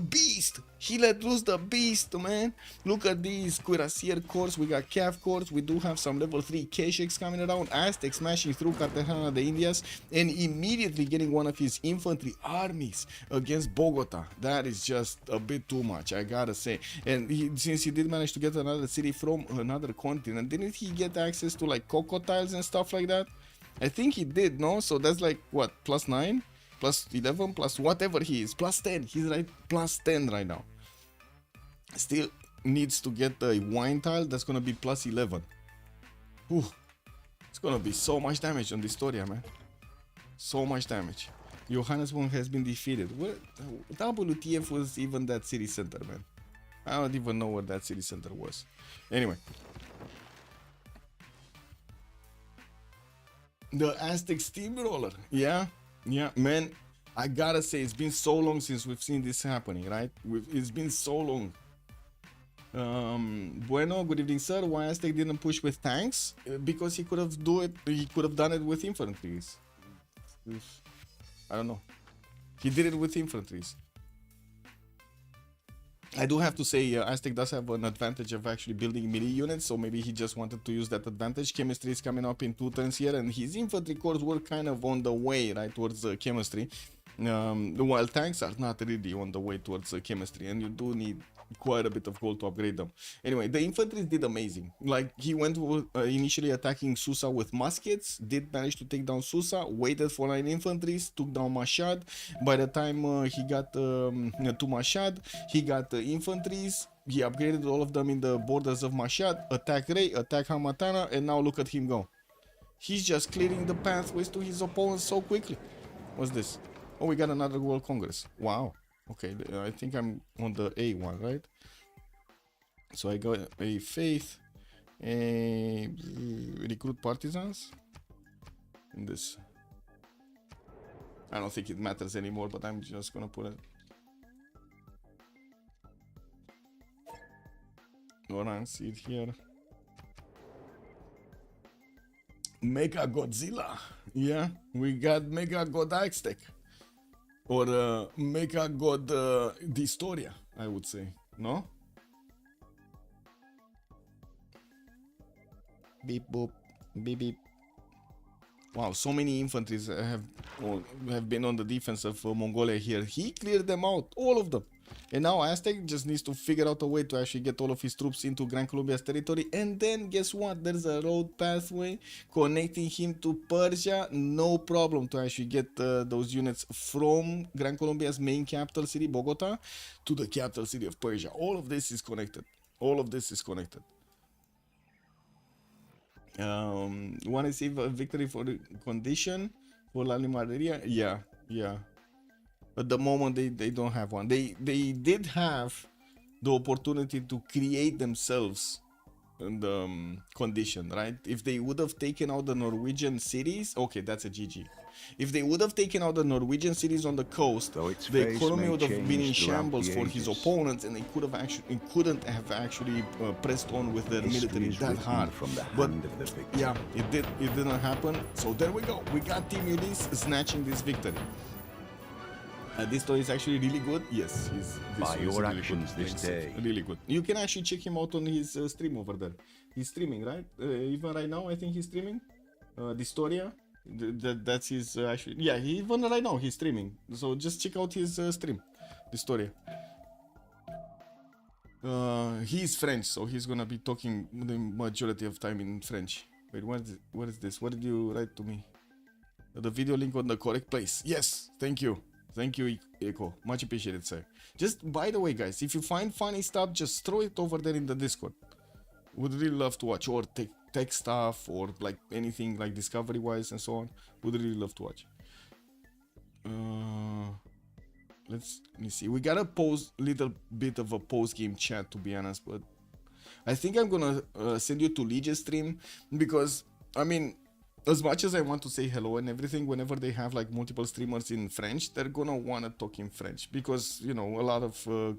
beast. He let loose the beast, man. Look at these cuirassier corps. We got cav corps. We do have some level 3 Keshiks coming around. Aztec smashing through Cartagena de Indias and immediately getting one of his infantry armies against Bogota. That is just a bit too much, I gotta say. And since he did manage to get another city from another continent, didn't he get access to like cocotiles and stuff like that? I think he did, no? So that's like what, +9? +11, plus whatever he is, +10. He's like +10 right now. Still needs to get a wine tile that's gonna be +11. Ooh, it's gonna be so much damage on this Historia, man. So much damage. Johannesburg has been defeated. Where WTF was even that city center, man? I don't even know where that city center was. Anyway. The Aztec Steamroller. Yeah, man. I gotta say, it's been so long since we've seen this happening, right? It's been so long. Bueno, good evening, sir. Why Aztec didn't push with tanks? Because he could have done it with infantries. I don't know. He did it with infantries. I do have to say, Aztec does have an advantage of actually building melee units, so maybe he just wanted to use that advantage. Chemistry is coming up in 2 turns here, and his infantry corps were kind of on the way, right, towards chemistry. While tanks are not really on the way towards chemistry, and you do need quite a bit of gold to upgrade them. Anyway, the infantry did amazing. Like, he went initially attacking Susa with muskets, did manage to take down Susa, waited for 9 infantries, took down Mashad. By the time he got to Mashad, he got infantries. He upgraded all of them in the borders of Mashad, attack Rey, attack Hamatana, and now look at him go. He's just clearing the pathways to his opponents so quickly. What's this? Oh, we got another World Congress. Wow. Okay, I think I'm on the A one, right? So I got a faith, a recruit partisans. In this, I don't think it matters anymore, but I'm just gonna put it. Gonna see it here. Mega Godzilla. Yeah, we got Mega God Aztec. Or Mega God Distoria, I would say. No? Beep boop, beep beep. Wow, so many infantries have been on the defense of Mongolia here. He cleared them out, all of them. And now Aztec just needs to figure out a way to actually get all of his troops into Gran Colombia's territory. And then guess what? There's a road pathway connecting him to Persia. No problem to actually get those units from Gran Colombia's main capital city, Bogota, to the capital city of Persia. All of this is connected. All of this is connected. Want to save a victory for the condition for La Limareria? Yeah, yeah. At the moment, they don't have one. They did have the opportunity to create themselves the condition, right? If they would have taken out the Norwegian cities, okay, that's a GG. If they would have taken out the Norwegian cities on the coast, the economy would have been in shambles for his opponents, and they couldn't have actually pressed on with their military that hard. But yeah, it didn't happen. So there we go. We got Team Ulyss snatching this victory. This story is actually really good. Yes, by your actions this day. Really good. You can actually check him out on his stream over there. He's streaming, right? Even right now, I think he's streaming. Distoria. That's his actually. Yeah, even right now he's streaming. So just check out his stream. Distoria. He's French, so he's gonna be talking the majority of time in French. Wait, what is this? What did you write to me? The video link on the correct place. Yes, thank you. Thank you, Echo. Much appreciated, sir. Just, by the way, guys, if you find funny stuff, just throw it over there in the Discord. Would really love to watch. Or tech stuff, or like anything like discovery-wise and so on. Would really love to watch. Let me see. We got a little bit of a post-game chat, to be honest. But I think I'm gonna send you to Legion's stream. Because, I mean, as much as I want to say hello and everything, whenever they have like multiple streamers in French, they're gonna wanna talk in French because, you know, a lot of I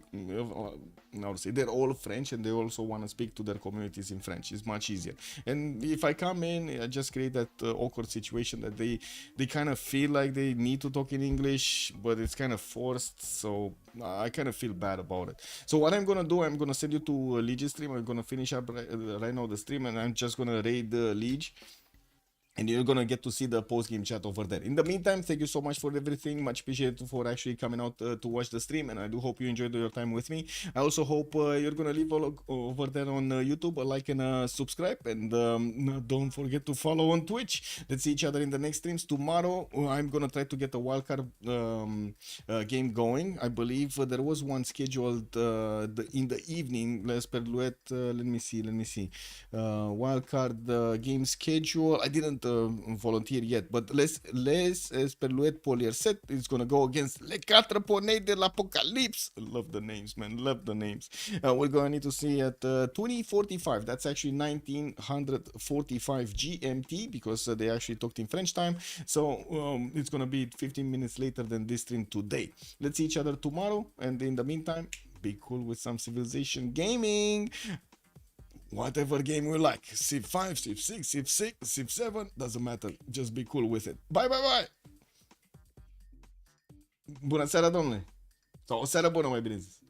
would say they're all French and they also wanna speak to their communities in French. It's much easier. And if I come in, I just create that awkward situation that they kind of feel like they need to talk in English, but it's kind of forced. So I kind of feel bad about it. So what I'm gonna do, I'm gonna send you to Legion stream. I'm gonna finish up right now the stream, and I'm just gonna raid the Liege. And you're gonna get to see the post-game chat over there. In the meantime, thank you so much for everything. Much appreciated for actually coming out to watch the stream. And I do hope you enjoyed your time with me. I also hope you're gonna leave over there on YouTube a like and a subscribe. And don't forget to follow on Twitch. Let's see each other in the next streams. Tomorrow, I'm gonna try to get a wildcard game going. I believe there was one scheduled in the evening. Let me see. Wildcard game schedule. I didn't volunteer yet, but Les Esperluet Polierset is gonna go against Les Quatre Poneys de l'Apocalypse. Love the names, man. Love the names. We're gonna need to see at 2045. That's actually 1945 GMT because they actually talked in French time. So it's gonna be 15 minutes later than this stream today. Let's see each other tomorrow, and in the meantime, be cool with some Civilization gaming. Whatever game you like, Civ5, Civ6, Civ6, Civ7, doesn't matter, just be cool with it. Bye, bye, bye! Bună seara, domnule! Sau o seară bună, mai bine zis.